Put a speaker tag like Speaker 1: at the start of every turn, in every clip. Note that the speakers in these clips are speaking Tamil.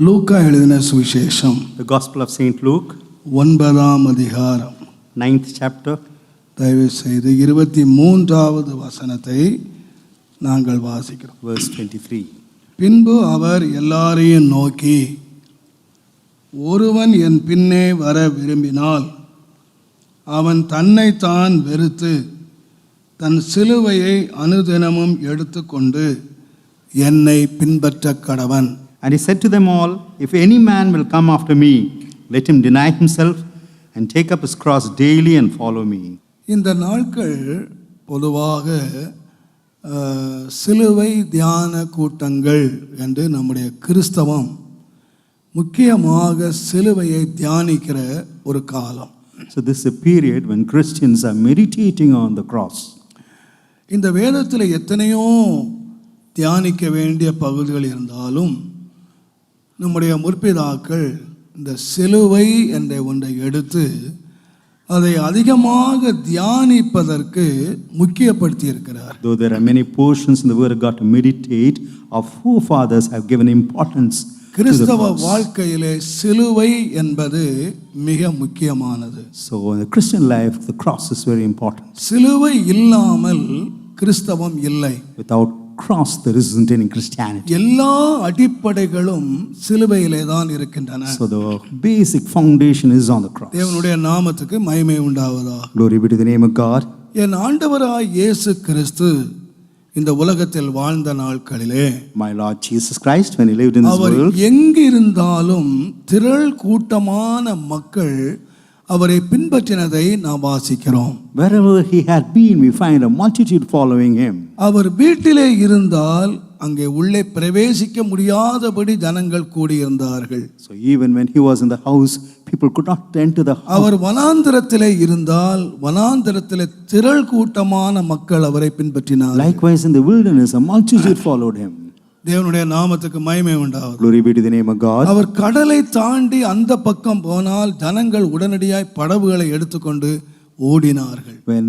Speaker 1: லூக்கா எழுதின சுவிசேஷம்
Speaker 2: The Gospel of Saint Luke,
Speaker 1: 9ஆம் அதிகாரம்
Speaker 2: 9th chapter,
Speaker 1: தயவு செய்து 23வது வசனத்தை நாங்கள் வாசிக்கிறோம்.
Speaker 2: verse 23.
Speaker 1: பின்பு அவர் எல்லாரையும் நோக்கி, ஒருவன் என் பின்னே வர விரும்பினால் அவன் தன்னைத்தான் வெறுத்து தன் சிலுவையை அனுதினமும் எடுத்துக்கொண்டு என்னை பின்பற்ற கடவன்.
Speaker 2: And he said to them all, if any man will come after me, let him deny himself and take up his cross daily and follow me.
Speaker 1: இந்த நாட்கள் பொதுவாக சிலுவை தியான கூட்டங்கள் என்று நம்முடைய கிறிஸ்தவம் முக்கியமாக சிலுவையை தியானிக்கிற ஒரு காலம்.
Speaker 2: So this is a period when Christians are meditating on the cross.
Speaker 1: இந்த வேதத்தில் எத்தனையோ தியானிக்க வேண்டிய பகுதிகள் இருந்தாலும் நம்முடைய முற்பிதாக்கள் இந்த சிலுவை என்ற ஒன்றை எடுத்து அதை அதிகமாக தியானிப்பதற்கு முக்கியப்படுத்தி இருக்கிறார்.
Speaker 2: Though there are many portions in the Word of God to meditate, our forefathers have given importance to the
Speaker 1: கிறிஸ்தவ
Speaker 2: cross.
Speaker 1: வாழ்க்கையிலே சிலுவை என்பது மிக முக்கியமானது.
Speaker 2: So in the Christian life, the cross is very important.
Speaker 1: சிலுவை இல்லாமல் கிறிஸ்தவம் இல்லை.
Speaker 2: Without cross, there isn't any Christianity.
Speaker 1: எல்லா அடிப்படைகளும் சிலுவையிலே தான் இருக்கின்றன.
Speaker 2: So the basic foundation is on the cross.
Speaker 1: தேவனுடைய நாமத்துக்கு மகிமை உண்டாவதாக.
Speaker 2: Glory be to the name of God.
Speaker 1: என் ஆண்டவராய் இயேசு கிறிஸ்து இந்த உலகத்தில் வாழ்ந்த நாட்களிலே
Speaker 2: My Lord Jesus Christ, when he lived in this
Speaker 1: our
Speaker 2: world,
Speaker 1: எங்கிருந்தாலும் திரள் கூட்டமான மக்கள் அவரை பின்பற்றினதை நாம் வாசிக்கிறோம்.
Speaker 2: wherever he had been, we find a multitude following him.
Speaker 1: அவர் வீட்டிலே இருந்தால் அங்கே உள்ளே பிரவேசிக்க முடியாதபடி ஜனங்கள் கூடியிருந்தார்கள்.
Speaker 2: So even when he was in the house, people could not enter the house.
Speaker 1: அவர் வனாந்திரத்திலே இருந்தால் வனாந்திரத்திலே திரள் கூட்டமான மக்கள் அவரை பின்பற்றினார்கள்.
Speaker 2: Likewise in the wilderness, a multitude followed him.
Speaker 1: தேவனுடைய நாமத்துக்கு மகிமை உண்டாவது.
Speaker 2: Glory be to the name of God.
Speaker 1: அவர் கடலை தாண்டி அந்த பக்கம் போனால் ஜனங்கள் உடனடியாய் படகுகளை எடுத்துக்கொண்டு ஓடினார்கள்.
Speaker 2: When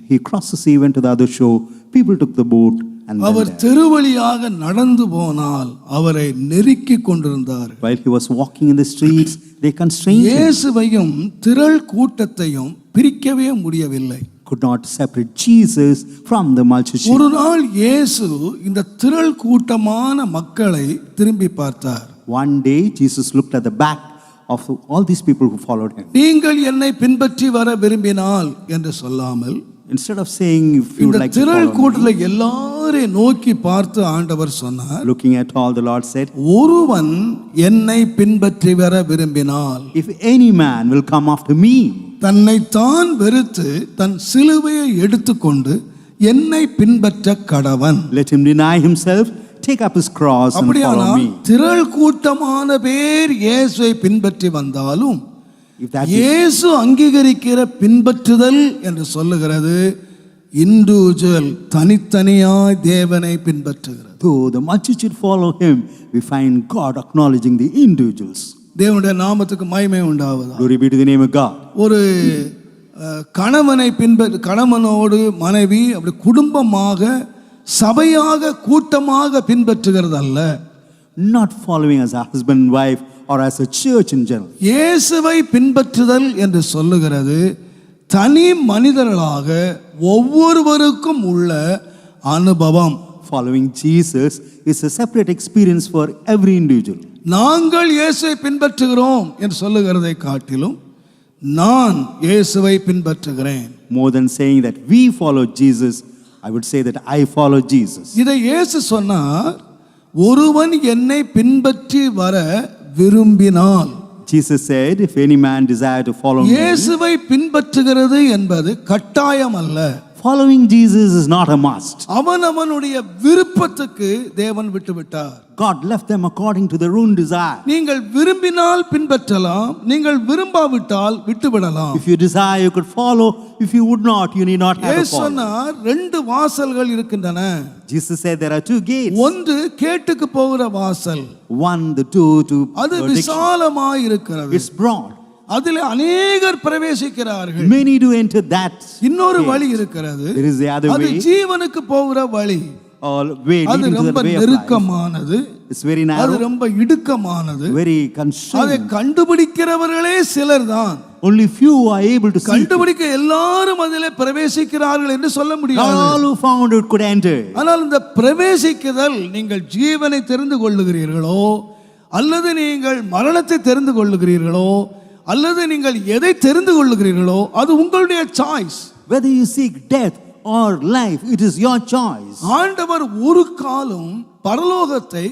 Speaker 2: he crossed the sea, went to the other shore, people took the boat and went
Speaker 1: our
Speaker 2: there.
Speaker 1: தெருவழியாக நடந்து போனால் அவரை நெருக்கி கொண்டிருந்தார்கள்.
Speaker 2: While he was walking in the streets, they constrained him.
Speaker 1: இயேசுவையும் திரள் கூட்டத்தையும் பிரிக்கவே முடியவில்லை.
Speaker 2: Could not separate Jesus from the multitude.
Speaker 1: ஒரு நாள் இயேசு இந்த திரள் கூட்டமான மக்களை திரும்பி பார்த்தார்.
Speaker 2: One day Jesus looked at the back of all these people who followed him.
Speaker 1: நீங்கள் என்னை பின்பற்றி வர விரும்பினால் என்று சொல்லாமல்,
Speaker 2: Instead of saying, if you would
Speaker 1: இந்த
Speaker 2: like to
Speaker 1: திரள்
Speaker 2: follow me,
Speaker 1: கூட்டத்தில் எல்லாரையும் நோக்கி பார்த்து ஆண்டவர் சொன்னார்,
Speaker 2: looking at all, the Lord said,
Speaker 1: ஒருவன் என்னை பின்பற்றி வர விரும்பினால்
Speaker 2: if any man will come after me,
Speaker 1: தன்னைத்தான் வெறுத்து தன் சிலுவையை எடுத்துக்கொண்டு என்னை பின்பற்ற கடவன்.
Speaker 2: let him deny himself, take up his cross and follow
Speaker 1: அப்படியானால்
Speaker 2: me.
Speaker 1: திரள் கூட்டமான பேர் இயேசுவை பின்பற்றி வந்தாலும்
Speaker 2: If that is,
Speaker 1: இயேசு அங்கீகரிக்கிற பின்பற்றுதல் என்று சொல்லுகிறது இண்டிவிஜுவல், தனித்தனியாய் தேவனை பின்பற்றுகிறது.
Speaker 2: though the multitude follow him, we find God acknowledging the individuals.
Speaker 1: தேவனுடைய நாமத்துக்கு மகிமை உண்டாவதா.
Speaker 2: Glory be to the name of God.
Speaker 1: ஒரு கணவனோடு மனைவி அப்படி குடும்பமாக சபையாக கூட்டமாக பின்பற்றுகிறது அல்ல.
Speaker 2: Not following as a husband and wife or as a church in general.
Speaker 1: இயேசுவை பின்பற்றுதல் என்று சொல்லுகிறது தனி மனிதர்களாக ஒவ்வொருவருக்கும் உள்ள அனுபவம்.
Speaker 2: Following Jesus is a separate experience for every individual.
Speaker 1: நாங்கள் இயேசுவை பின்பற்றுகிறோம் என்று சொல்லுகிறதை காட்டிலும் நான் இயேசுவை பின்பற்றுகிறேன்.
Speaker 2: More than saying that we follow Jesus, I would say that I follow Jesus.
Speaker 1: இதை இயேசு சொன்னார், ஒருவன் என்னை பின்பற்றி வர விரும்பினால்.
Speaker 2: Jesus said, if any man desire to follow me,
Speaker 1: இயேசுவை பின்பற்றுகிறது என்பது கட்டாயம் அல்ல.
Speaker 2: following Jesus is not a must.
Speaker 1: அவனவனுடைய விருப்பத்துக்கு தேவன் விட்டுவிட்டார்.
Speaker 2: God left them according to their own desire.
Speaker 1: நீங்கள் விரும்பினால் பின்பற்றலாம், நீங்கள் விரும்பாவிட்டால் விட்டுவிடலாம்.
Speaker 2: If you desire, you could follow. If you would not, you need not have to
Speaker 1: இயேசு
Speaker 2: follow.
Speaker 1: சொன்னார், ரெண்டு வாசல்கள் இருக்கின்றன.
Speaker 2: Jesus said there are two gates.
Speaker 1: ஒன்று கேட்டுக்கு போகிற வாசல்,
Speaker 2: One, the door to
Speaker 1: அது
Speaker 2: perdition.
Speaker 1: விசாலமாய் இருக்கிறது.
Speaker 2: It's broad.
Speaker 1: அதில் அநேகர் பிரவேசிக்கிறார்கள்.
Speaker 2: Many do enter that.
Speaker 1: இன்னொரு
Speaker 2: gate.
Speaker 1: வழி இருக்கிறது,
Speaker 2: There is the other
Speaker 1: அது
Speaker 2: way.
Speaker 1: ஜீவனுக்கு போகிற வழி.
Speaker 2: or way
Speaker 1: அது
Speaker 2: leading to
Speaker 1: ரொம்ப
Speaker 2: the way of life.
Speaker 1: நெருக்கமானது,
Speaker 2: It's very
Speaker 1: அது
Speaker 2: narrow,
Speaker 1: ரொம்ப இடுக்கமானது.
Speaker 2: very
Speaker 1: அதை
Speaker 2: constrained.
Speaker 1: கண்டுபிடிக்கிறவர்களே சிலர் தான்.
Speaker 2: Only few are able to see.
Speaker 1: கண்டுபிடிக்க எல்லாரும் அதிலே பிரவேசிக்கிறார்கள் என்று சொல்ல
Speaker 2: Not
Speaker 1: முடியாது.
Speaker 2: all who found it could enter.
Speaker 1: ஆனால் இந்த பிரவேசிக்குதல், நீங்கள் ஜீவனை தெரிந்து கொள்ளுகிறீர்களோ அல்லது நீங்கள் மரணத்தை தெரிந்து கொள்ளுகிறீர்களோ அல்லது நீங்கள் எதை தெரிந்து கொள்ளுகிறீர்களோ அது உங்களுடைய choice.
Speaker 2: Whether you seek death or life, it is your choice.
Speaker 1: ஆண்டவர் ஒரு காலம் பரலோகத்தை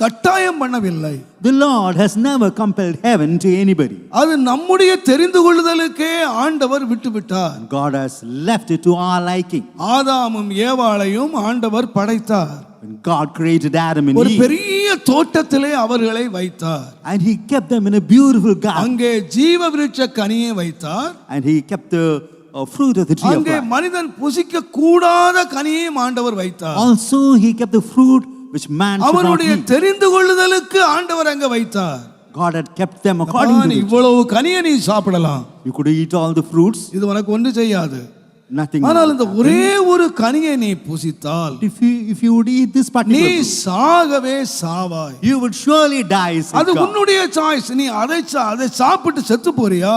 Speaker 1: கட்டாயம் பண்ணவில்லை.
Speaker 2: The Lord has never compelled heaven to anybody.
Speaker 1: அது நம்முடைய தெரிந்து கொள்ளுதலுக்கே ஆண்டவர் விட்டுவிட்டார்.
Speaker 2: God has left it to our liking.
Speaker 1: ஆதாமும் ஏவாளையும் ஆண்டவர் படைத்தார்.
Speaker 2: When God created Adam and
Speaker 1: ஒரு
Speaker 2: Eve,
Speaker 1: பெரிய தோட்டத்திலே அவர்களை வைத்தார்.
Speaker 2: and He kept them in a beautiful garden,
Speaker 1: அங்கே ஜீவ விருட்ச கனியை வைத்தார்.
Speaker 2: and He kept the fruit of the tree of
Speaker 1: அங்கே
Speaker 2: life.
Speaker 1: மனிதன் புசிக்க கூடாத கனியையும் ஆண்டவர் வைத்தார்.
Speaker 2: Also, He kept the fruit which man should not
Speaker 1: அவருடைய
Speaker 2: eat.
Speaker 1: தெரிந்து கொள்ளுதலுக்கு ஆண்டவர் அங்க வைத்தார்.
Speaker 2: God had kept them according to it.
Speaker 1: இவ்வளவு கனியை நீ சாப்பிடலாம்,
Speaker 2: You could eat all the fruits,
Speaker 1: இது உனக்கு ஒன்று செய்யாது.
Speaker 2: nothing.
Speaker 1: ஆனால் இந்த ஒரே ஒரு கனியை நீ புசித்தால்
Speaker 2: If you would eat this
Speaker 1: நீ
Speaker 2: particular fruit,
Speaker 1: சாகவே சாவாய்.
Speaker 2: you would surely die, said
Speaker 1: அது
Speaker 2: God.
Speaker 1: உன்னுடைய சாய்ஸ். நீ அதை சாப்பிட்டு செத்து போறியா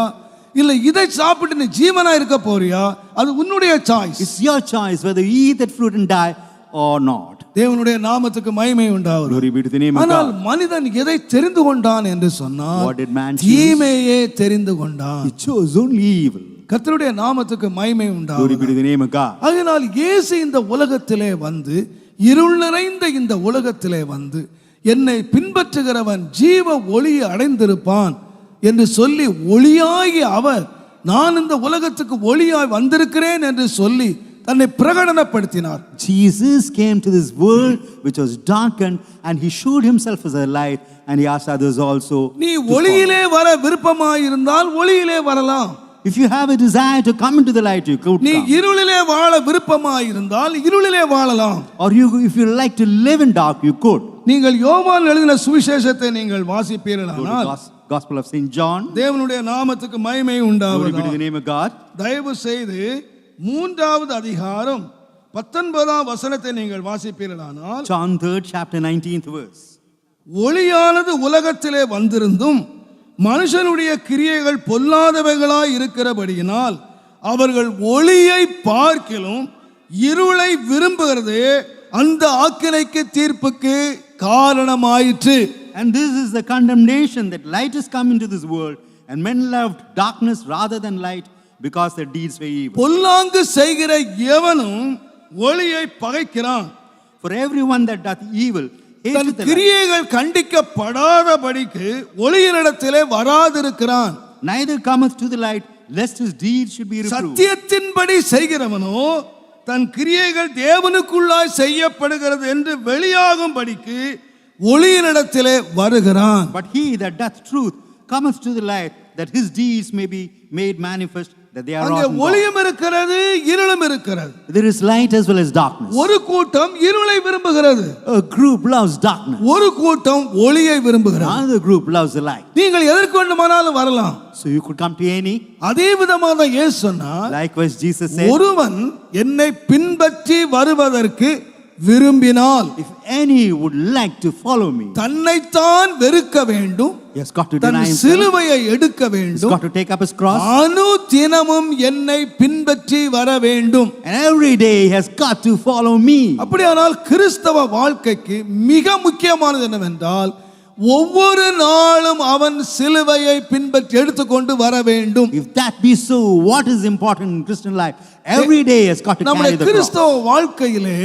Speaker 1: இல்ல இதை சாப்பிட்டு நீ ஜீவனா இருக்க போறியா, அது உன்னுடைய choice.
Speaker 2: It's your choice whether you eat that fruit and die or not.
Speaker 1: தேவனுடைய நாமத்துக்கு மகிமை உண்டாவது.
Speaker 2: Glory be to the name of
Speaker 1: ஆனால்
Speaker 2: God.
Speaker 1: மனிதன் எதை தெரிந்து கொண்டான் என்று சொன்னால்
Speaker 2: What did man choose?
Speaker 1: தீமையே தெரிந்து கொண்டான்.
Speaker 2: He chose only evil.
Speaker 1: கர்த்தருடைய நாமத்துக்கு மகிமை
Speaker 2: Glory be
Speaker 1: உண்டாவது.
Speaker 2: to the name of God.
Speaker 1: அதனால் இயேசு இந்த உலகத்திலே வந்து, இருள் நிறைந்த இந்த உலகத்திலே வந்து, என்னை பின்பற்றுகிறவன் ஜீவ ஒளியை அடைந்திருப்பான் என்று சொல்லி ஒளியாகி அவர், நான் இந்த உலகத்துக்கு ஒளியாய் வந்திருக்கிறேன் என்று சொல்லி தன்னை பிரகடனப்படுத்தினார்.
Speaker 2: Jesus came to this world which was darkened, and He showed Himself as a light, and He asked others also
Speaker 1: நீ
Speaker 2: to
Speaker 1: ஒளியிலே வர விருப்பமாயிருந்தால் ஒளியிலே வரலாம்.
Speaker 2: follow. If you have a desire to come into the light, you could
Speaker 1: நீ
Speaker 2: come.
Speaker 1: இருளிலே வாழ விருப்பமாயிருந்தால் இருளிலே வாழலாம்.
Speaker 2: Or if you like to live in dark, you could.
Speaker 1: நீங்கள் யோவான் எழுதின சுவிசேஷத்தை நீங்கள்
Speaker 2: Go to
Speaker 1: வாசிப்பீர்களானால்
Speaker 2: Gospel of St. John.
Speaker 1: தேவனுடைய நாமத்துக்கு மகிமை
Speaker 2: Glory be to
Speaker 1: உண்டாவதாக.
Speaker 2: the name of God.
Speaker 1: தயவு செய்து 3வது அதிகாரம் 19ஆம் வசனத்தை நீங்கள் வாசிப்பீர்களானால்,
Speaker 2: John 3rd chapter 19th verse.
Speaker 1: ஒளியானது உலகத்திலே வந்திருந்தும் மனுஷனுடைய கிரியைகள் பொல்லாதவைகளாய் இருக்கிறபடியினால் அவர்கள் ஒளியை பார்க்கிலும் இருளை விரும்புகிறதே அந்த ஆக்கினைக்கு தீர்ப்புக்கு காரணமாயிற்று.
Speaker 2: And this is the condemnation, that light has come into this world, and men loved darkness rather than light, because their deeds were evil.
Speaker 1: பொல்லாங்கு செய்கிற எவனும் ஒளியை பகைக்கிறான்.
Speaker 2: For everyone that doth evil
Speaker 1: than
Speaker 2: hateth the light,
Speaker 1: கிரியைகள் கண்டிக்கப்படாதபடிக்கு ஒளியினிடத்திலே வராதிருக்கிறான்.
Speaker 2: neither cometh to the light, lest his deeds should be reproved.
Speaker 1: சத்தியத்தின்படி செய்கிறவனோ தன் கிரியைகள் தேவனுக்குள்ளாய் செய்யப்படுகிறது என்று வெளியாகும்படிக்கு ஒளியினிடத்திலே வருகிறான்.
Speaker 2: But he that doth truth cometh to the light, that his deeds may be made manifest, that they are
Speaker 1: அங்கே
Speaker 2: wrought in God.
Speaker 1: ஒளியும் இருக்கிறது, இருளும் இருக்கிறது.
Speaker 2: There is light as well as darkness.
Speaker 1: ஒரு கூட்டம் இருளை விரும்புகிறது,
Speaker 2: A group loves darkness,
Speaker 1: ஒரு கூட்டம் ஒளியை விரும்புகிறது.
Speaker 2: another group loves the light.
Speaker 1: நீங்கள் எதற்கு வேண்டுமானாலும் வரலாம்.
Speaker 2: So you could come to any.
Speaker 1: அதே விதமாக தான் இயேசு சொன்னார்,
Speaker 2: Likewise Jesus said,
Speaker 1: ஒருவன் என்னை பின்பற்றி வருவதற்கு விரும்பினால்
Speaker 2: if any would like to follow me,
Speaker 1: தன்னைத்தான் வெறுக்க வேண்டும்,
Speaker 2: he has got to
Speaker 1: than
Speaker 2: deny himself,
Speaker 1: சிலுவையை எடுக்க
Speaker 2: he has
Speaker 1: வேண்டும்,
Speaker 2: got to take up his cross,
Speaker 1: அனுதினமும் என்னை பின்பற்றி வர வேண்டும்.
Speaker 2: and every day he has got to follow me.
Speaker 1: அப்படியானால் கிறிஸ்தவ வாழ்க்கைக்கு மிக முக்கியமானது என்னவென்றால், ஒவ்வொரு நாளும் அவன் சிலுவையை பின்பற்றி எடுத்துக்கொண்டு வர வேண்டும்.
Speaker 2: If that be so, what is important in Christian life? Every day he has got to
Speaker 1: நம்முடைய
Speaker 2: carry the cross.
Speaker 1: கிறிஸ்தவ வாழ்க்கையிலே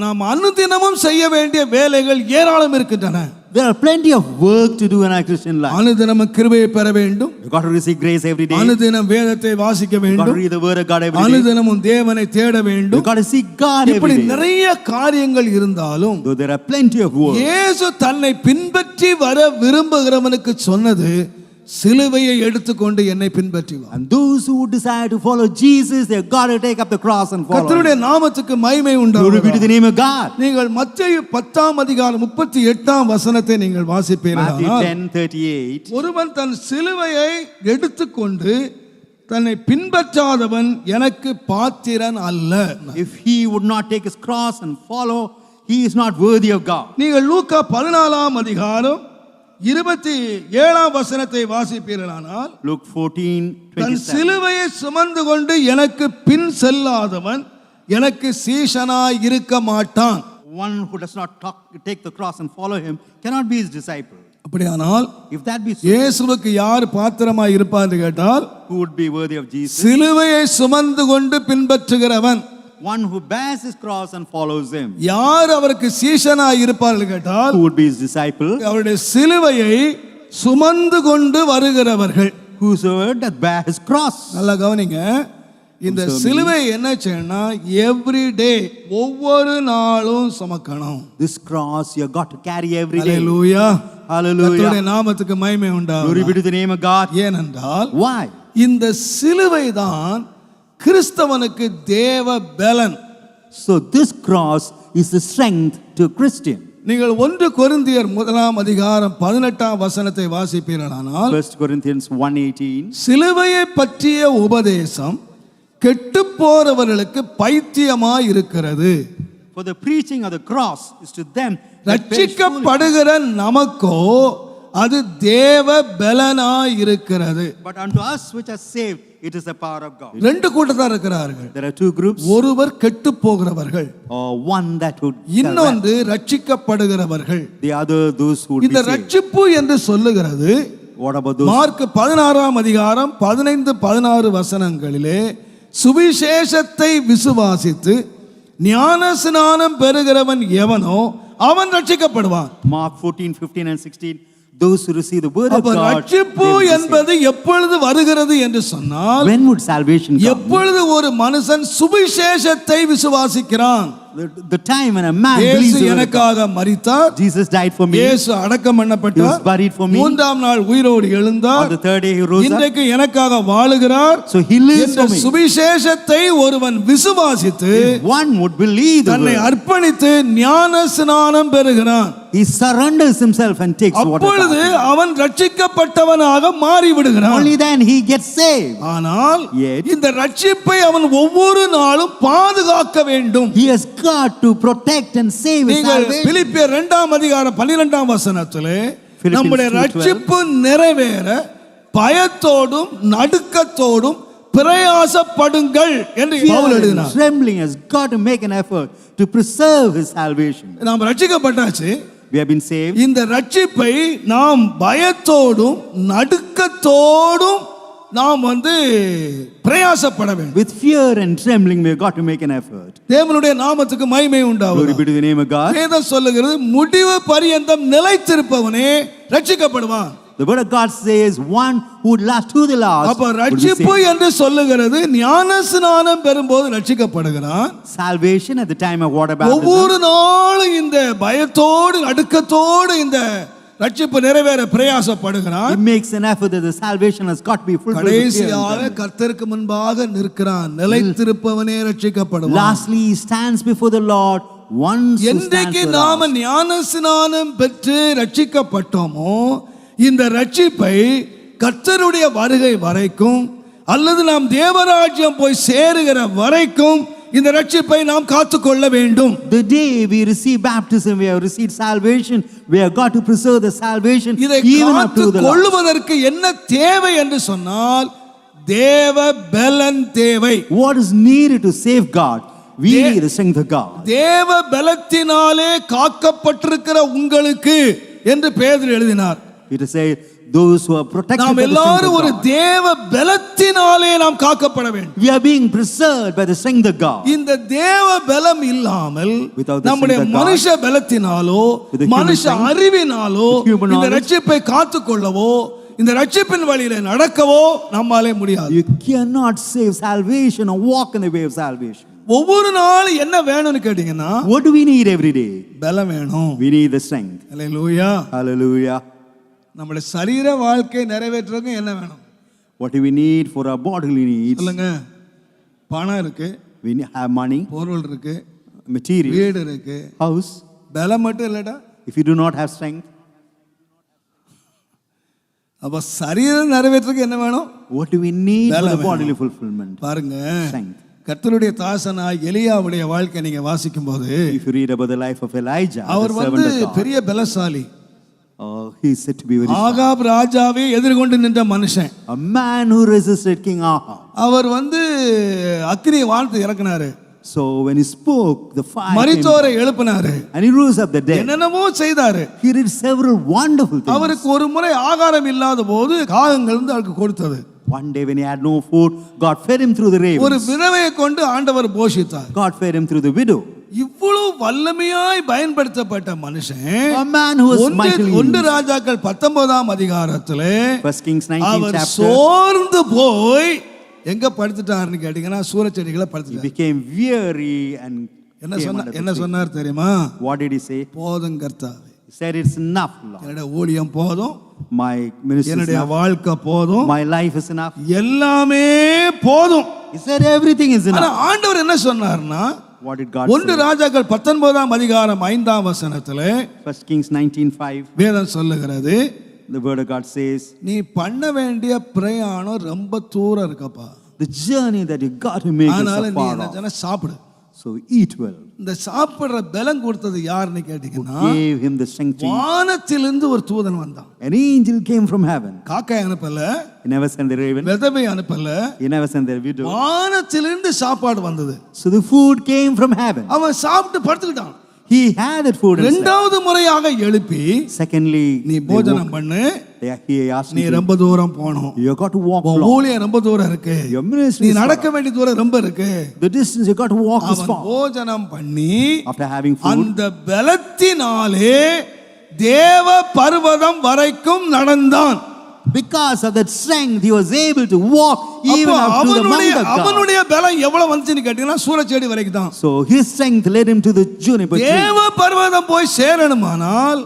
Speaker 1: நாம் அனுதினமும் செய்ய வேண்டிய வேலைகள் ஏராளம் இருக்கின்றன.
Speaker 2: There are plenty of work to do in our Christian life.
Speaker 1: அனுதினமும் கிருபையை பெற வேண்டும்,
Speaker 2: You got to receive grace every day.
Speaker 1: அனுதினம் வேதத்தை வாசிக்க
Speaker 2: You got to
Speaker 1: வேண்டும்,
Speaker 2: read the word of God every day.
Speaker 1: அனுதினமும் தேவனை தேட
Speaker 2: You
Speaker 1: வேண்டும்.
Speaker 2: got to seek God
Speaker 1: இப்படி
Speaker 2: every day.
Speaker 1: நிறைய காரியங்கள் இருந்தாலும்
Speaker 2: Though there are plenty of work,
Speaker 1: இயேசு தன்னை பின்பற்றி வர விரும்புகிறவனுக்கு சொன்னது, சிலுவையை எடுத்துக்கொண்டு என்னை பின்பற்றி வா.
Speaker 2: and those who desire to follow Jesus, they have got to take up the cross and follow him.
Speaker 1: கர்த்தருடைய நாமத்துக்கு மகிமை
Speaker 2: Glory be to
Speaker 1: உண்டாவதாக.
Speaker 2: the name of God.
Speaker 1: நீங்கள் மத்தேயு 10ஆம் அதிகாரம் 38ஆம் வசனத்தை நீங்கள்
Speaker 2: Matthew
Speaker 1: வாசிப்பீர்களானால்,
Speaker 2: 10:38.
Speaker 1: ஒருவன் தன் சிலுவையை எடுத்துக்கொண்டு தன்னை பின்பற்றாதவன் எனக்கு பாத்திரன் அல்ல.
Speaker 2: If he would not take his cross and follow, he is not worthy of God.
Speaker 1: நீங்கள் லூக்கா 14 அதிகாரம் 27 வசனத்தை வாசிப்பீர்களானால்,
Speaker 2: Luke 14:27.
Speaker 1: தன் சிலுவையை சுமந்து கொண்டு எனக்கு பின் செல்லாதவன் எனக்கு சீஷனாய் இருக்க மாட்டான்.
Speaker 2: One who does not take the cross and follow him cannot be his disciple.
Speaker 1: அப்படியானால்
Speaker 2: If that be so,
Speaker 1: இயேசுவுக்கு யார் பாத்திரமாய் இருப்பார் என்று கேட்டால்,
Speaker 2: who would be worthy of Jesus?
Speaker 1: சிலுவையை சுமந்து கொண்டு பின்பற்றுகிறவன்.
Speaker 2: One who bears his cross and follows him.
Speaker 1: யார் அவருக்கு சீஷனாய் இருப்பார் என்று கேட்டால்,
Speaker 2: Who would be his disciple?
Speaker 1: அவருடைய சிலுவையை சுமந்து கொண்டு வருகிறவர்கள்.
Speaker 2: Whosoever that bear his cross.
Speaker 1: நல்லா கவனிங்க, இந்த சிலுவை என்ன செய்யணும்னா எவ்ரி டே, ஒவ்வொரு நாளும் சுமக்கணும்.
Speaker 2: This cross you got to carry every day.
Speaker 1: Hallelujah,
Speaker 2: Hallelujah.
Speaker 1: கர்த்தருடைய நாமத்துக்கு மகிமை
Speaker 2: Glory
Speaker 1: உண்டாவதாக.
Speaker 2: be to the name of God.
Speaker 1: ஏனென்றால்
Speaker 2: Why?
Speaker 1: இந்த சிலுவை தான் கிறிஸ்தவனுக்கு தேவ பலன்.
Speaker 2: So this cross is the strength to a Christian.
Speaker 1: நீங்கள் 1 கொரிந்தியர் 1 அதிகாரம் 18 வசனத்தை வாசிப்பீர்களானால்,
Speaker 2: 1 Corinthians 1:18.
Speaker 1: சிலுவையை பற்றிய உபதேசம் கெட்டுப் போறவர்களுக்கு பைத்தியமாய் இருக்கிறது.
Speaker 2: For the preaching of the cross is to them that perish.
Speaker 1: ரட்சிக்கப்படுகிற நமக்கோ அது தேவ பலனாய் இருக்கிறது.
Speaker 2: But unto us which are saved, it is the power of God.
Speaker 1: 2 கூட்டத்தார் இருக்கிறார்கள்.
Speaker 2: There are two groups.
Speaker 1: ஒருவர் கெட்டுப் போகிறவர்கள்,
Speaker 2: Or one that would
Speaker 1: இன்னொன்று ரட்சிக்கப்படுகிறவர்கள்.
Speaker 2: the other those who would
Speaker 1: இந்த
Speaker 2: be saved.
Speaker 1: ரட்சிப்பு என்று சொல்லுகிறது
Speaker 2: What about those?
Speaker 1: மார்க் 16 அதிகாரம் 15-16 வசனங்களிலே, சுவிசேஷத்தை விசுவாசித்து ஞான ஸ்நானம் பெறுகிறவன் எவனோ அவன் ரட்சிக்கப்படுவான்.
Speaker 2: Mark 14:15 and 16. Those who receive the word of
Speaker 1: அப்ப
Speaker 2: God.
Speaker 1: ரட்சிப்பு என்பது எப்பொழுது வருகிறது என்று சொன்னால்,
Speaker 2: When would salvation come?
Speaker 1: எப்பொழுது ஒரு மனுஷன் சுவிசேஷத்தை விசுவாசிக்கிறான்.
Speaker 2: The time when a man believes
Speaker 1: இயேசு
Speaker 2: the word of God.
Speaker 1: எனக்காக மரித்தார்,
Speaker 2: Jesus died for me.
Speaker 1: இயேசு அடக்கம்
Speaker 2: He
Speaker 1: பண்ணப்பட்டார்,
Speaker 2: was buried for me.
Speaker 1: 3ஆம் நாள் உயிரோடு
Speaker 2: On
Speaker 1: எழுந்தார்,
Speaker 2: the third day he rose up.
Speaker 1: இன்றைக்கு எனக்காக வாழுகிறார்.
Speaker 2: So he lives
Speaker 1: என்ற
Speaker 2: for me.
Speaker 1: சுவிசேஷத்தை ஒருவன் விசுவாசித்து
Speaker 2: If one would believe the
Speaker 1: தன்னை
Speaker 2: word,
Speaker 1: அர்ப்பணித்து ஞான ஸ்நானம் பெறுகிறான்.
Speaker 2: he surrenders himself and takes water
Speaker 1: அப்பொழுது
Speaker 2: baptism.
Speaker 1: அவன் ரட்சிக்கப்பட்டவனாக மாறி விடுகிறான்.
Speaker 2: Only then he gets saved.
Speaker 1: ஆனால்
Speaker 2: Yet,
Speaker 1: இந்த ரட்சிப்பை அவன் ஒவ்வொரு நாளும் பாதுகாக்க வேண்டும்.
Speaker 2: he has got to protect and save his
Speaker 1: நீங்கள்
Speaker 2: salvation.
Speaker 1: பிலிப்பியர் 2 அதிகாரம் 12 வசனத்திலே,
Speaker 2: Philippians
Speaker 1: நம்முடைய
Speaker 2: 2:12.
Speaker 1: ரட்சிப்பு நிறைவேற பயத்தோடும் நடுக்கத்தோடும் பிரயாசப்படுங்கள் என்று பவுல்
Speaker 2: Fear and
Speaker 1: எழுதினார்.
Speaker 2: trembling has got to make an effort to preserve his salvation.
Speaker 1: நாம் ரட்சிக்கப்பட்டாச்சு.
Speaker 2: We have been saved.
Speaker 1: இந்த ரட்சிப்பை நாம் பயத்தோடும் நடுக்கத்தோடும் நாம் பிரயாசப்பட வேண்டும்.
Speaker 2: With fear and trembling, we have got to make an effort.
Speaker 1: தேவனுடைய நாமத்துக்கு மகிமை
Speaker 2: Glory
Speaker 1: உண்டாவதாக.
Speaker 2: be to the name of God.
Speaker 1: வேதம் சொல்லுகிறது, முடிவு பரியந்தம் நிலைத்திருப்பவனே ரட்சிக்கப்படுவான்.
Speaker 2: The word of God says, one who would last to the last
Speaker 1: அப்ப
Speaker 2: would be
Speaker 1: ரட்சிப்பு
Speaker 2: saved.
Speaker 1: என்று சொல்லுகிறது ஞான ஸ்நானம் பெறும்போது ரட்சிக்கப்படுகிறான்.
Speaker 2: Salvation at the time of water baptism.
Speaker 1: ஒவ்வொரு நாளும் இந்த பயத்தோடு நடுக்கத்தோடு இந்த ரட்சிப்பு நிறைவேற பிரயாசப்படுகிறான்.
Speaker 2: It makes an effort that the salvation has got to be fulfilled. with fear and
Speaker 1: கடைசியாக
Speaker 2: trembling.
Speaker 1: கர்த்தருக்கு முன்பாக நிற்கிறான். நிலைத்திருப்பவனே ரட்சிக்கப்படுவான்.
Speaker 2: Lastly, he stands before the Lord. Once who stands
Speaker 1: என்றைக்கு
Speaker 2: for
Speaker 1: நாம
Speaker 2: us.
Speaker 1: ஞான ஸ்நானம் பெற்று ரட்சிக்கப்பட்டோமோ, இந்த ரட்சிப்பை கர்த்தருடைய வருகை வரைக்கும் அல்லது நாம் தேவராஜ்யம் போய் சேருகிற வரைக்கும் இந்த ரட்சிப்பை நாம் காத்துக்கொள்ள வேண்டும்.
Speaker 2: The day we receive baptism, we have received salvation. We have got to preserve the salvation
Speaker 1: இதை
Speaker 2: even up to the last.
Speaker 1: கொள்ளுவதற்கு என்ன தேவை என்று சொன்னால், தேவ பலன் தேவை.
Speaker 2: What is needed to save God? We need the strength of God.
Speaker 1: தேவ பலத்தினாலே காக்கப்பட்டிருக்கிற உங்களுக்கு என்று பேதுரு எழுதினார்.
Speaker 2: Peter said, those who are protected
Speaker 1: நாம்
Speaker 2: by the strength
Speaker 1: எல்லாரும்
Speaker 2: of
Speaker 1: ஒரு
Speaker 2: God.
Speaker 1: தேவ பலத்தினாலே நாம் காக்கப்பட வேண்டும்.
Speaker 2: We are being preserved by the strength of God.
Speaker 1: இந்த தேவ பலம் இல்லாமல்
Speaker 2: Without the
Speaker 1: நம்முடைய
Speaker 2: strength of God,
Speaker 1: மனுஷ பலத்தினாலோ
Speaker 2: with the human
Speaker 1: மனுஷ
Speaker 2: strength,
Speaker 1: அறிவினாலோ
Speaker 2: with human
Speaker 1: இந்த
Speaker 2: knowledge,
Speaker 1: ரட்சிப்பை காத்துக்கொள்ளவோ இந்த ரட்சிப்பின் வழியில நடக்கவோ நம்மாலே முடியாது.
Speaker 2: You cannot save salvation or walk in the way of salvation.
Speaker 1: ஒவ்வொரு நாள் என்ன வேணும்னு கேட்டீங்கன்னா,
Speaker 2: What do we need every day?
Speaker 1: பலம் வேணும்.
Speaker 2: We need the strength.
Speaker 1: Hallelujah.
Speaker 2: Hallelujah.
Speaker 1: நம்முடைய சரீர வாழ்க்கை நிறைவேற்றுறதுக்கு என்ன வேணும்
Speaker 2: What do we need for our bodily needs?
Speaker 1: சொல்லுங்க. பணம் இருக்கு,
Speaker 2: We have money,
Speaker 1: பொருள் இருக்கு,
Speaker 2: material,
Speaker 1: வீடு இருக்கு.
Speaker 2: house.
Speaker 1: பலம் மட்டும் இல்லடா,
Speaker 2: If you do not have strength,
Speaker 1: அப்ப சரீரம் நிறைவேற்றுறதுக்கு என்ன வேணும்?
Speaker 2: What do we need for the
Speaker 1: வேலை
Speaker 2: bodily fulfillment?
Speaker 1: பாருங்க,
Speaker 2: Strength.
Speaker 1: கர்த்தருடைய தாசனாய் எலியாவுடைய வாழ்க்கை நீங்க வாசிக்கும் போது
Speaker 2: If you read about the life of Elijah,
Speaker 1: our
Speaker 2: the
Speaker 1: வந்து
Speaker 2: servant of God,
Speaker 1: பெரிய பலசாலி,
Speaker 2: he is said to be very strong.
Speaker 1: Ahab ராஜாவே எதிர்கொண்டு நின்ற மனுஷன்.
Speaker 2: A man who resisted King Ahab.
Speaker 1: அவர் வந்து அக்கினியை வாழ்த்து இறக்குனாரு,
Speaker 2: So when he spoke, the fire came
Speaker 1: மரித்தோரை எழுப்பினாரு,
Speaker 2: and he rose up the dead.
Speaker 1: என்னென்னமோ செய்தாரு.
Speaker 2: He did several wonderful things.
Speaker 1: அவருக்கு ஒரு முறை ஆகாரம் இல்லாத போது காகங்கள் வந்து அவருக்கு கொடுத்தது.
Speaker 2: One day when he had no food, God fed him through the
Speaker 1: ஒரு
Speaker 2: ravens.
Speaker 1: விதவையை கொண்டு ஆண்டவர் போஷித்தார்.
Speaker 2: God fed him through the widow.
Speaker 1: இவ்வளவு வல்லமையாய் பயன்படுத்தப்பட்ட மனுஷன்
Speaker 2: A man who was mightily
Speaker 1: ஒன்று
Speaker 2: used.
Speaker 1: ராஜாக்கள் 19ஆம் அதிகாரத்திலே
Speaker 2: First Kings 19
Speaker 1: அவர்
Speaker 2: chapter.
Speaker 1: சோர்ந்து போய் எங்க படுத்துட்டாருன்னு கேட்டீங்கன்னா சூரச்செடிகளை
Speaker 2: He
Speaker 1: படுத்துட்டார்.
Speaker 2: became weary and
Speaker 1: என்ன
Speaker 2: came
Speaker 1: சொன்ன
Speaker 2: under the
Speaker 1: என்ன
Speaker 2: tree.
Speaker 1: சொன்னார் தெரியுமா?
Speaker 2: What did he say?
Speaker 1: போதும் கர்த்தாவே,
Speaker 2: He said, it's enough, Lord.
Speaker 1: என்னுடைய ஊழியம் போதும்,
Speaker 2: My ministry is
Speaker 1: என்னுடைய
Speaker 2: enough.
Speaker 1: வாழ்க்கை போதும்,
Speaker 2: My life is enough.
Speaker 1: எல்லாமே போதும்.
Speaker 2: He said everything is
Speaker 1: ஆனா
Speaker 2: enough.
Speaker 1: ஆண்டவர் என்ன சொன்னார்னா,
Speaker 2: What did God
Speaker 1: ஒன்று
Speaker 2: say?
Speaker 1: ராஜாக்கள் 19ஆம் அதிகாரம் 5ஆம் வசனத்திலே
Speaker 2: First Kings 19:5.
Speaker 1: வேதம் சொல்லுகிறது,
Speaker 2: The word of God says,
Speaker 1: நீ பண்ண வேண்டிய பிரயாணம் ரொம்ப தூரம் இருக்கப்பா,
Speaker 2: the journey that you got to make is
Speaker 1: அதனால
Speaker 2: so
Speaker 1: நீ
Speaker 2: far
Speaker 1: என்ன
Speaker 2: off.
Speaker 1: சொன்ன சாப்பிடு.
Speaker 2: So eat well.
Speaker 1: இந்த சாப்பிடுற பலம் கொடுத்தது யாருன்னு கேட்டீங்கன்னா,
Speaker 2: Gave him the strength to eat.
Speaker 1: வானத்திலிருந்து ஒரு தூதன் வந்தான்.
Speaker 2: An angel came from heaven.
Speaker 1: காக்கை அனுப்பல,
Speaker 2: He never sent the raven.
Speaker 1: விதவை அனுப்பல,
Speaker 2: He never sent the widow.
Speaker 1: வானத்திலிருந்து சாப்பாடு வந்தது.
Speaker 2: So the food came from heaven.
Speaker 1: அவன் சாப்பிட்டு படுத்துக்கிட்டான்.
Speaker 2: He had that food himself.
Speaker 1: இரண்டாவது முறையாக எழுப்பி,
Speaker 2: Secondly,
Speaker 1: நீ
Speaker 2: they
Speaker 1: போஜனம்
Speaker 2: woke-
Speaker 1: பண்ணு,
Speaker 2: he asked
Speaker 1: நீ
Speaker 2: him, to,
Speaker 1: ரொம்ப தூரம் போகணும்,
Speaker 2: you got to walk
Speaker 1: உன்
Speaker 2: long.
Speaker 1: ஊழியம் ரொம்ப தூரம் இருக்கு,
Speaker 2: Your ministry
Speaker 1: நீ
Speaker 2: is far
Speaker 1: நடக்க
Speaker 2: off.
Speaker 1: வேண்டிய தூரம் ரொம்ப இருக்கு.
Speaker 2: The distance you got to walk is
Speaker 1: அவன்
Speaker 2: far.
Speaker 1: போஜனம் பண்ணி
Speaker 2: After having food,
Speaker 1: அந்த பலத்தினாலே தேவ பர்வதம் வரைக்கும் நடந்தான்.
Speaker 2: because of that strength, he was able to walk even
Speaker 1: அப்போ
Speaker 2: up to the mount of God.
Speaker 1: அவனுடைய பலம் எவ்வளவு வந்துச்சுன்னு கேட்டீங்கன்னா சூரச்செடி வரைக்கும் தான்.
Speaker 2: So his strength led him to the juniper tree.
Speaker 1: தேவ பர்வதம் போய் சேரணுமானால்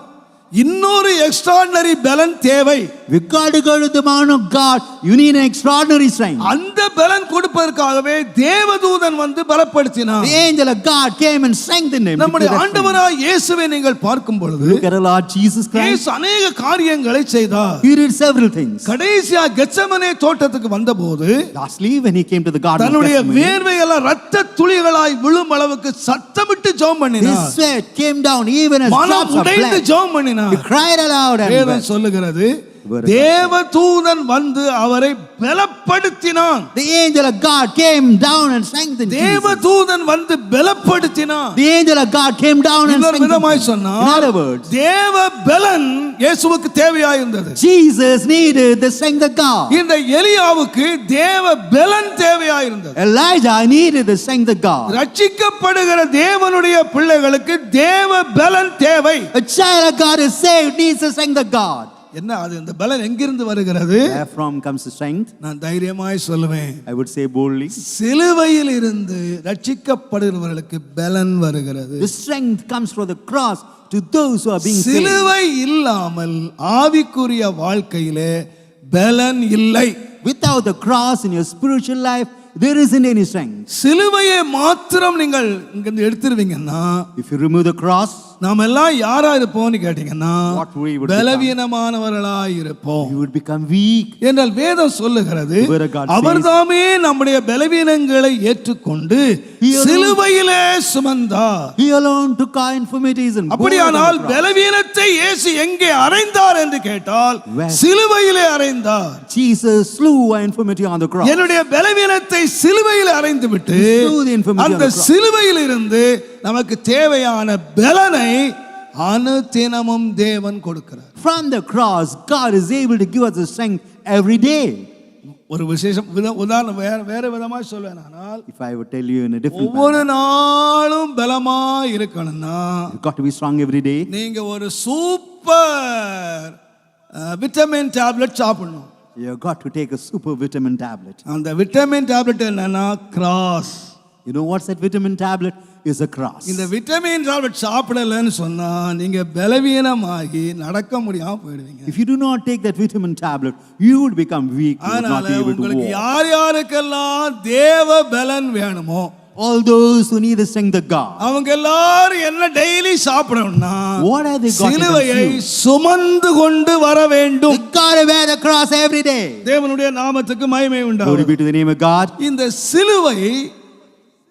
Speaker 1: இன்னொரு எக்ஸ்ட்ராடினரி பலன் தேவை.
Speaker 2: We got to go to the mount of God. You need an extraordinary strength.
Speaker 1: அந்த பலன் கொடுப்பதற்காகவே தேவதூதன் வந்து பலப்படுத்தினான்.
Speaker 2: The angel of God came and strengthened him. to
Speaker 1: நம்முடைய
Speaker 2: do that strength.
Speaker 1: ஆண்டவராய் இயேசுவை நீங்கள் பார்க்கும் பொழுது
Speaker 2: Look at our Lord Jesus Christ.
Speaker 1: இயேசு அநேக காரியங்களை செய்தார்.
Speaker 2: He did several things.
Speaker 1: கடைசியா கெத்செமனே தோட்டத்துக்கு வந்தபோது
Speaker 2: Lastly, when he came to the garden of
Speaker 1: தன்னுடைய
Speaker 2: Gethsemane,
Speaker 1: வேர்வையெல்லாம் இரத்த துளிகளாய் விழும் அளவுக்கு சத்தமிட்டு ஜெபம்
Speaker 2: his
Speaker 1: பண்ணினார்.
Speaker 2: sweat came down even as
Speaker 1: மனம்
Speaker 2: drops of
Speaker 1: உடைந்து
Speaker 2: blood.
Speaker 1: ஜெபம் பண்ணினார்.
Speaker 2: He cried aloud and
Speaker 1: வேதம்
Speaker 2: wept.
Speaker 1: சொல்லுகிறது,
Speaker 2: Word of
Speaker 1: தேவதூதன் வந்து அவரை பலப்படுத்தினான்.
Speaker 2: The angel of God came down and strengthened Jesus.
Speaker 1: தேவதூதன் வந்து பலப்படுத்தினான்.
Speaker 2: The angel of God came down and
Speaker 1: இன்னொரு
Speaker 2: strengthened
Speaker 1: விதமாய்
Speaker 2: him.
Speaker 1: சொன்னால்,
Speaker 2: In other words,
Speaker 1: தேவ பலன் இயேசுவுக்கு தேவையாய் இருந்தது.
Speaker 2: Jesus needed the strength of God.
Speaker 1: இந்த எலியாவுக்கு தேவ பலன் தேவையாய் இருந்தது.
Speaker 2: Elijah needed the strength of God.
Speaker 1: ரட்சிக்கப்படுகிற தேவனுடைய பிள்ளைகளுக்கு தேவ பலன் தேவை.
Speaker 2: A child of God is saved needs the strength of God.
Speaker 1: என்ன அது, இந்த பலன் எங்கிருந்து வருகிறது?
Speaker 2: Where from comes the strength?
Speaker 1: நான் தைரியமாய் சொல்லுவேன்,
Speaker 2: I would say boldly,
Speaker 1: சிலுவையில் இருந்து ரட்சிக்கப்படுகிறவர்களுக்கு பலன் வருகிறது.
Speaker 2: the strength comes from the cross to those who are being saved.
Speaker 1: சிலுவை இல்லாமல் ஆவிக்குரிய வாழ்க்கையிலே பலன் இல்லை.
Speaker 2: Without the cross in your spiritual life, there isn't any strength.
Speaker 1: சிலுவையை மாத்திரம் நீங்கள் இங்கிருந்து எடுத்துருவீங்கன்னா,
Speaker 2: If you remove the cross,
Speaker 1: நாம் எல்லாம் யாரா இருப்போம்னு கேட்டீங்கன்னா
Speaker 2: What we would
Speaker 1: பலவீனமானவர்களாய் இருப்போம்.
Speaker 2: you would become weak.
Speaker 1: என்றால் வேதம் சொல்லுகிறது,
Speaker 2: The word of God says,
Speaker 1: அவர்தாமே நம்முடைய பலவீனங்களை ஏற்றுக்கொண்டு
Speaker 2: He alone-
Speaker 1: சிலுவையிலே சுமந்தார்.
Speaker 2: He alone took our infirmities and bore them
Speaker 1: அப்படியானால்
Speaker 2: on the cross.
Speaker 1: பலவீனத்தை இயேசு எங்கே அறைந்தார் என்று கேட்டால்
Speaker 2: Where?
Speaker 1: சிலுவையிலே அறைந்தார்.
Speaker 2: Jesus slew our infirmity on the cross.
Speaker 1: என்னுடைய பலவீனத்தை சிலுவையில் அறைந்து விட்டு
Speaker 2: He slew the infirmity on
Speaker 1: அந்த
Speaker 2: the cross.
Speaker 1: சிலுவையில் இருந்து நமக்கு தேவையான பலனை அனுதினமும் தேவன் கொடுக்கிறார்.
Speaker 2: From the cross, God is able to give us the strength every day.
Speaker 1: ஒரு விசேஷம் உதாரணம் வேற விதமா சொல்வேனால்,
Speaker 2: If I would tell you in a different manner,
Speaker 1: ஒவ்வொரு நாளும் பலமா இருக்கணும்னா
Speaker 2: you've got to be strong every day.
Speaker 1: நீங்க ஒரு சூப்பர் விட்டமின் டேப்லெட் சாப்பிடணும்.
Speaker 2: You've got to take a super vitamin tablet.
Speaker 1: அந்த விட்டமின் டேப்லெட் என்னன்னா cross.
Speaker 2: You know what's that vitamin tablet? Is a cross.
Speaker 1: இந்த விட்டமின் டேப்லெட் சாப்பிடலன்னு சொன்னா நீங்க பலவீனமாகி நடக்க முடியாம போயிடுவீங்க.
Speaker 2: If you do not take that vitamin tablet, you would become weak. You would not
Speaker 1: அதனால
Speaker 2: be able to
Speaker 1: உங்களுக்கு
Speaker 2: walk.
Speaker 1: யார் யாருக்கெல்லாம் தேவ பலன் வேணுமோ
Speaker 2: All those who need the strength of God.
Speaker 1: அவங்க எல்லாரும் என்ன டெய்லி சாப்பிடணும்னா
Speaker 2: What are they got to
Speaker 1: சிலுவையை
Speaker 2: consume?
Speaker 1: சுமந்து கொண்டு வர வேண்டும்.
Speaker 2: They gotta wear the cross every day.
Speaker 1: தேவனுடைய நாமத்துக்கு மகிமை
Speaker 2: Glory
Speaker 1: உண்டாகட்டும்.
Speaker 2: be to the name of God.
Speaker 1: இந்த சிலுவை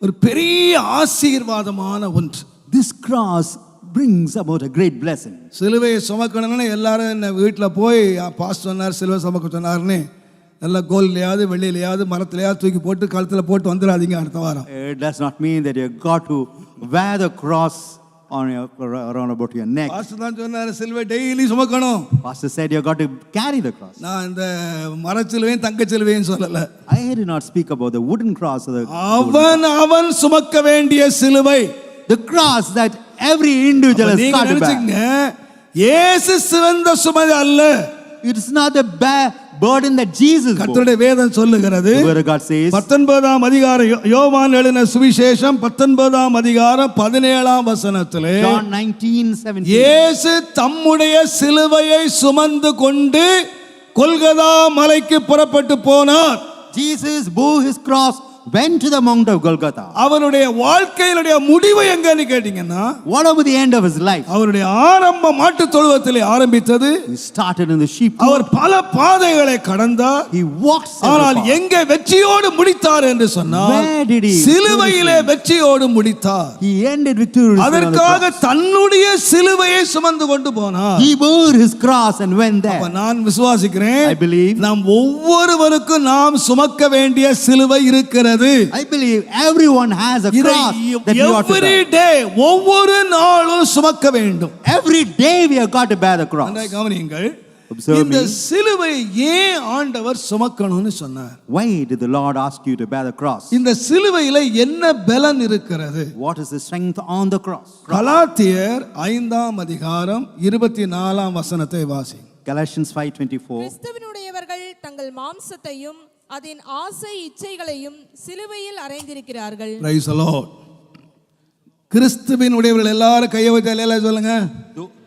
Speaker 1: ஒரு பெரிய ஆசீர்வாதமான ஒன்று.
Speaker 2: This cross brings about a great blessing.
Speaker 1: சிலுவையை சுமக்கணும்னு எல்லாரும் என்ன வீட்டில் போய் பாஸ்டர் சொன்னார் சிலுவை சுமக்க சொன்னார்னு நல்லா கோல்லையாவது வெள்ளியிலையாவது மரத்துலையாவது தூக்கி போட்டு கழுத்தில் போட்டு வந்துடாதீங்க அடுத்த வாரம்.
Speaker 2: It does not mean that you got to wear the cross on your around about your neck.
Speaker 1: Pastor தான் சொன்னார் சிலுவை daily சுமக்கணும்.
Speaker 2: Pastor said you got to carry the cross.
Speaker 1: நான் இந்த மரச்சிலுவையும் தங்கச்சிலுவையும் சொல்லலை.
Speaker 2: I did not speak about the wooden cross or the
Speaker 1: அவன் சுமக்க வேண்டிய சிலுவை.
Speaker 2: the cross that every individual has got to bear.
Speaker 1: இயேசு சிறந்த சுமை அல்ல.
Speaker 2: It is not the burden that Jesus bore.
Speaker 1: கர்த்தருடைய வேதம் சொல்லுகிறது.
Speaker 2: The word of God says
Speaker 1: 19ஆம் அதிகாரம் யோவான் எழுதின சுவிசேஷம் 19ஆம் அதிகாரம் 17ஆம் வசனத்திலே
Speaker 2: John 19:17.
Speaker 1: இயேசு தம்முடைய சிலுவையை சுமந்து கொண்டு கொல்கதா மலைக்கு புறப்பட்டு போனார்.
Speaker 2: Jesus bore his cross, went to the Mount of Golgotha.
Speaker 1: அவருடைய வாழ்க்கையினுடைய முடிவு எங்கன்னு கேட்டீங்கன்னா
Speaker 2: What about the end of his life?
Speaker 1: அவருடைய ஆரம்ப மாட்டுத் தொழுவத்திலே ஆரம்பித்தது.
Speaker 2: He started in the sheep.
Speaker 1: அவர் பல பாதைகளை கடந்தார்.
Speaker 2: He walked
Speaker 1: ஆனால்
Speaker 2: several paths.
Speaker 1: எங்கே வெற்றியோடு முடித்தார் என்று சொன்னால்
Speaker 2: Where did he
Speaker 1: சிலுவையிலே வெற்றியோடு முடித்தார்.
Speaker 2: He ended victoriously on the
Speaker 1: அதற்காக
Speaker 2: cross.
Speaker 1: தன்னுடைய சிலுவையை சுமந்து கொண்டு போனார்.
Speaker 2: He bore his cross and went
Speaker 1: அப்ப
Speaker 2: there.
Speaker 1: நான் விசுவாசிக்கிறேன்.
Speaker 2: I believe.
Speaker 1: நாம் ஒவ்வொருவருக்கும் நாம் சுமக்க வேண்டிய சிலுவை இருக்கிறது.
Speaker 2: I believe everyone has a
Speaker 1: இதை
Speaker 2: cross that we ought to
Speaker 1: every
Speaker 2: bear.
Speaker 1: day ஒவ்வொரு நாளும் சுமக்க வேண்டும்.
Speaker 2: Every day we have got to bear the cross.
Speaker 1: நன்றாய் கவனியுங்கள்.
Speaker 2: Observe
Speaker 1: இந்த
Speaker 2: me.
Speaker 1: சிலுவை ஏன் ஆண்டவர் சுமக்கணும்னு சொன்னார்?
Speaker 2: Why did the Lord ask you to bear the cross?
Speaker 1: இந்த சிலுவையில என்ன பலன் இருக்கிறது?
Speaker 2: What is the strength on the cross?
Speaker 1: கலாத்தியர் 5ஆம் அதிகாரம் 24ஆம் வசனத்தை வாசி.
Speaker 2: Galatians 5:24.
Speaker 3: கிறிஸ்துவினுடையவர்கள் தங்கள் மாம்சத்தையும் அதன் ஆசை இச்சைகளையும் சிலுவையில் அறைந்திருக்கிறார்கள்.
Speaker 1: Praise the Lord. கிறிஸ்துவின் உடையவர்கள் எல்லாரும் கையை வைத்து அல்லேலூயா சொல்லுங்க.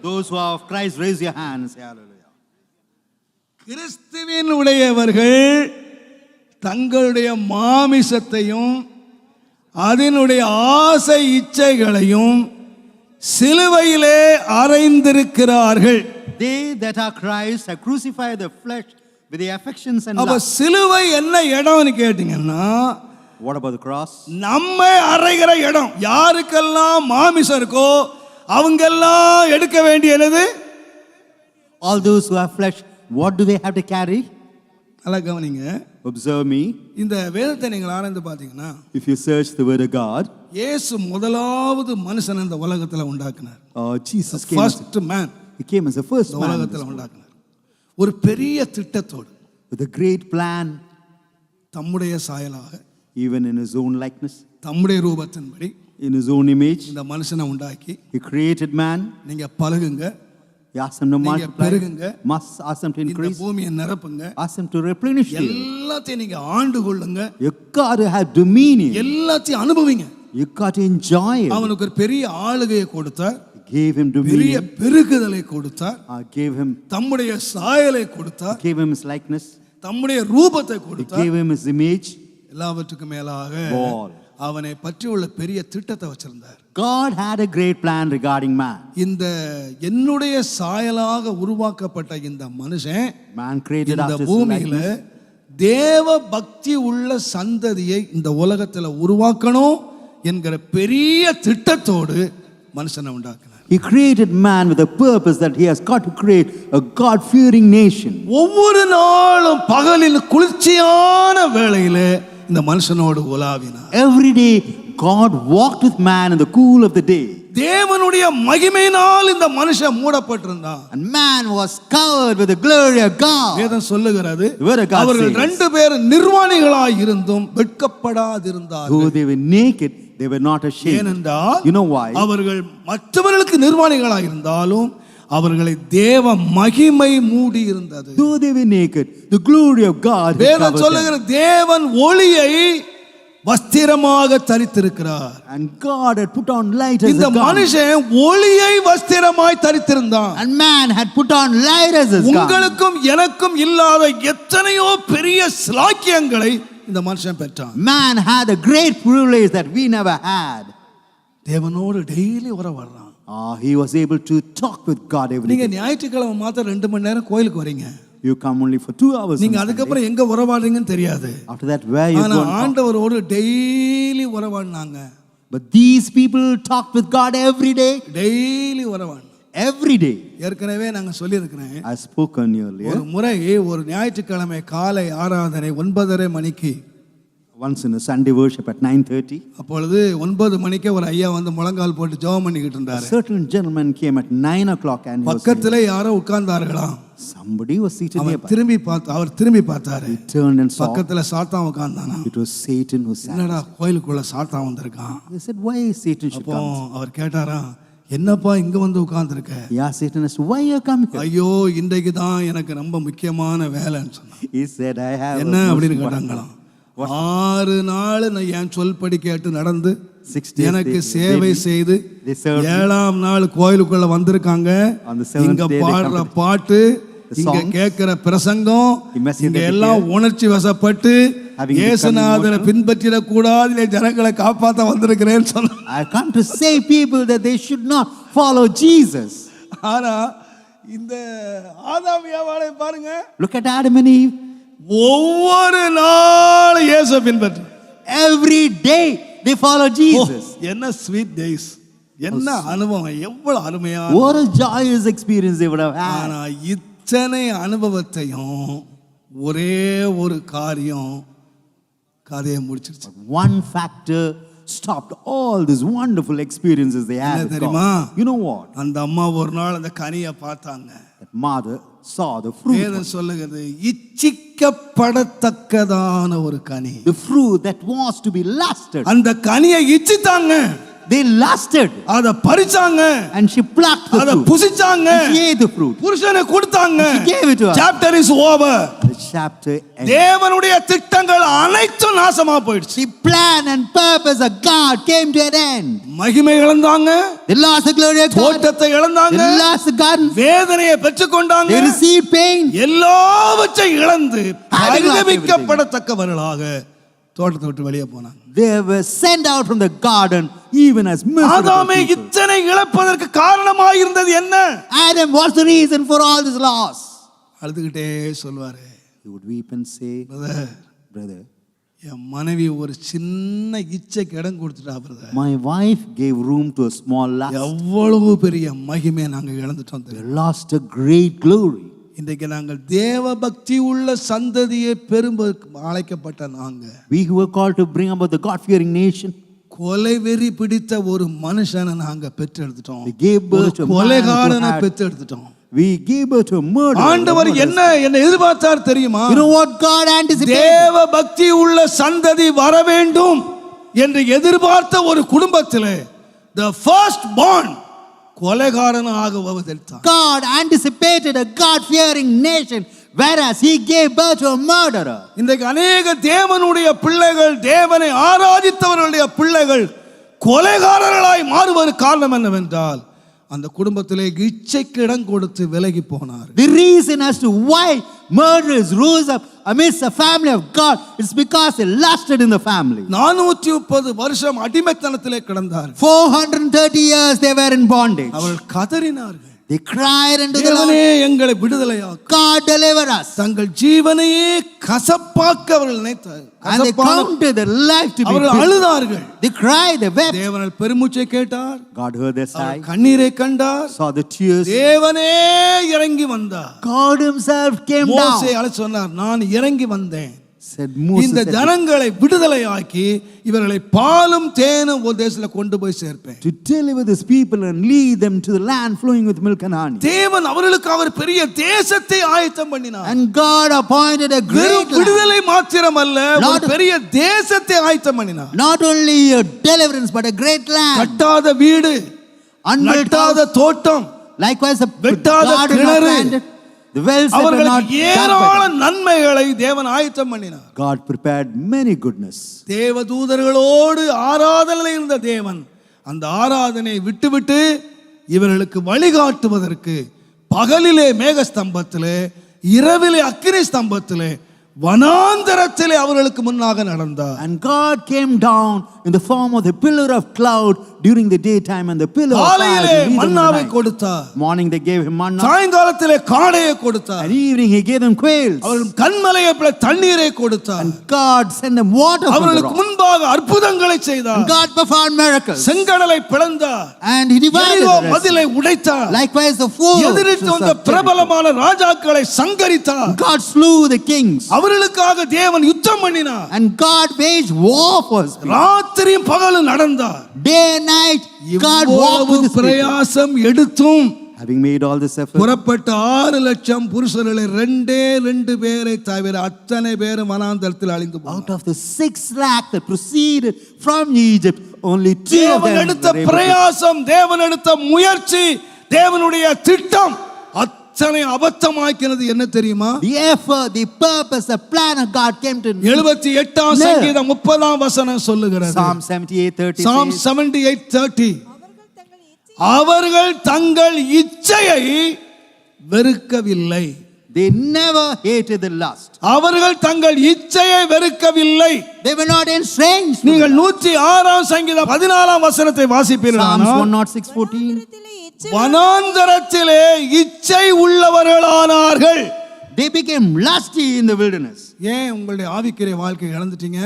Speaker 2: Those who are of Christ, raise your hands. Hallelujah.
Speaker 1: கிறிஸ்துவின் உடையவர்கள் தங்களுடைய மாமிசத்தையும் அதனுடைய ஆசை இச்சைகளையும் சிலுவையிலே அறைந்திருக்கிறார்கள்.
Speaker 2: They that are Christ have crucified the flesh with the affections and
Speaker 1: அப்ப
Speaker 2: lust.
Speaker 1: சிலுவை என்ன இடம்னு கேட்டீங்கன்னா
Speaker 2: What about the cross?
Speaker 1: நம்மை அறைகிற இடம். யாருக்கெல்லாம் மாமிசம் இருக்கோ அவங்கெல்லாம் எடுக்க வேண்டியது.
Speaker 2: All those who have flesh, what do they have to carry?
Speaker 1: நல்லா கவனிங்க.
Speaker 2: Observe me.
Speaker 1: இந்த வேதத்தை நீங்கள் ஆராய்ந்து பார்த்தீங்கன்னா
Speaker 2: If you search the word of God,
Speaker 1: இயேசு முதலாவது மனுஷன் இந்த உலகத்துல உண்டாக்குனார்.
Speaker 2: Jesus came
Speaker 1: first man
Speaker 2: he came as the first
Speaker 1: இந்த
Speaker 2: man in
Speaker 1: உலகத்துல
Speaker 2: this world,
Speaker 1: உண்டாக்குனார். ஒரு பெரிய திட்டத்தோடு
Speaker 2: with a great plan,
Speaker 1: தம்முடைய சாயலாக
Speaker 2: even in his own likeness,
Speaker 1: தம்முடைய ரூபத்தின்படி
Speaker 2: in his own image.
Speaker 1: இந்த மனுஷனை உண்டாக்கி
Speaker 2: He created man.
Speaker 1: நீங்க பழகுங்க,
Speaker 2: He asked him to
Speaker 1: நீங்க
Speaker 2: multiply,
Speaker 1: பெருகுங்க,
Speaker 2: must ask him to
Speaker 1: இந்த
Speaker 2: increase,
Speaker 1: பூமியை நிரப்புங்க,
Speaker 2: ask him to replenish you.
Speaker 1: எல்லாத்தையும் நீங்க ஆண்டு கொள்ளுங்க,
Speaker 2: You got to have dominion.
Speaker 1: எல்லாத்தையும் அனுபவிங்க.
Speaker 2: You got to enjoy it.
Speaker 1: அவனுக்கு ஒரு பெரிய ஆளுகையை கொடுத்தார்,
Speaker 2: Gave him
Speaker 1: பெரிய
Speaker 2: dominion.
Speaker 1: பெருகுதலை கொடுத்தார்,
Speaker 2: Gave him
Speaker 1: தம்முடைய சாயலை கொடுத்தார்,
Speaker 2: gave him his likeness.
Speaker 1: தம்முடைய ரூபத்தை
Speaker 2: He
Speaker 1: கொடுத்தார்.
Speaker 2: gave him his image.
Speaker 1: எல்லாவற்றுக்கும் மேலாக
Speaker 2: All.
Speaker 1: அவனை பற்றி உள்ள பெரிய திட்டத்தை வச்சிருந்தார்.
Speaker 2: God had a great plan regarding man.
Speaker 1: இந்த என்னுடைய சாயலாக உருவாக்கப்பட்ட இந்த மனுஷன்
Speaker 2: Man created
Speaker 1: இந்த
Speaker 2: after his
Speaker 1: பூமியில
Speaker 2: likeness.
Speaker 1: தேவ பக்தி உள்ள சந்ததியை இந்த உலகத்துல உருவாக்கணும் என்கிற பெரிய திட்டத்தோடு மனுஷனை உண்டாக்கினார்.
Speaker 2: He created man with a purpose that he has got to create a God-fearing nation.
Speaker 1: ஒவ்வொரு நாளும் பகலில் குளிர்ச்சியான வேளையில இந்த மனுஷனோடு உலாவினார்.
Speaker 2: Every day God walked with man in the cool of the day.
Speaker 1: தேவனுடைய மகிமையினால் இந்த மனுஷன் மூடப்பட்டிருந்தான்.
Speaker 2: And man was covered with the glory of God.
Speaker 1: வேதம் சொல்லுகிறது
Speaker 2: The word of God
Speaker 1: அவர்கள்
Speaker 2: says,
Speaker 1: ரெண்டு பேரும் நிர்வாணிகளாய் இருந்தும் வெட்கப்படாதிருந்தார்கள்.
Speaker 2: though they were naked, they were not ashamed.
Speaker 1: ஏனென்றால்
Speaker 2: You know why?
Speaker 1: அவர்கள் மற்றவர்களுக்கு நிர்வாணிகளாய் இருந்தாலும் அவர்களை தேவ மகிமை மூடி இருந்தது.
Speaker 2: Though they were naked, the glory of God had
Speaker 1: வேதம்
Speaker 2: covered
Speaker 1: சொல்லுகிற
Speaker 2: them.
Speaker 1: தேவன் ஒளியை வஸ்திரமாக தரித்திருக்கிறார்.
Speaker 2: And God had put on light as
Speaker 1: இந்த
Speaker 2: a garment.
Speaker 1: மனுஷன் ஒளியை வஸ்திரமாய் தரித்திருந்தான்.
Speaker 2: And man had put on light as his garment.
Speaker 1: உங்களுக்கும் எனக்கும் இல்லாத எத்தனையோ பெரிய ஸ்லாக்கியங்களை இந்த மனுஷன் பெற்றான்.
Speaker 2: Man had a great privilege that we never had.
Speaker 1: தேவனோடு daily உறவாடுறான்.
Speaker 2: He was able to talk with God every
Speaker 1: நீங்க
Speaker 2: day.
Speaker 1: ஞாயிற்றுக்கிழமை மாத்திரம் 2 மணி நேரம் கோயிலுக்கு வரீங்க.
Speaker 2: You come only for 2 hours.
Speaker 1: நீங்க
Speaker 2: on
Speaker 1: அதுக்கப்புறம் எங்க உறவாடுறீங்கன்னு தெரியாது.
Speaker 2: Sunday. After that, where you
Speaker 1: ஆனா
Speaker 2: go and talk.
Speaker 1: ஆண்டவரோடு டெய்லி உறவாடினாங்க.
Speaker 2: But these people talked with God every day.
Speaker 1: Daily உறவாடினாங்க.
Speaker 2: Every day.
Speaker 1: ஏற்கனவே நாங்க சொல்லியிருக்கிறேன்.
Speaker 2: I spoken earlier.
Speaker 1: ஒரு முறை ஒரு ஞாயிற்றுக்கிழமை காலை ஆராதனை 9:30 மணிக்கு.
Speaker 2: Once in a Sunday worship at 9:30.
Speaker 1: அப்பொழுது 9 மணிக்கே ஒரு ஐயா வந்து முழங்கால் போட்டு ஜெபம் பண்ணிக்கிட்டு
Speaker 2: A
Speaker 1: இருந்தாரு.
Speaker 2: certain gentleman came at 9 o'clock and he was
Speaker 1: பக்கத்துல யாரோ உட்கார்ந்தார்களாம்.
Speaker 2: somebody was seated
Speaker 1: our
Speaker 2: nearby.
Speaker 1: திரும்பி பார்த்தாரு.
Speaker 2: He turned and saw.
Speaker 1: பக்கத்துல சாத்தான் உட்கார்ந்தானா.
Speaker 2: It was Satan who sat.
Speaker 1: என்னடா கோயிலுக்குள்ள சாத்தான் வந்திருக்கான்.
Speaker 2: He said, why Satan should
Speaker 1: அப்போ
Speaker 2: come?
Speaker 1: அவர் கேட்டாரா, என்னப்பா இங்க வந்து உட்கார்ந்திருக்க?
Speaker 2: Yeah, Satan asked, why you come here?
Speaker 1: ஐயோ இன்றைக்கு தான் எனக்கு ரொம்ப முக்கியமான வேலைன்னு சொன்னான்.
Speaker 2: He said, I have a
Speaker 1: என்ன
Speaker 2: most
Speaker 1: அப்படின்னு
Speaker 2: important
Speaker 1: கேட்டாங்களாம். 6 நாள் நான் என் சொல்படி கேட்டு நடந்து
Speaker 2: 6 days
Speaker 1: எனக்கு
Speaker 2: they-
Speaker 1: சேவை செய்து
Speaker 2: they served me.
Speaker 1: 7ஆம் நாள் கோயிலுக்குள்ள வந்திருக்காங்க.
Speaker 2: On the 7th
Speaker 1: இங்க
Speaker 2: day they
Speaker 1: பாடுற
Speaker 2: come to-
Speaker 1: பாட்டு,
Speaker 2: the
Speaker 1: இங்க
Speaker 2: songs,
Speaker 1: கேட்கிற பிரசங்கம்,
Speaker 2: the message
Speaker 1: இங்க
Speaker 2: that they
Speaker 1: எல்லாம்
Speaker 2: hear,
Speaker 1: உணர்ச்சி வசப்பட்டு
Speaker 2: having become
Speaker 1: இயேசுநாதரை
Speaker 2: emotional.
Speaker 1: பின்பற்றிட கூடாது, ஜனங்களை காப்பாத்த வந்திருக்கிறேன்னு சொன்ன.
Speaker 2: I come to say people that they should not follow Jesus.
Speaker 1: ஆனா இந்த ஆதாம் ஏவாளை பாருங்க,
Speaker 2: Look at Adam and Eve.
Speaker 1: ஒவ்வொரு நாள் இயேசு பின்பற்று.
Speaker 2: Every day they follow Jesus.
Speaker 1: என்ன ஸ்வீட் டேஸ், என்ன அனுபவம், எவ்வளவு அருமையா.
Speaker 2: What a joyous experience they would have had.
Speaker 1: ஆனா இத்தனை அனுபவத்தையும் ஒரே ஒரு காரியம் கதையை முடிச்சிருச்சு.
Speaker 2: One factor stopped all these wonderful experiences they had
Speaker 1: என்ன
Speaker 2: with
Speaker 1: தெரியுமா?
Speaker 2: God. You know what?
Speaker 1: அந்த அம்மா ஒரு நாள் அந்த கனியை பார்த்தாங்க.
Speaker 2: That mother saw the fruit.
Speaker 1: வேதம் சொல்லுகிறது, இச்சிக்கப்படத்தக்கதான ஒரு கனி.
Speaker 2: The fruit that was to be lusted.
Speaker 1: அந்த கனியை இச்சித்தாங்க,
Speaker 2: They lusted.
Speaker 1: அத பறிச்சாங்க,
Speaker 2: And she plucked the
Speaker 1: அத
Speaker 2: fruit.
Speaker 1: புசிச்சாங்க,
Speaker 2: And she ate the fruit.
Speaker 1: புருஷனை கொடுத்தாங்க.
Speaker 2: She gave it to her.
Speaker 1: Chapter is over.
Speaker 2: The chapter ended.
Speaker 1: தேவனுடைய திட்டங்கள் அனைத்தும் நாசமா போயிடுச்சு.
Speaker 2: The plan and purpose of God came to an end.
Speaker 1: மகிமை இழந்தாங்க,
Speaker 2: They lost the glory of God.
Speaker 1: தோட்டத்தை இழந்தாங்க,
Speaker 2: They lost the garden.
Speaker 1: வேதனையை பெற்றுக்கொண்டாங்க,
Speaker 2: They received pain.
Speaker 1: எல்லாவற்றையும் இழந்து
Speaker 2: Having lost
Speaker 1: பரிதபிக்கப்படத்தக்கவர்களாக தோட்டத்தை விட்டு வெளியே போனாங்க.
Speaker 2: They were sent out from the garden even as miserable
Speaker 1: ஆதாமே
Speaker 2: people.
Speaker 1: இத்தனை இழப்பதற்கு காரணமாக இருந்தது என்ன?
Speaker 2: Adam, what's the reason for all this loss?
Speaker 1: அழுதுகிட்டே சொல்வாரு,
Speaker 2: He would weep and say,
Speaker 1: brother,
Speaker 2: brother,
Speaker 1: என் மனைவி ஒரு சின்ன இச்சைக்கு இடம் கொடுத்துட்டா brother.
Speaker 2: my wife gave room to a small lust.
Speaker 1: எவ்வளவு பெரிய மகிமை நாங்க இழந்துட்டோம்
Speaker 2: We
Speaker 1: தெரியும்.
Speaker 2: lost a great glory.
Speaker 1: இன்றைக்கு நாங்கள் தேவ பக்தி உள்ள சந்ததியை பெரும்ப அழைக்கப்பட்ட நாங்க,
Speaker 2: We who were called to bring about the God-fearing nation,
Speaker 1: கொலை வெறி பிடித்த ஒரு மனுஷனை நாங்க பெற்றெடுத்துட்டோம்.
Speaker 2: we gave birth to a man
Speaker 1: கொலைகாரனை
Speaker 2: who had,
Speaker 1: பெற்றெடுத்துட்டோம்.
Speaker 2: we gave birth to a murderer.
Speaker 1: ஆண்டவர் என்ன எதிர்பார்த்தார் தெரியுமா?
Speaker 2: You know what God anticipated?
Speaker 1: தேவ பக்தி உள்ள சந்ததி வர வேண்டும் என்று எதிர்பார்த்த ஒரு குடும்பத்திலே the first born கொலைகாரனாக அவதரித்தார்.
Speaker 2: God anticipated a God-fearing nation, whereas He gave birth to a murderer.
Speaker 1: இன்றைக்கு அநேக தேவனுடைய பிள்ளைகள், தேவனை ஆராதித்தவர்களுடைய பிள்ளைகள் கொலைகாரர்களாய் மாறுவதற்கு காரணம் என்னவென்றால், அந்த குடும்பத்திலே இச்சைக்கு இடம் கொடுத்து விலகி போனார்.
Speaker 2: The reason as to why murderers rose up amidst the family of God is because they lusted in the family.
Speaker 1: 430 வருஷம் அடிமைத்தனத்திலே கிடந்தார்.
Speaker 2: 430 years they were in bondage.
Speaker 1: அவர்கள் கதறினார்கள்,
Speaker 2: They cried unto the
Speaker 1: தேவனே
Speaker 2: Lord,
Speaker 1: எங்களை விடுதலையாக்கும்.
Speaker 2: God deliver us.
Speaker 1: தங்கள் ஜீவனையே கசப்பாக்க அவர்கள் நினைத்தார்கள்.
Speaker 2: And they counted their life to be
Speaker 1: அவர்கள்
Speaker 2: bitter.
Speaker 1: அழுதார்கள்.
Speaker 2: They cried, they wept.
Speaker 1: தேவனால் பெருமூச்சை கேட்டார்,
Speaker 2: God heard their sigh,
Speaker 1: கண்ணீரை கண்டார்,
Speaker 2: saw the tears.
Speaker 1: தேவனே இறங்கி வந்தார்.
Speaker 2: God Himself came
Speaker 1: மோசே
Speaker 2: down.
Speaker 1: அழைச்சு சொன்னார், நான் இறங்கி வந்தேன்,
Speaker 2: Said Moses,
Speaker 1: இந்த
Speaker 2: said,
Speaker 1: ஜனங்களை விடுதலையாக்கி இவர்களை பாலும் தேனும் ஒரு தேசத்துல கொண்டு போய் சேர்ப்பேன்.
Speaker 2: to deliver this people and lead them to the land flowing with milk and honey.
Speaker 1: தேவன் அவர்களுக்கு அவர் பெரிய தேசத்தை ஆயத்தம் பண்ணினார்.
Speaker 2: And God appointed a great
Speaker 1: வெறும்
Speaker 2: land.
Speaker 1: விடுதலை மாத்திரம் அல்ல, ஒரு
Speaker 2: Not-
Speaker 1: பெரிய தேசத்தை ஆயத்தம் பண்ணினார்.
Speaker 2: Not only a deliverance, but a great land.
Speaker 1: கட்டாத வீடு,
Speaker 2: Unbuilt
Speaker 1: நட்டாத
Speaker 2: house.
Speaker 1: தோட்டம்,
Speaker 2: Likewise, the
Speaker 1: வெட்டாத
Speaker 2: garden not
Speaker 1: கிணறு.
Speaker 2: planted. The wells that were not
Speaker 1: அவர்களுக்கு ஏராள
Speaker 2: dug.
Speaker 1: நன்மைகளை தேவன் ஆயத்தம் பண்ணினார்.
Speaker 2: God prepared many goodness.
Speaker 1: தேவதூதர்களோடு ஆராதனையில் இருந்த தேவன் அந்த ஆராதனை விட்டுவிட்டு இவர்களுக்கு வழிகாட்டுவதற்கு பகலிலே மேக ஸ்தம்பத்திலே, இரவிலே அக்கினி ஸ்தம்பத்திலே வனாந்தரத்திலே அவர்களுக்கு முன்னாக நடந்தார்.
Speaker 2: And God came down in the form of the pillar of cloud during the daytime and the pillar of fire
Speaker 1: காலையிலே
Speaker 2: to lead them in the
Speaker 1: மன்னாவை
Speaker 2: night.
Speaker 1: கொடுத்தார்.
Speaker 2: Morning they gave him manna.
Speaker 1: சாயங்காலத்திலே காடையை கொடுத்தார்.
Speaker 2: And evening he gave them quails.
Speaker 1: அவர்கள் கண்மலையை போல தண்ணீரை கொடுத்தார்.
Speaker 2: And God sent them water from the
Speaker 1: அவர்களுக்கு
Speaker 2: rock.
Speaker 1: முன்பாக அற்புதங்களை செய்தார்.
Speaker 2: And God performed miracles.
Speaker 1: செங்கடலை பிளந்தார்.
Speaker 2: And he divided
Speaker 1: எரிகோ
Speaker 2: the rest.
Speaker 1: மதிலை உடைத்தார்.
Speaker 2: Likewise the four
Speaker 1: எதிரிட்டு வந்த பிரபலமான ராஜாக்களை சங்கரித்தார்.
Speaker 2: God slew the kings.
Speaker 1: அவர்களுக்காக தேவன் யுத்தம் பண்ணினார்.
Speaker 2: And God waged war for his people.
Speaker 1: ராத்திரியும் பகலும் நடந்தார்.
Speaker 2: Day and night God walked with his people.
Speaker 1: பிரயாசம் எடுத்தும்
Speaker 2: Having made all this effort,
Speaker 1: புறப்பட்ட 6 லட்சம் புருஷர்களை 2 பேரை தவிர அத்தனை பேரும் வனாந்தரத்தில் அழிந்து போனார்.
Speaker 2: out of the 6 lakh that proceeded from Egypt, only 2 of
Speaker 1: தேவன்
Speaker 2: them
Speaker 1: எடுத்த
Speaker 2: were able to-
Speaker 1: பிரயாசம், தேவன் எடுத்த முயற்சி, தேவனுடைய திட்டம் அத்தனை அபத்தமாக்கினது என்ன தெரியுமா?
Speaker 2: The effort, the purpose, the plan of God came to
Speaker 1: 78ஆம் சங்கீதம் 30ஆம் வசனம் சொல்லுகிறது.
Speaker 2: Psalm 78:30
Speaker 1: Psalm
Speaker 2: says,
Speaker 1: 78:30 அவர்கள் தங்கள் இச்சையை வெறுக்கவில்லை.
Speaker 2: they never hated the lust.
Speaker 1: அவர்கள் தங்கள் இச்சையை வெறுக்கவில்லை.
Speaker 2: They were not estranged.
Speaker 1: நீங்கள் 106ஆம் சங்கீதம் 14ஆம் வசனத்தை
Speaker 2: Psalms
Speaker 1: வாசிப்பீர்களானால்
Speaker 2: 106:14.
Speaker 1: வனாந்தரத்திலே இச்சை உள்ளவர்களானார்கள்.
Speaker 2: They became lusty in the wilderness.
Speaker 1: ஏன் உங்களுடைய ஆவிக்குரிய வாழ்க்கை இழந்துட்டீங்க?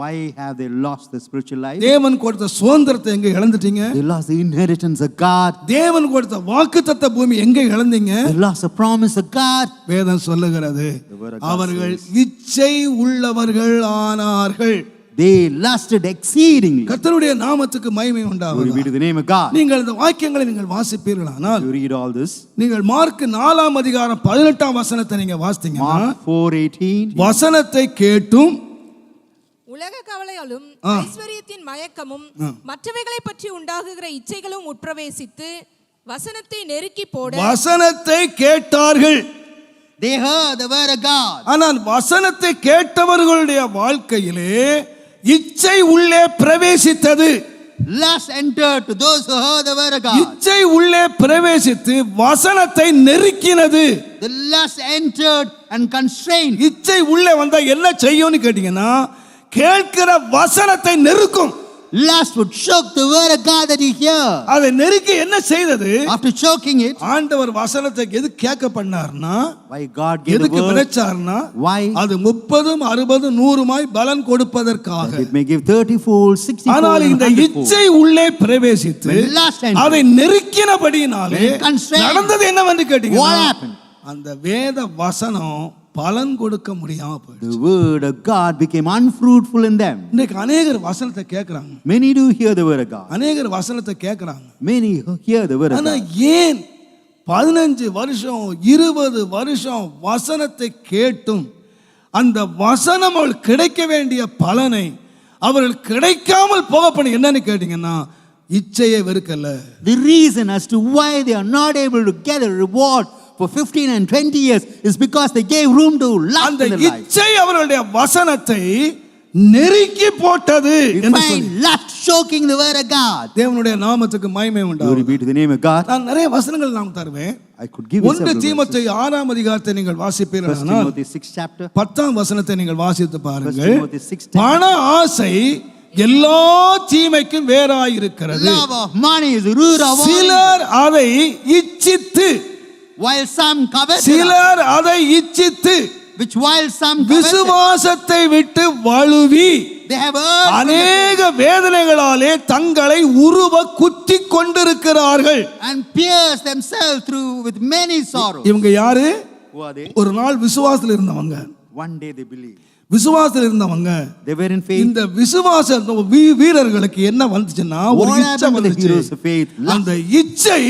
Speaker 2: Why have they lost the spiritual life?
Speaker 1: தேவன் கொடுத்த சுதந்திரத்தை எங்க இழந்துட்டீங்க?
Speaker 2: They lost the inheritance of God.
Speaker 1: தேவன் கொடுத்த வாக்குத்தத்த பூமி எங்க இழந்தீங்க?
Speaker 2: They lost the promise of God.
Speaker 1: வேதம் சொல்லுகிறது
Speaker 2: The word of God
Speaker 1: அவர்கள்
Speaker 2: says,
Speaker 1: இச்சை உள்ளவர்கள் ஆனார்கள்.
Speaker 2: they lusted exceedingly.
Speaker 1: கர்த்தருடைய நாமத்துக்கு மகிமை
Speaker 2: Glory be
Speaker 1: உண்டாவதாக.
Speaker 2: to the name of God.
Speaker 1: நீங்கள் இந்த வாக்கியங்களை நீங்கள் வாசிப்பீர்களானால்
Speaker 2: You read all this.
Speaker 1: நீங்கள் மார்க் 4ஆம் அதிகாரம் 18ஆம் வசனத்தை நீங்க வாசித்தீங்கன்னா
Speaker 2: Mark 4:18.
Speaker 1: வசனத்தை கேட்டும்
Speaker 3: உலக கவலைகளும் ஐஸ்வரியத்தின் மயக்கமும் மற்றவைகளை பற்றி உண்டாகுகிற இச்சைகளும் உட்பிரவேசித்து வசனத்தை நெருக்கி போட
Speaker 1: வசனத்தை கேட்டார்கள்.
Speaker 2: They heard the word of God.
Speaker 1: ஆனால் வசனத்தை கேட்டவர்களுடைய வாழ்க்கையிலே இச்சை உள்ளே பிரவேசித்தது.
Speaker 2: Lust entered to those who heard the word of God.
Speaker 1: இச்சை உள்ளே பிரவேசித்து வசனத்தை நெருக்கினது.
Speaker 2: The lust entered and constrained.
Speaker 1: இச்சை உள்ளே வந்தா என்ன செய்யும்னு கேட்டீங்கன்னா கேட்கிற வசனத்தை நெருக்கும்.
Speaker 2: Lust would choke the word of God that you hear.
Speaker 1: அதை நெருக்கி என்ன செய்தது?
Speaker 2: After choking it,
Speaker 1: ஆண்டவர் வசனத்தை எது கேட்க பண்ணார்னா,
Speaker 2: why God gave the
Speaker 1: எதுக்கு
Speaker 2: word?
Speaker 1: விளைச்சார்னா,
Speaker 2: Why?
Speaker 1: அது 30, 60, 100 பலன் கொடுப்பதற்காக.
Speaker 2: It may give 30-fold, 60-fold,
Speaker 1: ஆனால்
Speaker 2: and
Speaker 1: இந்த
Speaker 2: 100-fold.
Speaker 1: இச்சை உள்ளே பிரவேசித்து
Speaker 2: When lust entered,
Speaker 1: அதை நெருக்கினபடியினாலே
Speaker 2: when constrained,
Speaker 1: நடந்தது என்னவென்று
Speaker 2: what
Speaker 1: கேட்டீங்கன்னா
Speaker 2: happened?
Speaker 1: அந்த வேத வசனம் பலன் கொடுக்க முடியாம போயிடுச்சு.
Speaker 2: The word of God became unfruitful in them.
Speaker 1: இன்னைக்கு அநேகர் வசனத்தை கேட்கறாங்க.
Speaker 2: Many do hear the word of God.
Speaker 1: அநேகர் வசனத்தை கேட்கறாங்க.
Speaker 2: Many hear the word of
Speaker 1: ஆனா
Speaker 2: God.
Speaker 1: ஏன் 15 வருஷம் 20 வருஷம் வசனத்தை கேட்டும் அந்த வசனம் அவள் கிடைக்க வேண்டிய பலனை அவர்கள் கிடைக்காமல் போக பண்ணி என்னன்னு கேட்டீங்கன்னா இச்சையை வெறுக்கல.
Speaker 2: The reason as to why they are not able to get a reward for 15 and 20 years is because they gave room to lust
Speaker 1: அந்த
Speaker 2: in their life.
Speaker 1: இச்சை அவர்களுடைய வசனத்தை நெருக்கி போட்டது
Speaker 2: You
Speaker 1: என்று
Speaker 2: find
Speaker 1: சொல்லி
Speaker 2: lust choking the word of God.
Speaker 1: தேவனுடைய நாமத்துக்கு மகிமை
Speaker 2: Glory
Speaker 1: உண்டாகும்.
Speaker 2: be to the name of God.
Speaker 1: நான் நிறைய வசனங்கள் நான் தருவேன்.
Speaker 2: I could give you
Speaker 1: 1
Speaker 2: several
Speaker 1: தீமோத்தேயு
Speaker 2: verses.
Speaker 1: 6ஆம் அதிகாரத்தை நீங்கள்
Speaker 2: 1
Speaker 1: வாசிப்பீர்களானால்
Speaker 2: Timothy 6th chapter.
Speaker 1: 10ஆம் வசனத்தை நீங்கள் வாசித்து
Speaker 2: 1
Speaker 1: பாருங்கள்.
Speaker 2: Timothy 6:10.
Speaker 1: பண ஆசை எல்லா தீமைக்கும் வேறாயிருக்கிறது.
Speaker 2: Love of money is the root of all evil.
Speaker 1: சிலர் அதை இச்சித்து
Speaker 2: While some covet,
Speaker 1: சிலர் அதை இச்சித்து
Speaker 2: which while some covet,
Speaker 1: விசுவாசத்தை விட்டு வழுவி
Speaker 2: they have erred
Speaker 1: அநேக வேதனைகளாலே தங்களை உருவ குத்தி கொண்டிருக்கிறார்கள்.
Speaker 2: and pierced themselves through with many sorrows.
Speaker 1: இவங்க யாரு?
Speaker 2: Who are they?
Speaker 1: ஒரு நாள் விசுவாசத்தில் இருந்தவங்க.
Speaker 2: One day they believe.
Speaker 1: விசுவாசத்தில் இருந்தவங்க.
Speaker 2: They were in faith.
Speaker 1: இந்த விசுவாச வீரர்களுக்கு என்ன வந்துச்சுன்னா ஒரு
Speaker 2: What
Speaker 1: இச்சை
Speaker 2: happened to the
Speaker 1: வந்துச்சு.
Speaker 2: heroes of faith?
Speaker 1: அந்த இச்சை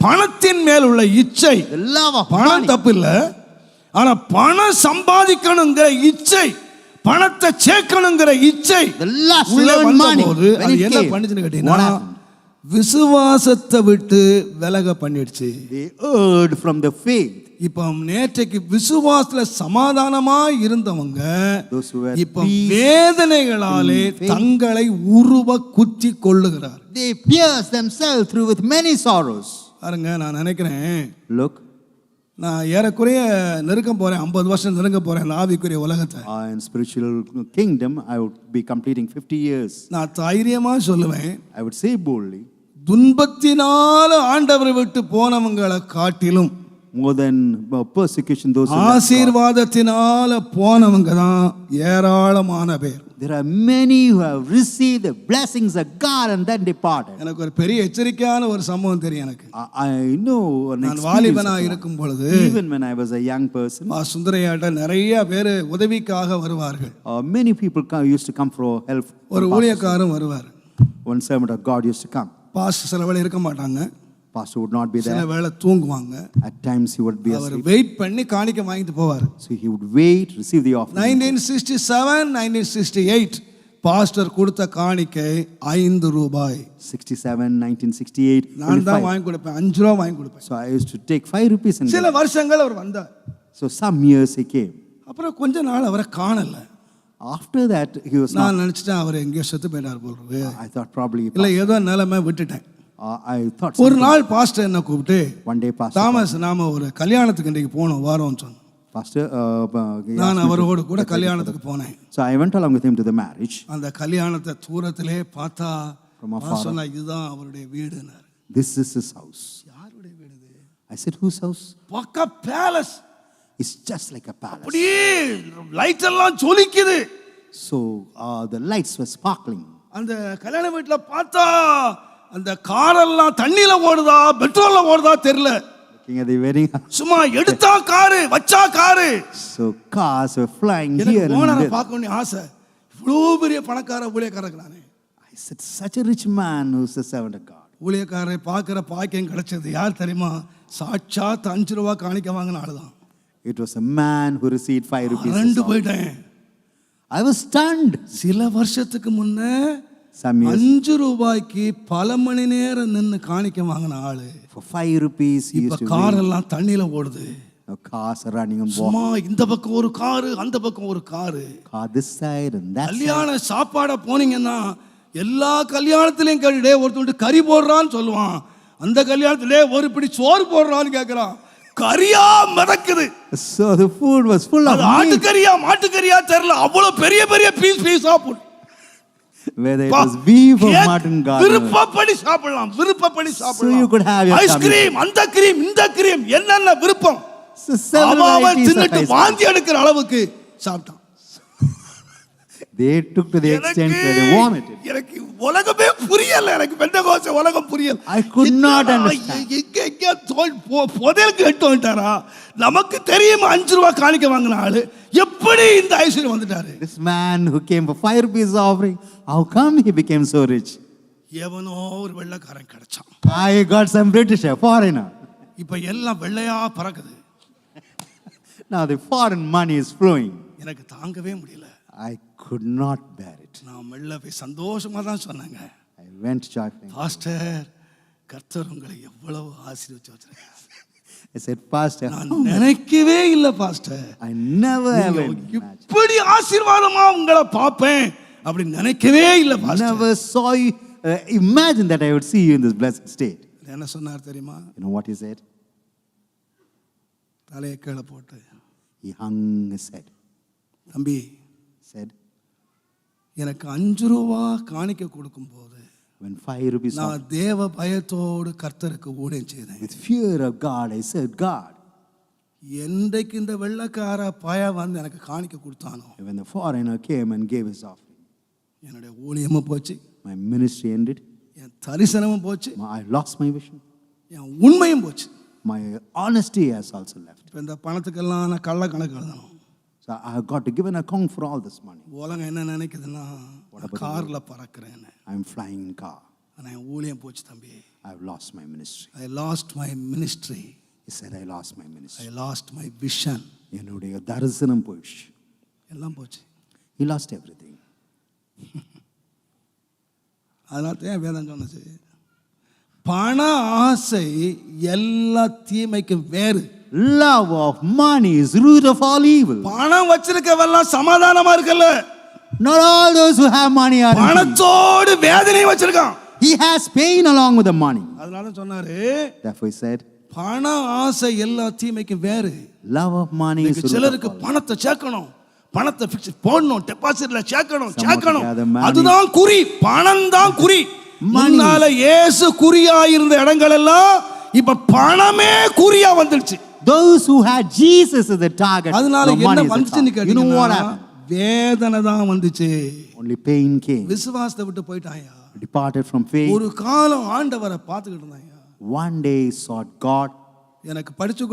Speaker 1: பணத்தின் மேல் உள்ள இச்சை.
Speaker 2: The love of
Speaker 1: பணம்
Speaker 2: money.
Speaker 1: தப்பு இல்ல, ஆனா பணம் சம்பாதிக்கணுங்கிற இச்சை, பணத்தை சேர்க்கணுங்கிற இச்சை
Speaker 2: The lust to
Speaker 1: உள்ள
Speaker 2: earn money.
Speaker 1: வந்தபோது
Speaker 2: When
Speaker 1: அது
Speaker 2: it
Speaker 1: என்ன
Speaker 2: came,
Speaker 1: பண்ணுச்சுன்னு
Speaker 2: what
Speaker 1: கேட்டீங்கன்னா
Speaker 2: happened?
Speaker 1: விசுவாசத்தை விட்டு விலக பண்ணிடுச்சு.
Speaker 2: They erred from the faith.
Speaker 1: இப்ப நேற்றைக்கு விசுவாசத்துல சமாதானமா இருந்தவங்க
Speaker 2: Those who were
Speaker 1: இப்ப
Speaker 2: peace,
Speaker 1: வேதனைகளாலே
Speaker 2: in faith.
Speaker 1: தங்களை உருவ குத்தி கொள்ளுகிறார்.
Speaker 2: They pierced themselves through with many sorrows.
Speaker 1: பாருங்க, நான் நினைக்கிறேன்
Speaker 2: Look,
Speaker 1: நான் ஏறக்குறைய நெருக்கம் போகிறேன், 50 வருஷம் நெருங்க போகிறேன் இந்த ஆவிக்குரிய உலகத்தை.
Speaker 2: In spiritual kingdom, I would be completing 50 years.
Speaker 1: நான் தைரியமாக சொல்லுவேன்,
Speaker 2: I would say boldly,
Speaker 1: துன்பத்தினால ஆண்டவரை விட்டு போனவங்களை காட்டிலும்
Speaker 2: more than persecution, those who left God.
Speaker 1: ஆசீர்வாதத்தினால போனவங்க தான் ஏராளமான பேர்.
Speaker 2: There are many who have received the blessings of God and then departed.
Speaker 1: எனக்கு ஒரு பெரிய எச்சரிக்கையான ஒரு சம்பவம் தெரியும். எனக்கு
Speaker 2: I know an
Speaker 1: நான்
Speaker 2: experience
Speaker 1: வாலிபனா
Speaker 2: of one.
Speaker 1: இருக்கும் பொழுது
Speaker 2: Even when I was a young person,
Speaker 1: சுந்தரையாட்ட நிறைய பேர் உதவிக்காக வருவார்கள்.
Speaker 2: many people used to come for help.
Speaker 1: ஒரு ஊழியக்காரரும் வருவார்.
Speaker 2: One servant of God used to come.
Speaker 1: Pastor சில வேளை இருக்க மாட்டாங்க,
Speaker 2: Pastor would not be
Speaker 1: சில
Speaker 2: there.
Speaker 1: வேளை தூங்குவாங்க.
Speaker 2: At times he would be
Speaker 1: அவர்
Speaker 2: asleep.
Speaker 1: வெயிட் பண்ணி காணிக்க வாங்கிட்டு போவார்.
Speaker 2: So he would wait, receive the offering.
Speaker 1: 1967 1968 pastor கொடுத்த காணிக்கை 5 ரூபாய்.
Speaker 2: 67, 1968.
Speaker 1: நான் தான் வாங்கி கொடுப்பேன், 5 ரூபா வாங்கி கொடுப்பேன்.
Speaker 2: So I used to take 5 rupees and
Speaker 1: சில
Speaker 2: give.
Speaker 1: வருஷங்கள் அவர் வந்தார்.
Speaker 2: So some years he came.
Speaker 1: அப்புறம் கொஞ்ச நாள் அவரை காணல.
Speaker 2: After that he was not.
Speaker 1: நான் நினைச்சிட்டேன் அவர் எங்கேயோ செத்து போயிட்டார் போல இருக்கு.
Speaker 2: I thought probably.
Speaker 1: இல்லை ஏதோ நிலைமை விட்டுட்டேன்.
Speaker 2: I thought.
Speaker 1: ஒரு நாள் பாஸ்டர் என்ன கூப்பிட்டு,
Speaker 2: One day Pastor.
Speaker 1: தாமஸ் நாம ஒரு கல்யாணத்துக்கு இன்றைக்கு போனோம் வாரோன்னு சொன்னோம்.
Speaker 2: Pastor. He
Speaker 1: நான்
Speaker 2: asked me
Speaker 1: அவரோடு
Speaker 2: to-
Speaker 1: கூட கல்யாணத்துக்கு போனேன்.
Speaker 2: So I went along with him to the marriage.
Speaker 1: அந்த கல்யாணத்தை தூரத்திலே பார்த்தா
Speaker 2: From afar.
Speaker 1: நான் சொன்னேன், இதுதான் அவருடைய வீடுன்னாரு.
Speaker 2: This is his house.
Speaker 1: யாருடைய வீடு இது?
Speaker 2: I said, whose house?
Speaker 1: பக்கா palace.
Speaker 2: It's just like a palace.
Speaker 1: அப்படியே லைட் எல்லாம் ஜொலிக்குது.
Speaker 2: So the lights were sparkling.
Speaker 1: அந்த கல்யாண வீட்டுல பார்த்தா அந்த காரெல்லாம் தண்ணியில ஓடுதா பெட்ரோல்ல ஓடுதா தெரியல.
Speaker 2: Looking at the wedding house.
Speaker 1: சும்மா எடுத்தா காரு வச்சா car.
Speaker 2: So cars were flying here
Speaker 1: எனக்கு
Speaker 2: and
Speaker 1: ஓனரை
Speaker 2: there.
Speaker 1: பார்க்க வேண்டிய ஆசை. இவ்வளோ பெரிய பணக்கார ஊழியக்காரருக்கு நானே.
Speaker 2: I said, such a rich man who's a servant of God.
Speaker 1: ஊழியக்காரரை பார்க்குற பாக்கியம் கிடைச்சது யார் தெரியுமா? சாட்சாத் 5 ரூபா காணிக்க வாங்கின ஆளுதான்.
Speaker 2: It was a man who received 5 rupees.
Speaker 1: ரெண்டு போயிட்டேன்.
Speaker 2: I was stunned.
Speaker 1: சில வருஷத்துக்கு முன்ன
Speaker 2: Some years
Speaker 1: 5 ரூபாய்க்கு பல மணி நேரம் நின்று காணிக்க வாங்கின ஆளு.
Speaker 2: for 5 rupees he
Speaker 1: இப்ப
Speaker 2: used to
Speaker 1: கார்
Speaker 2: wait.
Speaker 1: எல்லாம் தண்ணியில ஓடுது.
Speaker 2: Now cars are running on water.
Speaker 1: சும்மா இந்த பக்கம் ஒரு காரு அந்த பக்கம் ஒரு car.
Speaker 2: Car this side and that side.
Speaker 1: கல்யாண சாப்பாட போனீங்கன்னா எல்லா கல்யாணத்திலையும் கேட்டுடே ஒருத்தர் கறி போடுறான்னு சொல்லுவான். அந்த கல்யாணத்திலே ஒரு பிடி சோறு போடுறான்னு கேட்கிறான். கறியா மிதக்குது.
Speaker 2: So the food was full of
Speaker 1: அது
Speaker 2: meat.
Speaker 1: ஆட்டுக்கறியா மாட்டுக்கறியா தெரியல, அவ்வளவு பெரிய பெரிய பீஸா போட்டு
Speaker 2: Whether it was beef or mutton, God knows.
Speaker 1: விருப்பப்படி சாப்பிடலாம், விருப்பப்படி சாப்பிடலாம்.
Speaker 2: So you could have your
Speaker 1: ice cream, அந்த கிரீம் இந்த கிரீம் என்னென்ன விருப்பம்
Speaker 2: So several
Speaker 1: அவன்
Speaker 2: varieties of
Speaker 1: தின்னுட்டு
Speaker 2: ice cream.
Speaker 1: வாந்தி எடுக்கிற அளவுக்கு சாப்பிட்டான்.
Speaker 2: They took to the extent where they vomited.
Speaker 1: எனக்கு உலகமே புரியல. எனக்கு பெந்தகோஸ்தே உலகம் புரியல.
Speaker 2: I could not
Speaker 1: என்னடா,
Speaker 2: understand.
Speaker 1: எங்க தோல் புதையலுக்கு எட்டு வந்துட்டாரா? நமக்கு தெரியுமா 5 ரூபா காணிக்க வாங்கின ஆளு எப்படி இந்த ஐஸ்வர்யம் வந்துட்டாரு?
Speaker 2: This man who came for 5 rupees offering, how come he became so rich?
Speaker 1: எவனோ ஒரு வெள்ளைக்காரன் கிடைச்சான்.
Speaker 2: I got some British, a foreigner.
Speaker 1: இப்ப எல்லாம் வெள்ளையா பறக்குது.
Speaker 2: Now the foreign money is flowing.
Speaker 1: எனக்கு தாங்கவே முடியல.
Speaker 2: I could not bear it.
Speaker 1: நான் மெல்ல போய் சந்தோஷமா தான் சொன்னாங்க,
Speaker 2: I went joyfully.
Speaker 1: பாஸ்டர் கர்த்தர் உங்களை எவ்வளவு ஆசீர்வதிச்சு வச்சிருக்காரு.
Speaker 2: I said, Pastor,
Speaker 1: நான் நினைக்கவே இல்லை pastor,
Speaker 2: I never ever imagined.
Speaker 1: இப்படி ஆசீர்வாதமா உங்களை பார்ப்பேன் அப்படி நினைக்கவே இல்லை pastor.
Speaker 2: Never saw you, imagine that I would see you in this blessed state.
Speaker 1: என்ன சொன்னார் தெரியுமா?
Speaker 2: You know what he said?
Speaker 1: தலையை கீழே போட்டு,
Speaker 2: He hung his head.
Speaker 1: தம்பி
Speaker 2: Said,
Speaker 1: எனக்கு 5 ரூபா காணிக்க கொடுக்கும் போது
Speaker 2: when 5 rupees
Speaker 1: நான் தேவ பயத்தோடு கர்த்தருக்கு ஊழியம் செய்தேன்.
Speaker 2: with fear of God, I served God.
Speaker 1: என்றைக்கு இந்த வெள்ளைக்கார பய வந்து எனக்கு காணிக்க கொடுத்தானோ,
Speaker 2: And when the foreigner came and gave his offering,
Speaker 1: என்னுடைய ஊழியமும் போச்சு,
Speaker 2: my ministry ended.
Speaker 1: என் தரிசனமும் போச்சு,
Speaker 2: I lost my vision.
Speaker 1: என் உண்மையும் போச்சு.
Speaker 2: My honesty has also left.
Speaker 1: இப்போ இந்த பணத்துக்கெல்லாம் நான் கள்ள கணக்கு எழுதணும்.
Speaker 2: So I have got to give an account for all this money.
Speaker 1: உலகம் என்ன நினைக்குதுன்னா கார்ல பறக்கிறேன்,
Speaker 2: I'm flying in car.
Speaker 1: ஆனால் என் ஊழியம் போச்சு தம்பி.
Speaker 2: I have lost my ministry.
Speaker 1: I lost my ministry.
Speaker 2: He said, I lost my ministry.
Speaker 1: I lost my vision.
Speaker 2: என்னுடைய தரிசனம் போயிடுச்சு.
Speaker 1: எல்லாம் போச்சு.
Speaker 2: He lost everything.
Speaker 1: அதனால தான் வேதம் சொன்னது, பண ஆசை எல்லா தீமைக்கும் வேறு.
Speaker 2: Love of money is root of all evil.
Speaker 1: பணம் வச்சிருக்கவெல்லாம் சமாதானமா இருக்கல.
Speaker 2: Not all those who have money are in peace.
Speaker 1: பணத்தோடு வேதனை வச்சிருக்கான்.
Speaker 2: He has pain along with the money.
Speaker 1: அதனால சொன்னாரு,
Speaker 2: Therefore he said,
Speaker 1: பண ஆசை எல்லா தீமைக்கும் வேறு.
Speaker 2: Love of money is the root
Speaker 1: சிலருக்கு
Speaker 2: of all.
Speaker 1: பணத்தை சேர்க்கணும், பணத்தை ஃபிக்ஸ் போடணும், டெபாசிட்ல சேர்க்கணும்,
Speaker 2: Some
Speaker 1: சேர்க்கணும்.
Speaker 2: of the other money.
Speaker 1: அதுதான் குறி, பணம் தான் குறி.
Speaker 2: Money.
Speaker 1: முன்னால இயேசு குறியா இருந்த இடங்கள் எல்லாம் இப்ப பணமே குறியா வந்துருச்சு.
Speaker 2: Those who had Jesus as the target,
Speaker 1: அதனால
Speaker 2: no
Speaker 1: என்ன
Speaker 2: money is the
Speaker 1: வந்துச்சுன்னு
Speaker 2: target. You know what
Speaker 1: கேட்டீங்கன்னா
Speaker 2: happened?
Speaker 1: வேதனை தான் வந்துச்சு.
Speaker 2: Only pain came.
Speaker 1: விசுவாசத்தை விட்டு போயிட்டாயா.
Speaker 2: Departed from faith.
Speaker 1: ஒரு காலம் ஆண்டவரை பார்த்துக்கிட்டு இருந்தாயா.
Speaker 2: One day sought God.
Speaker 1: எனக்கு படிச்சு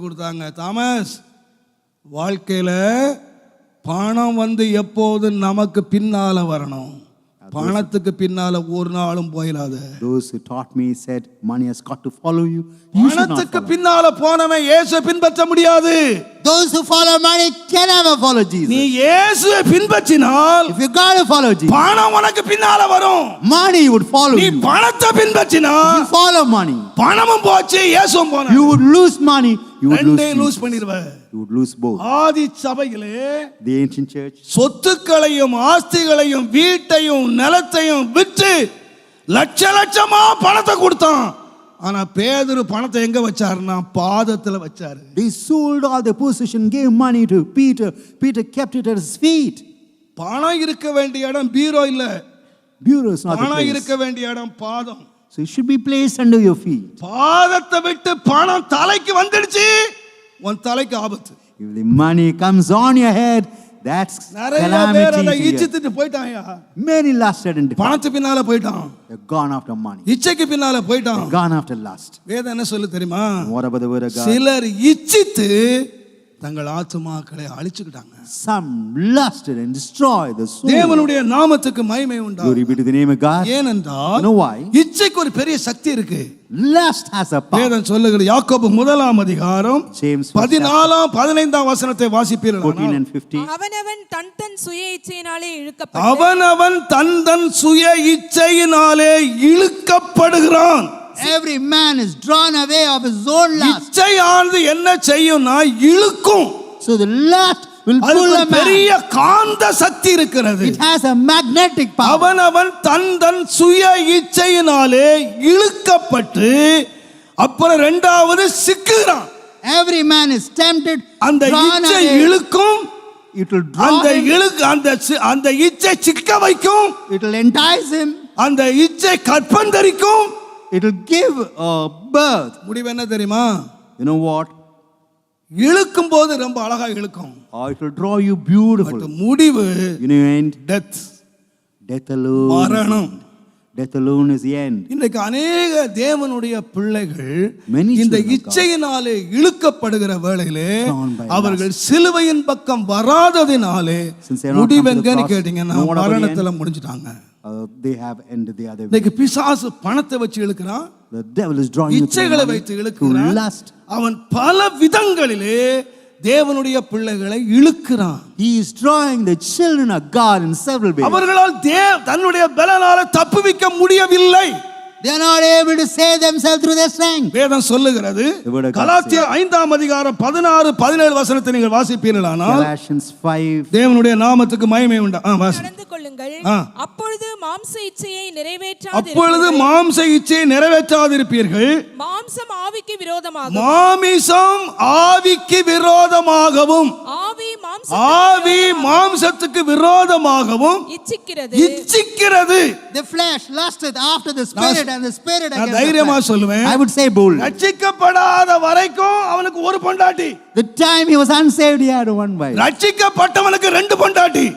Speaker 1: கொடுத்தாங்க தாமஸ், வாழ்க்கையில பணம் வந்து எப்போது நமக்கு பின்னால வரணும், பணத்துக்கு பின்னால ஒரு நாளும் போயிடாது.
Speaker 2: Those who taught me said money has got to follow you. You should not
Speaker 1: பணத்துக்கு
Speaker 2: follow.
Speaker 1: பின்னால போனவன் இயேசுவை பின்பற்ற முடியாது.
Speaker 2: Those who follow money can never follow Jesus.
Speaker 1: நீ இயேசுவை பின்பற்றினால்
Speaker 2: If you gotta follow Jesus,
Speaker 1: பணம் உனக்கு பின்னால வரும்.
Speaker 2: money would follow
Speaker 1: நீ
Speaker 2: you.
Speaker 1: பணத்தை பின்பற்றினால்
Speaker 2: If you follow money,
Speaker 1: பணமும் போச்சு, இயேசுவும் போன.
Speaker 2: you would lose money. You would lose
Speaker 1: ரெண்டே லூஸ்
Speaker 2: Jesus.
Speaker 1: பண்ணிடுவ.
Speaker 2: You would lose both.
Speaker 1: ஆதி சபையிலே
Speaker 2: The ancient church,
Speaker 1: சொத்துக்களையும் ஆஸ்திகளையும் வீட்டையும் நிலத்தையும் விற்று லட்சமா பணத்தை கொடுத்தான். ஆனா பேதுரு பணத்தை எங்க வச்சாருன்னா பாதத்துல வச்சாரு.
Speaker 2: they sold all their possession, gave money to Peter. Peter kept it at his feet.
Speaker 1: பணம் இருக்க வேண்டிய இடம் பீரோ இல்ல,
Speaker 2: Bureau is not the
Speaker 1: பணம்
Speaker 2: place.
Speaker 1: இருக்க வேண்டிய இடம் பாதம்.
Speaker 2: So it should be placed under your feet.
Speaker 1: பாதத்தை விட்டு பணம் தலைக்கு வந்துடுச்சு, உன் தலைக்கு ஆபத்து.
Speaker 2: If the money comes on your head, that's
Speaker 1: நிறைய பேர்
Speaker 2: calamity
Speaker 1: அதை
Speaker 2: to you.
Speaker 1: இச்சித்துட்டு போயிட்டாங்க.
Speaker 2: Many lusted and departed.
Speaker 1: பணத்து பின்னால போயிட்டான்,
Speaker 2: They're gone after money.
Speaker 1: இச்சைக்கு பின்னால போயிட்டான்.
Speaker 2: They're gone after lust.
Speaker 1: வேதம் என்ன சொல்லு தெரியுமா?
Speaker 2: And what about the word of God?
Speaker 1: சிலர் இச்சித்து தங்கள் ஆத்துமாக்களை அழிச்சுக்கிட்டாங்க.
Speaker 2: Some lusted and destroyed the soul.
Speaker 1: தேவனுடைய நாமத்துக்கு மகிமை உண்டாகும்.
Speaker 2: Glory be to the name of God.
Speaker 1: ஏனென்றால்
Speaker 2: You know why?
Speaker 1: இச்சைக்கு ஒரு பெரிய சக்தி இருக்கு.
Speaker 2: Lust has a power.
Speaker 1: வேதம் சொல்லுகிறது, யாக்கோபு 1 அதிகாரம்
Speaker 2: James
Speaker 1: 14 15 வசனத்தை வாசிப்பீர்கள்.
Speaker 2: 14 and 15.
Speaker 3: அவனவன் தன் சுய இச்சையினாலே இழுக்கப்பட்டு
Speaker 1: அவனவன் தன் சுய இச்சையினாலே இழுக்கப்படுகிறான்.
Speaker 2: Every man is drawn away of his own lust.
Speaker 1: இச்சையானது என்ன செய்யும்னா இழுக்கும்.
Speaker 2: So the lust will pull
Speaker 1: அதுக்கு
Speaker 2: a man.
Speaker 1: பெரிய காந்த சக்தி இருக்கிறது.
Speaker 2: It has a magnetic power.
Speaker 1: அவனவன் தன் சுய இச்சையினாலே இழுக்கப்பட்டு அப்புறம் இரண்டாவது சிக்குறான்.
Speaker 2: Every man is tempted,
Speaker 1: அந்த
Speaker 2: drawn
Speaker 1: இச்சை
Speaker 2: away.
Speaker 1: இழுக்கும்,
Speaker 2: It will draw
Speaker 1: அந்த
Speaker 2: him.
Speaker 1: அந்த இச்சை சிக்க வைக்கும்,
Speaker 2: It will entice him.
Speaker 1: அந்த இச்சை கற்பந்தரிக்கும்.
Speaker 2: It will give birth.
Speaker 1: முடிவு என்ன தெரியுமா?
Speaker 2: You know what?
Speaker 1: இழுக்கும் போது ரொம்ப அழகா இழுக்கும்,
Speaker 2: Or it will draw you beautiful.
Speaker 1: முடிவு
Speaker 2: You know, end.
Speaker 1: Death,
Speaker 2: Death alone.
Speaker 1: மரணம்.
Speaker 2: Death alone is the end.
Speaker 1: இன்றைக்கு அநேக தேவனுடைய பிள்ளைகள்
Speaker 2: Many
Speaker 1: இந்த
Speaker 2: children of God.
Speaker 1: இச்சையினாலே இழுக்கப்படுகிற வேளையிலே
Speaker 2: Drawn by
Speaker 1: அவர்கள் சிலுவையின் பக்கம் வராததினாலே
Speaker 2: Since they are not come to the
Speaker 1: முடிவெங்கன்னு
Speaker 2: cross,
Speaker 1: கேட்டீங்கன்னா
Speaker 2: know what about the
Speaker 1: மரணத்துல முடிஞ்சிட்டாங்க.
Speaker 2: They have ended the other way.
Speaker 1: இன்னைக்கு பிசாசு பணத்தை வச்சு இழுக்கிறான்,
Speaker 2: The devil is drawing you through
Speaker 1: இச்சைகளை
Speaker 2: money,
Speaker 1: வைத்து
Speaker 2: through
Speaker 1: இழுக்கிறான்.
Speaker 2: lust.
Speaker 1: அவன் பல விதங்களிலே தேவனுடைய பிள்ளைகளை இழுக்கிறான்.
Speaker 2: He is drawing the children of God in several ways.
Speaker 1: அவர்களால் தன்னுடைய பலனால தப்புவிக்க முடியவில்லை.
Speaker 2: They are not able to save themselves through their strength.
Speaker 1: வேதம் சொல்லுகிறது,
Speaker 2: The word of God
Speaker 1: கலாத்தியர் 5 அதிகாரம் 16 17 வசனத்தை நீங்கள் வாசிப்பீர்களானால்
Speaker 2: Galatians 5.
Speaker 1: தேவனுடைய நாமத்துக்கு மகிமை உண்டா. வாசி.
Speaker 3: நடந்து கொள்ளுங்கள்.
Speaker 1: ஆ.
Speaker 3: அப்பொழுது மாம்ச இச்சையை
Speaker 1: அப்பொழுது
Speaker 3: நிறைவேற்றாதிருப்பீர்கள்.
Speaker 1: மாம்ச இச்சையை நிறைவேற்றாதிருப்பீர்கள்.
Speaker 3: மாம்சம் ஆவிக்கு விரோதமாகவும்
Speaker 1: மாமிசம் ஆவிக்கு விரோதமாகவும், ஆவி மாம்சத்துக்கு விரோதமாகவும் இச்சிக்கிறது.
Speaker 2: The flesh lusteth after the spirit and the spirit
Speaker 1: நான்
Speaker 2: against
Speaker 1: தைரியமா
Speaker 2: the flesh.
Speaker 1: சொல்லுவேன்,
Speaker 2: I would say boldly.
Speaker 1: ரட்சிக்கப்படாத வரைக்கும் அவனுக்கு ஒரு பொண்டாட்டி,
Speaker 2: The time he was unsaved, he had one wife.
Speaker 1: ரட்சிக்கப்பட்டவனுக்கு 2 பொண்டாட்டி.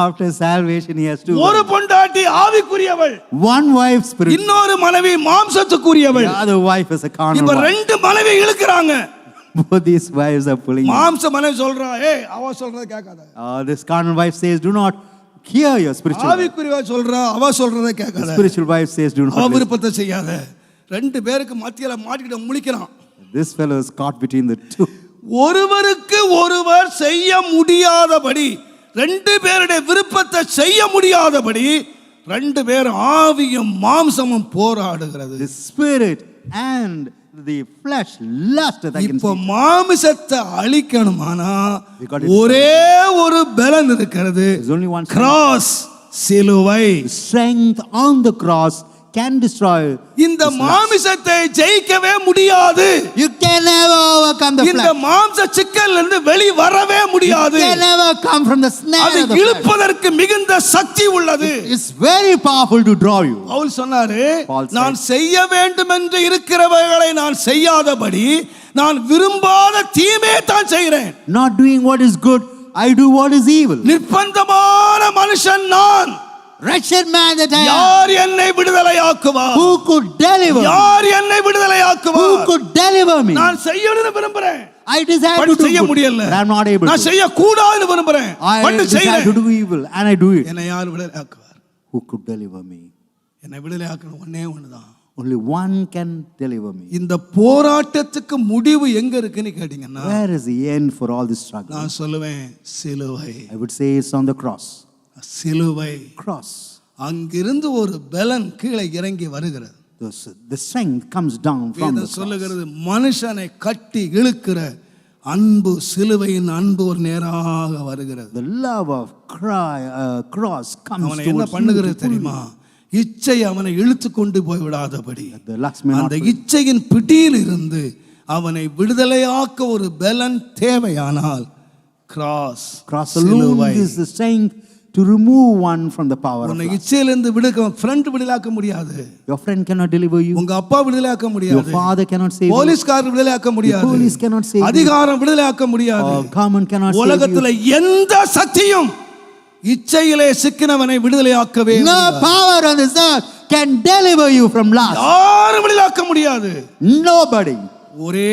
Speaker 2: After salvation, he has 2
Speaker 1: ஒரு
Speaker 2: wives.
Speaker 1: பொண்டாட்டி ஆவிக்குரியவள்,
Speaker 2: One wife spiritual.
Speaker 1: இன்னொரு மனைவி மாம்சத்துக்குரியவள்.
Speaker 2: The other wife is a carnal
Speaker 1: இப்ப
Speaker 2: wife.
Speaker 1: 2 மனைவி இழுக்குறாங்க.
Speaker 2: Both these wives are pulling.
Speaker 1: மாம்ச மனைவி சொல்றா, ஏய் அவ சொல்றத கேட்காத.
Speaker 2: This carnal wife says, do not hear your spiritual wife.
Speaker 1: ஆவிக்குரியவ சொல்றா, அவ சொல்றத
Speaker 2: The
Speaker 1: கேட்காத.
Speaker 2: spiritual wife says, do not
Speaker 1: அவ
Speaker 2: listen.
Speaker 1: விருப்பத்தை செய்யாத. 2 பேருக்கு மத்தியில மாட்டிக்கிட்டு முழிக்கிறான்.
Speaker 2: This fellow is caught between the two.
Speaker 1: ஒருவருக்கு ஒருவர் செய்ய முடியாதபடி, 2 பேருடைய விருப்பத்தை செய்ய முடியாதபடி 2 பேர் ஆவியும் மாம்சமும் போராடுகிறது.
Speaker 2: The spirit and the flesh lusteth against
Speaker 1: இப்போ
Speaker 2: each other.
Speaker 1: மாமிசத்தை அழிக்கணுமானா
Speaker 2: Because
Speaker 1: ஒரே ஒரு பலன் இருக்கிறது,
Speaker 2: There's only one
Speaker 1: கிராஸ், சிலுவை.
Speaker 2: strength on the cross can destroy.
Speaker 1: இந்த மாமிசத்தை ஜெயிக்கவே முடியாது.
Speaker 2: You can never overcome the
Speaker 1: இந்த
Speaker 2: flesh.
Speaker 1: மாம்ச சிக்கல்ல இருந்து வெளி வரவே முடியாது.
Speaker 2: You can never come from the snare
Speaker 1: அது
Speaker 2: of the flesh.
Speaker 1: இழுப்பதற்கு மிகுந்த சக்தி உள்ளது.
Speaker 2: It's very powerful to draw you.
Speaker 1: Pavul சொன்னாரு,
Speaker 2: Paul said,
Speaker 1: நான் செய்ய வேண்டும் என்று இருக்கிறவைகளை நான் செய்யாதபடி நான் விரும்பாத தீமே தான் செய்கிறேன்.
Speaker 2: Not doing what is good, I do what is evil.
Speaker 1: நிர்பந்தமான மனுஷன் நான்.
Speaker 2: Wretched man that I am.
Speaker 1: யார் என்னை விடுதலையாக்குவார்?
Speaker 2: Who could deliver me?
Speaker 1: யார் என்னை விடுதலையாக்குவார்?
Speaker 2: Who could deliver me?
Speaker 1: நான் செய்யணும்னு விரும்புறேன்.
Speaker 2: I desire to do
Speaker 1: செய்ய
Speaker 2: good,
Speaker 1: முடியல.
Speaker 2: but I am not able
Speaker 1: நான்
Speaker 2: to.
Speaker 1: செய்ய கூடாதுன்னு விரும்புறேன்.
Speaker 2: I
Speaker 1: பட்
Speaker 2: desire
Speaker 1: செய்றேன்.
Speaker 2: to do evil and I do it.
Speaker 1: என்னை யார் விடுதலையாக்குவார்?
Speaker 2: Who could deliver me?
Speaker 1: என்னை விடுதலையாக்கணும் ஒண்ணே ஒண்ணுதான்.
Speaker 2: Only one can deliver me.
Speaker 1: இந்த போராட்டத்துக்கு முடிவு எங்க இருக்குன்னு கேட்டீங்கன்னா,
Speaker 2: Where is the end for all this struggle?
Speaker 1: நான் சொல்லுவேன் சிலுவை.
Speaker 2: I would say it's on the cross.
Speaker 1: சிலுவை.
Speaker 2: Cross.
Speaker 1: அங்கிருந்து ஒரு பலன் கீழே இறங்கி வருகிறது.
Speaker 2: The strength comes down from the
Speaker 1: வேதம்
Speaker 2: cross.
Speaker 1: சொல்லுகிறது, மனுஷனை கட்டி இழுக்கிற அன்பு, சிலுவையின் அன்பு ஒரு நேராக வருகிறது.
Speaker 2: The love of cross comes
Speaker 1: அவனை என்ன
Speaker 2: towards
Speaker 1: பண்ணுகிறது
Speaker 2: you.
Speaker 1: தெரியுமா? இச்சை அவனை இழுத்து கொண்டு போய் விடாதபடி
Speaker 2: The lust may not
Speaker 1: அந்த இச்சையின் பிடியில் இருந்து அவனை விடுதலையாக்க ஒரு பலன் தேவையானால் cross,
Speaker 2: Cross alone is the strength to remove one from the power of
Speaker 1: உன்னை
Speaker 2: lust.
Speaker 1: இச்சையிலிருந்து ஃப்ரெண்ட் விடுதலையாக்க முடியாது.
Speaker 2: Your friend cannot deliver you.
Speaker 1: உங்க அப்பா விடுதலையாக்க
Speaker 2: Your
Speaker 1: முடியாது.
Speaker 2: father cannot save you.
Speaker 1: போலீஸ்காரர் விடுதலையாக்க முடியாது.
Speaker 2: The police cannot save you.
Speaker 1: அதிகாரம் விடுதலையாக்க முடியாது.
Speaker 2: Government cannot save you.
Speaker 1: உலகத்துல எந்த சக்தியும் இச்சையிலே சிக்கினவனை விடுதலையாக்கவே
Speaker 2: No power on this earth can deliver you from lust.
Speaker 1: யாரும் விடுதலையாக்க முடியாது.
Speaker 2: Nobody.
Speaker 1: ஒரே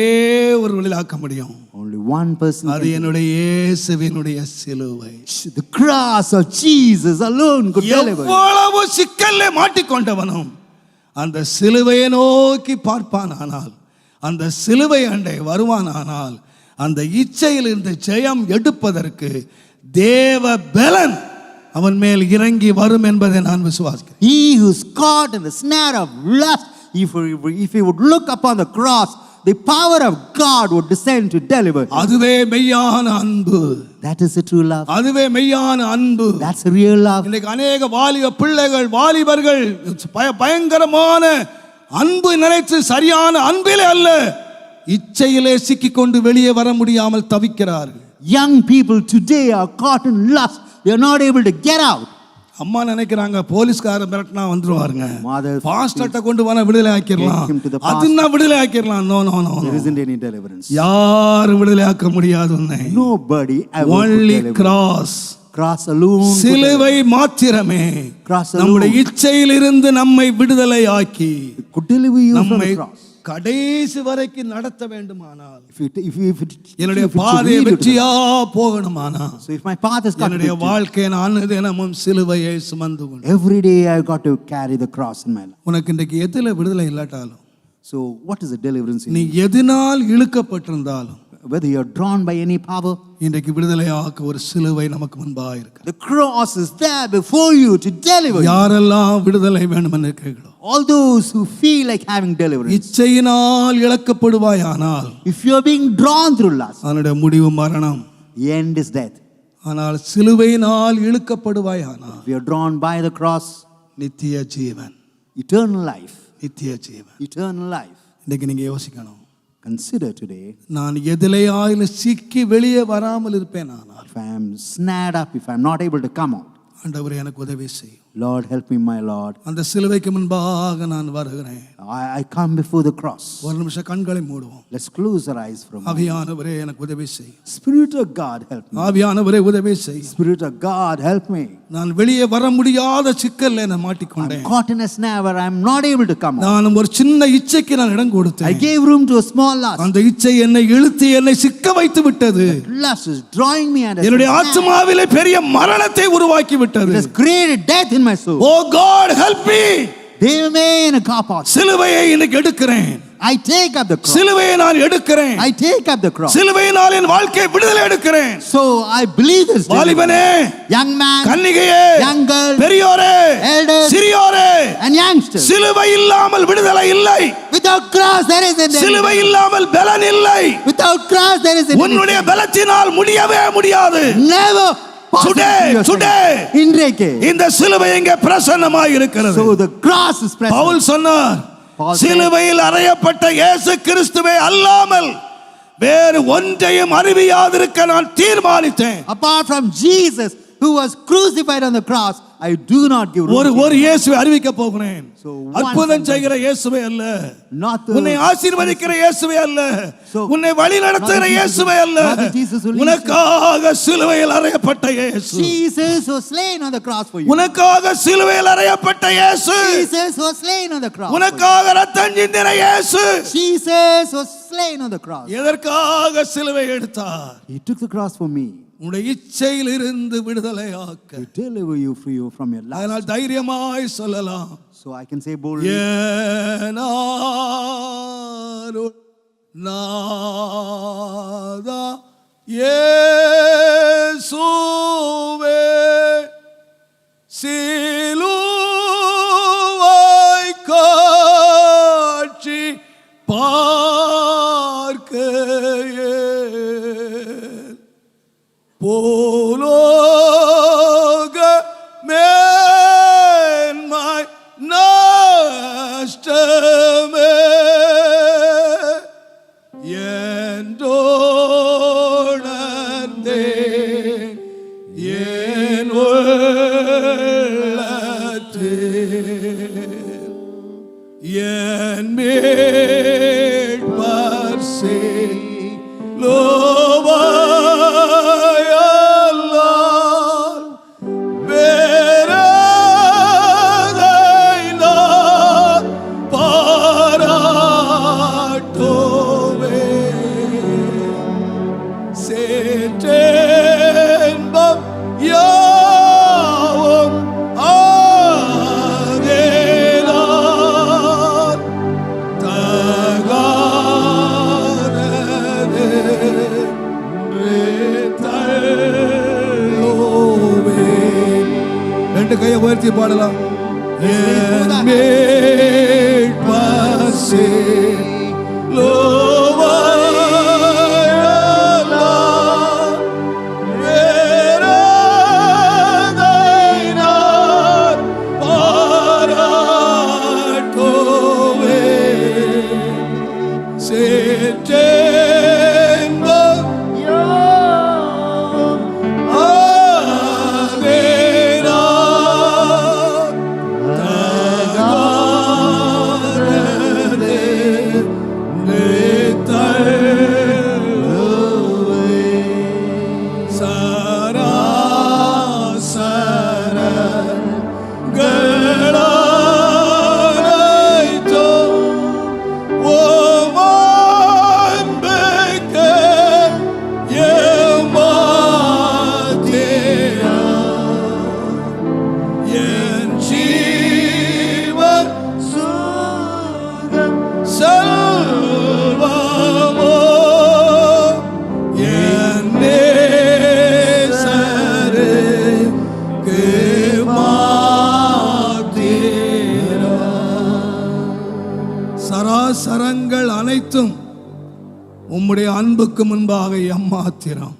Speaker 1: ஒரு விடுதலையாக்க முடியும்.
Speaker 2: Only one person.
Speaker 1: அது என்னுடைய இயேசுவினுடைய சிலுவை.
Speaker 2: The cross of Jesus alone could deliver you.
Speaker 1: எவ்வளவு சிக்கல்ல மாட்டிக்கொண்டவனும் அந்த சிலுவையை நோக்கி பார்ப்பானானால், அந்த சிலுவை அண்டை வருவானானால், அந்த இச்சையில் இருந்து ஜெயம் எடுப்பதற்கு தேவ பலன் அவன் மேல் இறங்கி வரும் என்பதை நான் விசுவாசிக்கிறேன்.
Speaker 2: He who's caught in the snare of lust, if he would look upon the cross, the power of God would descend to deliver him.
Speaker 1: அதுவே மெய்யான அன்பு.
Speaker 2: That is the true love.
Speaker 1: அதுவே மெய்யான அன்பு.
Speaker 2: That's a real love.
Speaker 1: இன்னைக்கு அநேக வாலிப பிள்ளைகள், வாலிபர்கள் பயங்கரமான அன்பு நினைத்து சரியான அன்பிலே அல்ல, இச்சையிலே சிக்கிக்கொண்டு வெளியே வர முடியாமல் தவிக்கிறார்கள்.
Speaker 2: Young people today are caught in lust. They are not able to get out.
Speaker 1: அம்மா நினைக்கிறாங்க போலீஸ்கார மிரட்டினா வந்துருவாருங்க,
Speaker 2: Mother
Speaker 1: பாஸ்டர்ட்ட கொண்டு போனா விடுதலை ஆக்கிடலாம்,
Speaker 2: Take him to the pastor.
Speaker 1: அதுன்னா விடுதலை ஆக்கிடலாம். No no no,
Speaker 2: There isn't any deliverance.
Speaker 1: யார் விடுதலை ஆக்க முடியாது உன்னை.
Speaker 2: Nobody ever could
Speaker 1: only
Speaker 2: deliver.
Speaker 1: Cross,
Speaker 2: Cross alone could
Speaker 1: சிலுவை மாத்திரமே
Speaker 2: Cross alone.
Speaker 1: நம்முடைய இச்சையில் இருந்து நம்மை விடுதலை ஆக்கி
Speaker 2: could deliver you from
Speaker 1: நம்மை
Speaker 2: the cross.
Speaker 1: கடைசி வரைக்கும் நடத்த வேண்டுமானால், என்னுடைய
Speaker 2: if it should
Speaker 1: பாதை
Speaker 2: lead you to
Speaker 1: வெற்றியா போகணுமானால்,
Speaker 2: So if my path is cut
Speaker 1: என்னுடைய
Speaker 2: victory,
Speaker 1: வாழ்க்கை நான் தினமும் சிலுவையை சுமந்து கொண்டு,
Speaker 2: every day I got to carry the cross in my life.
Speaker 1: உனக்கு இன்றைக்கு எதுல விடுதலை இல்லாட்டாலும்,
Speaker 2: So what is the deliverance in
Speaker 1: நீ
Speaker 2: you?
Speaker 1: எதனால் இழுக்கப்பட்டிருந்தாலும்,
Speaker 2: Whether you are drawn by any power,
Speaker 1: இன்றைக்கு விடுதலையாக்க ஒரு சிலுவை நமக்கு முன்பாக இருக்கு.
Speaker 2: the cross is there before you to deliver you.
Speaker 1: யாரெல்லாம் விடுதலை வேண்டும் என்று கேட்கிறோம்,
Speaker 2: All those who feel like having deliverance,
Speaker 1: இச்சையினால் இழக்கப்படுவாயானால்
Speaker 2: if you are being drawn through lust,
Speaker 1: அதனுடைய முடிவு மரணம்.
Speaker 2: the end is death.
Speaker 1: ஆனால் சிலுவையினால் இழுக்கப்படுவாயானால்
Speaker 2: If you are drawn by the cross,
Speaker 1: நித்திய ஜீவன்,
Speaker 2: eternal life,
Speaker 1: நித்திய ஜீவன்.
Speaker 2: eternal life.
Speaker 1: இன்னைக்கு நீங்க யோசிக்கணும்,
Speaker 2: Consider today,
Speaker 1: நான் எதிலையாயிலும் சிக்கி வெளியே வராமல் இருப்பேன் ஆனால்,
Speaker 2: if I am snared up, if I am not able to come out,
Speaker 1: ஆண்டவரே எனக்கு உதவி செய்யும்.
Speaker 2: Lord, help me, my Lord.
Speaker 1: அந்த சிலுவைக்கு முன்பாக நான் வருகிறேன்.
Speaker 2: I come before the cross.
Speaker 1: ஒரு நிமிஷம் கண்களை மூடுவோம்.
Speaker 2: Let's close our eyes for a moment.
Speaker 1: ஆவியானவரே எனக்கு உதவி செய்யும்.
Speaker 2: Spirit of God, help me.
Speaker 1: ஆவியானவரே உதவி செய்யும்.
Speaker 2: Spirit of God, help me.
Speaker 1: நான் வெளியே வர முடியாத சிக்கல்ல நான்
Speaker 2: I'm
Speaker 1: மாட்டிக்கொண்டேன்.
Speaker 2: caught in a snare where I'm not able to come out.
Speaker 1: நான் ஒரு சின்ன இச்சைக்கு நான் இடம்
Speaker 2: I
Speaker 1: கொடுத்தேன்.
Speaker 2: gave room to a small lust.
Speaker 1: அந்த இச்சை என்னை இழுத்து என்னை சிக்க வைத்து விட்டது.
Speaker 2: Lust is drawing me under.
Speaker 1: என்னுடைய
Speaker 2: It
Speaker 1: ஆத்மாவிலே பெரிய மரணத்தை உருவாக்கி விட்டது.
Speaker 2: has created death in my soul.
Speaker 1: O God help me.
Speaker 2: தேவமே எனக்கு காப்பாற்று.
Speaker 1: சிலுவையை இன்னைக்கு எடுக்கிறேன்.
Speaker 2: I take up the cross.
Speaker 1: சிலுவையை நான் எடுக்கிறேன்.
Speaker 2: I take up the cross.
Speaker 1: சிலுவையினால் என் வாழ்க்கை விடுதலை எடுக்கிறேன்.
Speaker 2: So I believe this.
Speaker 1: வாலிபனே,
Speaker 2: Young man,
Speaker 1: கன்னிகையே,
Speaker 2: young girl,
Speaker 1: பெரியோரே,
Speaker 2: elders,
Speaker 1: சிறியோரே,
Speaker 2: and youngsters.
Speaker 1: சிலுவை இல்லாமல் விடுதலை இல்லை.
Speaker 2: Without cross there is a
Speaker 1: சிலுவை இல்லாமல் பலன் இல்லை.
Speaker 2: Without cross there is a
Speaker 1: உன்னுடைய பலத்தினால் முடியவே முடியாது.
Speaker 2: Never இன்றைக்கு
Speaker 1: இந்த சிலுவை இங்கே பிரசன்னமாய் இருக்கிறது.
Speaker 2: So the cross is present.
Speaker 1: Pavul சொன்னார், சிலுவையில் அறையப்பட்ட இயேசு கிறிஸ்துவே அல்லாமல் வேறு ஒன்றையும் அறிவியாதிருக்க நான் தீர்மானித்தேன்.
Speaker 2: Apart from Jesus who was crucified on the cross, I do not give room.
Speaker 1: ஒரு இயேசுவை அறிவிக்க போகிறேன். அற்புதம் செய்கிற இயேசுவே அல்ல, உன்னை ஆசீர்வதிக்கிற இயேசுவே அல்ல, உன்னை வழி நடத்துகிற இயேசுவே அல்ல, உனக்காக சிலுவையில் அறையப்பட்ட இயேசு.
Speaker 2: Jesus was slain on the cross for you.
Speaker 1: உனக்காக சிலுவையில் அறையப்பட்ட இயேசு.
Speaker 2: Jesus was slain on the cross.
Speaker 1: உனக்காக ரத்தம் சிந்தின இயேசு.
Speaker 2: Jesus was slain on the cross.
Speaker 1: எதற்காக சிலுவை எடுத்தார்?
Speaker 2: He took the cross for me.
Speaker 1: உன்னுடைய இச்சையில் இருந்து விடுதலையாக்க,
Speaker 2: to deliver you free from your lust.
Speaker 1: அதனால் தைரியமாய் சொல்லலாம்.
Speaker 2: So I can say boldly,
Speaker 1: நாதா இயேசுவே சிலுவை காட்சி பார்க்கையே போலோக மேன்மை நஷ்டமே என்றோணர்ந்தே என் உள்ளத்தே என் மீட்பர் சிலுவையல்லால் வேறதை நான் பாராட்டுவே. சேற்றேன்பம் யாவும் ஆதேனான் தகாததே தள்ளோவே. ரெண்டு கையை உயர்த்தி பாடலாம். என் மீட்பர் சிலுவையல்லால் வேறதை நான் பாராட்டுவேன். சேற்றேன்பம் யாவும் ஆதேனான் தகாததே தள்ளோவே. சராசரங்களைத்தும் உமன்புக்கு ஏமாத்தியா என் ஜீவன் சுகம் செல்வமோ என் நேசருக்கு மாத்திரா. சராசரங்கள் அனைத்தும் உம்முடைய அன்புக்கு முன்பாக எம்மாத்திரம்.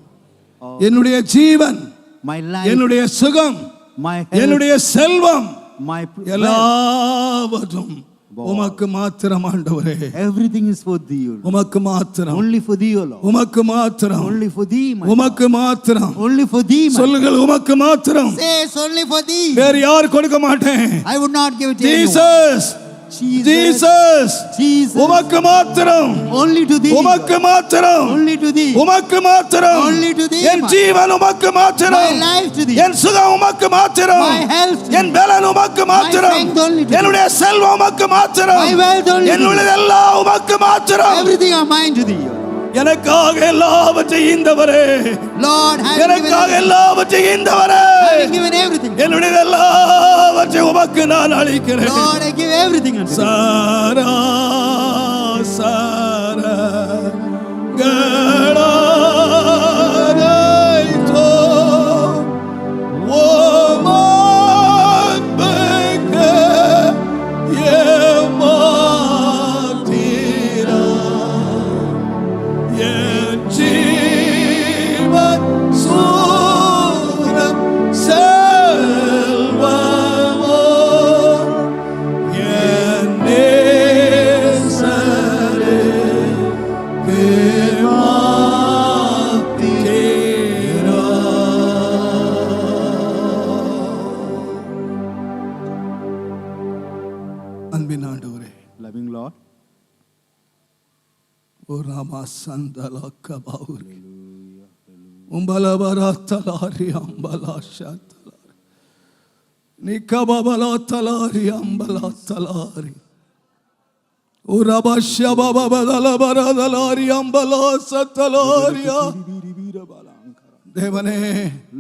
Speaker 1: என்னுடைய ஜீவன்,
Speaker 2: my life,
Speaker 1: என்னுடைய சுகம்,
Speaker 2: my
Speaker 1: என்னுடைய செல்வம்
Speaker 2: my
Speaker 1: எல்லாவற்றும் உமக்கு மாத்திரம் ஆண்டவரே.
Speaker 2: everything is for thee, O Lord.
Speaker 1: உமக்கு மாத்திரம்,
Speaker 2: Only for thee, O Lord.
Speaker 1: உமக்கு மாத்திரம்,
Speaker 2: Only for thee, my
Speaker 1: உமக்கு மாத்திரம்.
Speaker 2: only for thee, my
Speaker 1: சொல்லுங்கள், உமக்கு மாத்திரம்.
Speaker 2: says only for thee.
Speaker 1: வேறு யார் கொடுக்க மாட்டேன்.
Speaker 2: I would not give it to anyone.
Speaker 1: Jesus, Jesus,
Speaker 2: Jesus,
Speaker 1: உமக்கு மாத்திரம்,
Speaker 2: only to thee,
Speaker 1: உமக்கு மாத்திரம்,
Speaker 2: only to thee,
Speaker 1: உமக்கு மாத்திரம்.
Speaker 2: only to thee,
Speaker 1: என் ஜீவன் உமக்கு
Speaker 2: my
Speaker 1: மாத்திரம்,
Speaker 2: life to thee,
Speaker 1: என் சுகம் உமக்கு மாத்திரம்,
Speaker 2: my health to
Speaker 1: என் பலன் உமக்கு மாத்திரம்,
Speaker 2: strength only to thee,
Speaker 1: என்னுடைய செல்வம் உமக்கு மாத்திரம்,
Speaker 2: my wealth only to
Speaker 1: என்னுடைய
Speaker 2: thee,
Speaker 1: எல்லாம் உமக்கு மாத்திரம்.
Speaker 2: everything are mine to thee.
Speaker 1: எனக்காக எல்லாவற்றையும் ஈந்தவரே,
Speaker 2: Lord, having
Speaker 1: எனக்காக
Speaker 2: given,
Speaker 1: எல்லாவற்றையும் ஈந்தவரே,
Speaker 2: having given everything,
Speaker 1: என்னுடைய எல்லாவற்றையும் உமக்கு நான் அளிக்கிறேன்.
Speaker 2: Lord, I give everything unto thee.
Speaker 1: சராசரங்களைத்தும் உமன்புக்கு ஏமாத்திரா என் ஜீவன் சூர அன்பின் ஆண்டவரே,
Speaker 2: Loving Lord,
Speaker 1: ஓ ராமா சந்தலா கபாவுரி உம்பலபரா தலாரி அம்பலா ஷாத்தலாரி நிகபபலா தலாரி அம்பலா தலாரி ஓ ரபா ஷபபபதலபரா தலாரி அம்பலா சத்தலாரியா. தேவனே,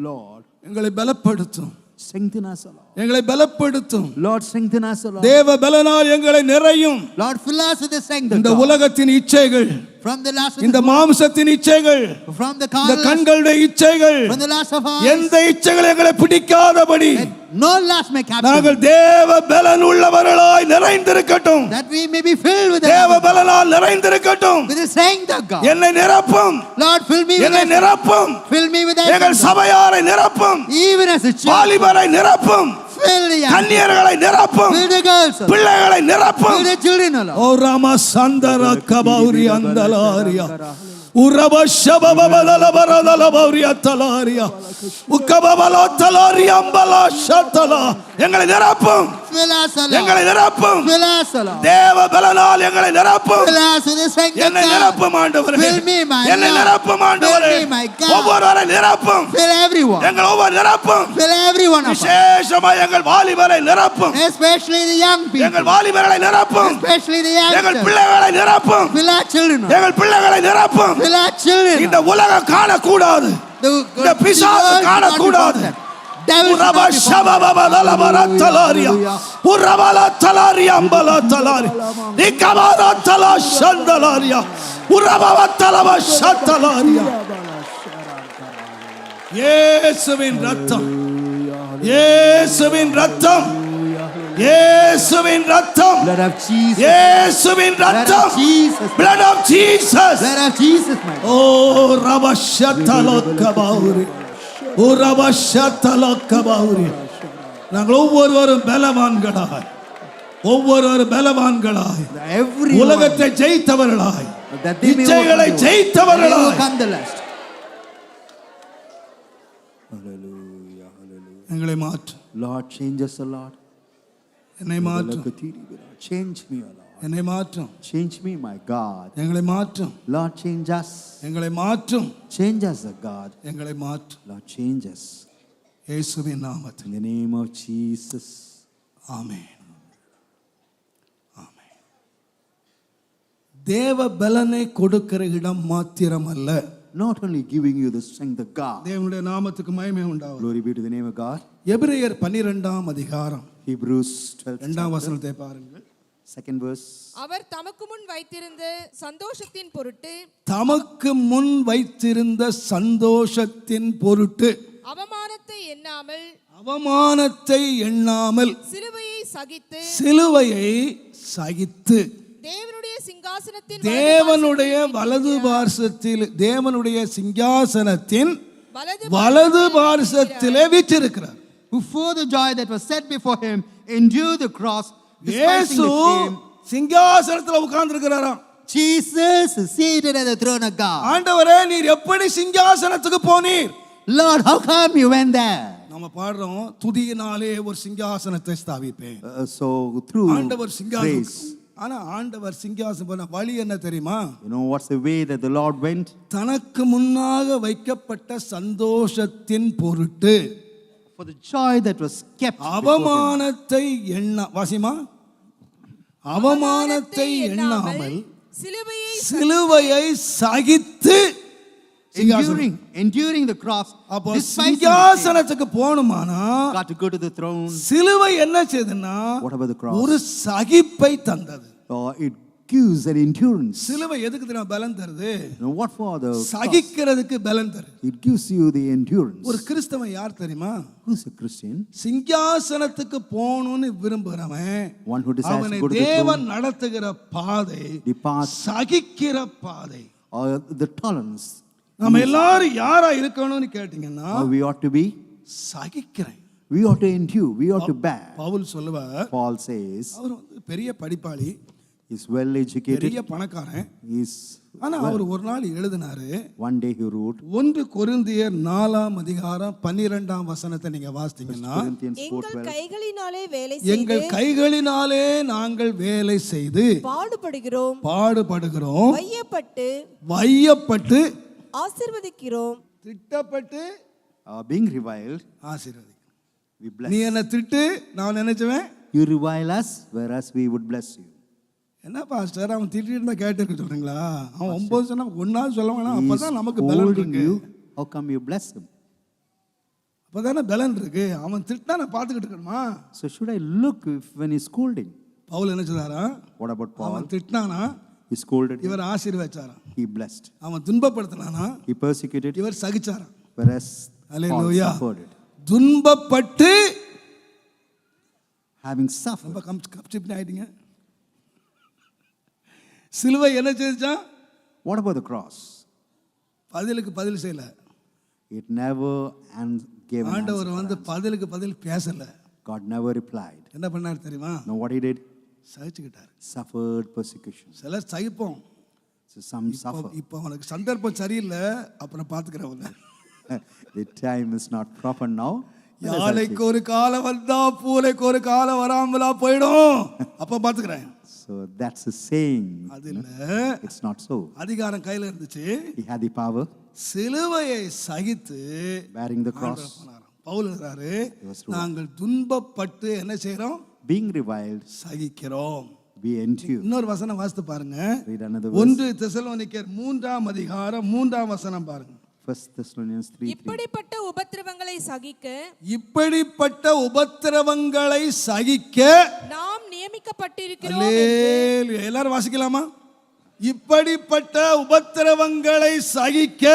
Speaker 2: Lord,
Speaker 1: எங்களை பலப்படுத்தும்,
Speaker 2: strengthen us, O Lord.
Speaker 1: எங்களை பலப்படுத்தும்.
Speaker 2: Lord, strengthen us, O Lord.
Speaker 1: தேவ பலனால் எங்களை நிறையும்.
Speaker 2: Lord, fill us with the strength of
Speaker 1: இந்த
Speaker 2: God.
Speaker 1: உலகத்தின் இச்சைகள்,
Speaker 2: From the lust of
Speaker 1: இந்த
Speaker 2: the world,
Speaker 1: மாம்சத்தின் இச்சைகள்,
Speaker 2: from the
Speaker 1: இந்த
Speaker 2: carnal lust,
Speaker 1: கண்களுடைய இச்சைகள்,
Speaker 2: from the lust of eyes,
Speaker 1: எந்த இச்சைகள் எங்களை பிடிக்காதபடி
Speaker 2: that no lust may capture
Speaker 1: நாங்கள்
Speaker 2: us,
Speaker 1: தேவ பலன் உள்ளவர்களாய் நிறைந்திருக்கட்டும்.
Speaker 2: that we may be filled with the
Speaker 1: தேவ
Speaker 2: love of God,
Speaker 1: பலனால் நிறைந்திருக்கட்டும்.
Speaker 2: with the strength of God.
Speaker 1: என்னை நிரப்பும்,
Speaker 2: Lord, fill me with
Speaker 1: என்னை
Speaker 2: that,
Speaker 1: நிரப்பும்.
Speaker 2: fill me with that
Speaker 1: எங்கள்
Speaker 2: strength.
Speaker 1: சபையாரை நிரப்பும்,
Speaker 2: Even as a child,
Speaker 1: வாலிபரை நிரப்பும்,
Speaker 2: fill the young,
Speaker 1: கன்னியர்களை நிரப்பும்,
Speaker 2: fill the girls, O Lord.
Speaker 1: பிள்ளைகளை நிரப்பும்.
Speaker 2: Fill the children, O Lord.
Speaker 1: ஓ ராமா சந்தர கபௌரி அந்தலாரியா உரப ஷபபபலபரதலபௌரியா தலாரியா உக்கபபலோ தலாரியா அம்பலா ஷத்தலா. எங்களை நிரப்பும்,
Speaker 2: Fill us, O Lord.
Speaker 1: எங்களை நிரப்பும்.
Speaker 2: Fill us, O Lord.
Speaker 1: தேவ பலனால் எங்களை நிரப்பும்.
Speaker 2: Fill us with the strength of
Speaker 1: என்னை
Speaker 2: God.
Speaker 1: நிரப்பும் ஆண்டவரே,
Speaker 2: Fill me, my
Speaker 1: என்னை
Speaker 2: Lord.
Speaker 1: நிரப்பும் ஆண்டவரே.
Speaker 2: Fill me, my God.
Speaker 1: ஒவ்வொருவரை நிரப்பும்,
Speaker 2: Fill everyone.
Speaker 1: எங்கள் ஒவ்வொரு நிரப்பும்.
Speaker 2: Fill everyone of us.
Speaker 1: விசேஷமா எங்கள் வாலிபரை நிரப்பும்,
Speaker 2: Especially the young people.
Speaker 1: எங்கள் வாலிபர்களை நிரப்பும்,
Speaker 2: Especially the
Speaker 1: எங்கள்
Speaker 2: youngsters.
Speaker 1: பிள்ளைகளை நிரப்பும்,
Speaker 2: Fill our children.
Speaker 1: எங்கள் பிள்ளைகளை நிரப்பும்.
Speaker 2: Fill our children.
Speaker 1: இந்த உலகம் காணக்கூடாது, இந்த பிசாசு காணக்கூடாது. உரப ஷபபபலபரா தலாரியா உரபலா தலாரியா அம்பலா தலாரி நிகபரா தலா ஷந்தலாரியா உரபவ தலவ ஷத்தலாரியா. இயேசுவின் ரத்தம், இயேசுவின் ரத்தம், இயேசுவின் ரத்தம்,
Speaker 2: Blood of Jesus.
Speaker 1: இயேசுவின் ரத்தம்,
Speaker 2: Jesus.
Speaker 1: blood of Jesus.
Speaker 2: Blood of Jesus, my God.
Speaker 1: ஓ ரப ஷத்தலோ கபௌரி ஓ ரப ஷத்தலோ கபௌரி. நாங்கள் ஒவ்வொருவரும் பலவான்களாய், ஒவ்வொருவரும் பலவான்களாய்,
Speaker 2: Everyone.
Speaker 1: உலகத்தை ஜெயித்தவர்களாய்,
Speaker 2: That they may
Speaker 1: இச்சைகளை
Speaker 2: overcome the world.
Speaker 1: ஜெயித்தவர்களாய்.
Speaker 2: Overcome the lust.
Speaker 1: எங்களை மாற்று,
Speaker 2: Lord, change us, O Lord.
Speaker 1: என்னை மாற்றும்,
Speaker 2: Change me, O Lord.
Speaker 1: என்னை மாற்றும்,
Speaker 2: Change me, my God.
Speaker 1: எங்களை மாற்றும்,
Speaker 2: Lord, change us.
Speaker 1: எங்களை மாற்றும்,
Speaker 2: Change us, O God.
Speaker 1: எங்களை மாற்றும்.
Speaker 2: Lord, change us.
Speaker 1: இயேசுவின் நாமத்தில்
Speaker 2: In the name of Jesus.
Speaker 1: ஆமென், ஆமென். தேவ பலனை கொடுக்கிற இடம் மாத்திரமல்ல,
Speaker 2: Not only giving you the strength of God.
Speaker 1: தேவனுடைய நாமத்துக்கு மகிமை உண்டாகும்.
Speaker 2: Glory be to the name of God.
Speaker 1: எபிரேயர் 12ஆம் அதிகாரம்
Speaker 2: Hebrews 12.
Speaker 1: 2ஆம் வசனத்தை பாருங்கள்.
Speaker 2: Second verse.
Speaker 3: அவர் தமக்கு முன் வைத்திருந்த சந்தோஷத்தின் பொருட்டு
Speaker 1: தமக்கு முன் வைத்திருந்த சந்தோஷத்தின் பொருட்டு
Speaker 3: அவமானத்தை எண்ணாமல்
Speaker 1: அவமானத்தை எண்ணாமல்
Speaker 3: சிலுவையை சகித்து
Speaker 1: சிலுவையை சகித்து
Speaker 3: தேவனுடைய சிங்காசனத்தின்
Speaker 1: தேவனுடைய வலது பார்சத்தில், தேவனுடைய சிங்காசனத்தின்
Speaker 3: வலது
Speaker 1: வலது பார்சத்திலே வீற்றிருக்கிறார்.
Speaker 2: Who for the joy that was set before him endured the cross, despising
Speaker 1: இயேசு
Speaker 2: the shame.
Speaker 1: சிங்காசனத்தில் உட்கார்ந்து இருக்கிறாராம்.
Speaker 2: Jesus is seated at the throne of God.
Speaker 1: ஆண்டவரே, நீர் எப்படி சிங்காசனத்துக்கு போனீர்?
Speaker 2: Lord, how come you went there?
Speaker 1: நம்ம பாடுறோம், துதியினாலே ஒரு சிங்காசனத்தை ஸ்தாபிப்பேன்.
Speaker 2: So through
Speaker 1: ஆண்டவர் சிங்காசனம்.
Speaker 2: grace.
Speaker 1: ஆனா ஆண்டவர் சிங்காசனம் போன வழி என்ன தெரியுமா?
Speaker 2: You know what's the way that the Lord went?
Speaker 1: தனக்கு முன்னாக வைக்கப்பட்ட சந்தோஷத்தின் பொருட்டு
Speaker 2: For the joy that was kept before him.
Speaker 1: அவமானத்தை வாசிமா, அவமானத்தை எண்ணாமல்
Speaker 3: சிலுவையை
Speaker 1: சிலுவையை சகித்து சிங்காசனம்.
Speaker 2: Enduring the cross,
Speaker 1: அப்போ
Speaker 2: despising the shame.
Speaker 1: சிங்காசனத்துக்கு போகணுமானா
Speaker 2: Got to go to the throne.
Speaker 1: சிலுவை என்ன செய்யுதுன்னா
Speaker 2: What about the cross?
Speaker 1: ஒரு சகிப்பை தந்தது.
Speaker 2: It gives an endurance.
Speaker 1: சிலுவை எதுக்கு தெரியுமா பலன் தருது?
Speaker 2: You know what for the cross?
Speaker 1: சகிக்கிறதுக்கு பலன் தருது.
Speaker 2: It gives you the endurance.
Speaker 1: ஒரு கிறிஸ்தவன் யார் தெரியுமா?
Speaker 2: Who's a Christian?
Speaker 1: சிங்காசனத்துக்கு போகணும்னு விரும்புறவன்,
Speaker 2: One who decides
Speaker 1: அவனை
Speaker 2: to go to the
Speaker 1: தேவன்
Speaker 2: throne.
Speaker 1: நடத்துகிற பாதை
Speaker 2: The path.
Speaker 1: சகிக்கிற பாதை.
Speaker 2: Or the tolerance.
Speaker 1: நம்ம எல்லாரும் யாரா இருக்கணும்னு கேட்டீங்கன்னா,
Speaker 2: How we ought to be?
Speaker 1: சகிக்கிறேன்.
Speaker 2: We ought to endure. We ought to bear.
Speaker 1: Pavul சொல்லுவார்,
Speaker 2: Paul says
Speaker 1: அவர் பெரிய படிப்பாளி,
Speaker 2: he's well educated.
Speaker 1: பெரிய பணக்காரன்,
Speaker 2: He's
Speaker 1: ஆனா அவர் ஒரு நாள் எழுதினாரு.
Speaker 2: One day he wrote,
Speaker 1: 1 கொரிந்தியர் 4:12 நீங்க வாசித்தீங்கன்னா,
Speaker 2: Corinthians 4:12,
Speaker 3: எங்கள் கைகளினாலே வேலை
Speaker 1: எங்கள்
Speaker 3: செய்து
Speaker 1: கைகளினாலே நாங்கள் வேலை செய்து பாடுபடுகிறோம், வையப்பட்டு
Speaker 3: ஆசீர்வதிக்கிறோம்,
Speaker 1: திட்டப்பட்டு
Speaker 2: being reviled,
Speaker 1: ஆசீர்வதிக்கிறோம்.
Speaker 2: we
Speaker 1: நீ
Speaker 2: bless.
Speaker 1: என்ன திட்டு, நான் நினைச்சுவேன்
Speaker 2: You revile us, whereas we would bless you.
Speaker 1: என்ன பாஸ்டர் அவன் திட்டிட்டு இருந்தா கேட்டு சொல்றீங்களா? அவன் 9 சொன்னா 1 சொல்ல வேணாம்.
Speaker 2: He is
Speaker 1: அப்பதான் நமக்கு பலன்
Speaker 2: scolding
Speaker 1: இருக்கு.
Speaker 2: you. How come you bless him?
Speaker 1: அப்பதானே பலன் இருக்கு. அவன் திட்டா நான் பார்த்துக்கிட்டு இருக்கணுமா?
Speaker 2: So should I look when he's scolding?
Speaker 1: Pavul என்ன சொல்றாரா?
Speaker 2: What about Paul?
Speaker 1: அவன் திட்டினானா
Speaker 2: He scolded him.
Speaker 1: இவர் ஆசீர்வதிச்சாராம்.
Speaker 2: He blessed.
Speaker 1: அவன் துன்பப்படுத்தினானா
Speaker 2: He persecuted,
Speaker 1: இவர் சகிச்சாராம்.
Speaker 2: whereas Paul
Speaker 1: hallelujah.
Speaker 2: suffered it.
Speaker 1: துன்பப்பட்டு
Speaker 2: Having suffered.
Speaker 1: ரொம்ப கப்சிப்னு ஆயிட்டீங்க. சிலுவை என்ன செஞ்சான்?
Speaker 2: What about the cross?
Speaker 1: பதிலுக்கு பதில் செய்யல.
Speaker 2: It never gave an
Speaker 1: ஆண்டவர்
Speaker 2: answer.
Speaker 1: பதிலுக்கு பதில் பேசல.
Speaker 2: God never replied.
Speaker 1: என்ன பண்ணார் தெரியுமா?
Speaker 2: Know what he did?
Speaker 1: சகிச்சுக்கிட்டார்.
Speaker 2: Suffered persecution.
Speaker 1: சிலர் சகிப்போம்.
Speaker 2: So some suffer.
Speaker 1: இப்போ அவனுக்கு சந்தர்ப்பம் சரியில்லை, அப்புறம் பார்த்துக்கிறவங்க.
Speaker 2: The time is not proper now.
Speaker 1: யானைக்கு ஒரு காலம் வந்தா பூனைக்கு ஒரு காலம் வராமலா போயிடும், அப்ப பார்த்துக்கிறேன்.
Speaker 2: So that's a saying.
Speaker 1: அது இல்ல,
Speaker 2: It's not so.
Speaker 1: அதிகாரம் கையில இருந்துச்சு.
Speaker 2: He had the power,
Speaker 1: சிலுவையை சகித்து
Speaker 2: bearing the cross,
Speaker 1: பவுல் எழுதுறாரு,
Speaker 2: was true.
Speaker 1: நாங்கள் துன்பப்பட்டு என்ன செய்றோம்?
Speaker 2: being reviled,
Speaker 1: சகிக்கிறோம்.
Speaker 2: we endure.
Speaker 1: இன்னொரு வசனம் வாசித்து பாருங்க.
Speaker 2: Read another verse.
Speaker 1: 1 தெசலோனிக்கேயர் 3:3 பாருங்க.
Speaker 2: 1 Thessalonians 3:3.
Speaker 3: இப்படிப்பட்ட உபத்திரவங்களை
Speaker 1: சகிக்க நாம்
Speaker 3: நியமிக்கப்பட்டிருக்கிறோம்.
Speaker 1: எல்லாரும் வாசிக்கலாமா? இப்படிப்பட்ட உபத்திரவங்களை சகிக்க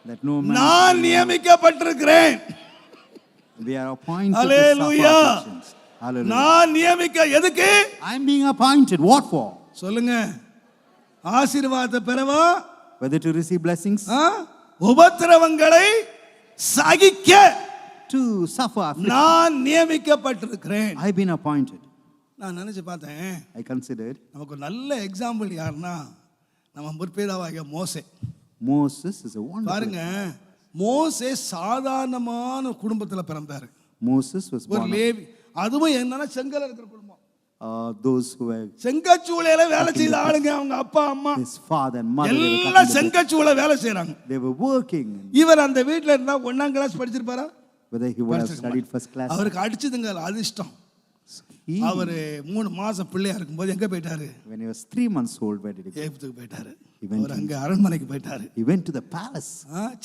Speaker 2: That no man,
Speaker 1: நான் நியமிக்கப்பட்டிருக்கிறேன்.
Speaker 2: we are appointed to
Speaker 1: Hallelujah.
Speaker 2: suffer afflictions. Hallelujah.
Speaker 1: நான் எதுக்கு?
Speaker 2: I am being appointed. What for?
Speaker 1: சொல்லுங்க. ஆசீர்வாதத்தை பெறவா?
Speaker 2: Whether to receive blessings,
Speaker 1: உபத்திரவங்களை சகிக்க
Speaker 2: to suffer afflictions.
Speaker 1: நான் நியமிக்கப்பட்டிருக்கிறேன்.
Speaker 2: I have been appointed.
Speaker 1: நான் நினைச்சு பார்த்தேன்,
Speaker 2: I considered
Speaker 1: நமக்கு ஒரு நல்ல எக்ஸாம்பிள் யாருன்னா நம்ம முற்பிதாவாகிய மோசே.
Speaker 2: Moses is a wonderful.
Speaker 1: பாருங்க, மோசே சாதாரணமான குடும்பத்துல பிறந்தாரு.
Speaker 2: Moses was
Speaker 1: ஒரு
Speaker 2: born of,
Speaker 1: லேவி, அதுவும் என்னன்னா செங்கல் இருக்கிற குடும்பம்.
Speaker 2: those who were
Speaker 1: செங்கச்சூளையில வேலை செய்த ஆளுங்க, அவங்க அப்பா அம்மா
Speaker 2: his father and mother. They were
Speaker 1: எல்லாம்
Speaker 2: cutting the
Speaker 1: செங்கச்சூளை வேலை செய்யறாங்க.
Speaker 2: brick. They were working.
Speaker 1: இவர் அந்த வீட்டுல இருந்தா 1ஆம் class படிச்சிருப்பாரா?
Speaker 2: Whether he would have studied first class.
Speaker 1: அவருக்கு அடிச்சதுங்க அதிர்ஷ்டம்.
Speaker 2: He,
Speaker 1: அவரு 3 மாசம் பிள்ளையா இருக்கும்போது எங்க போயிட்டாரு?
Speaker 2: when he was 3 months old, where did he go?
Speaker 1: எகிப்துக்கு போயிட்டாரு.
Speaker 2: He went
Speaker 1: அவர் அங்க அரண்மனைக்கு போயிட்டாரு.
Speaker 2: He went to the palace.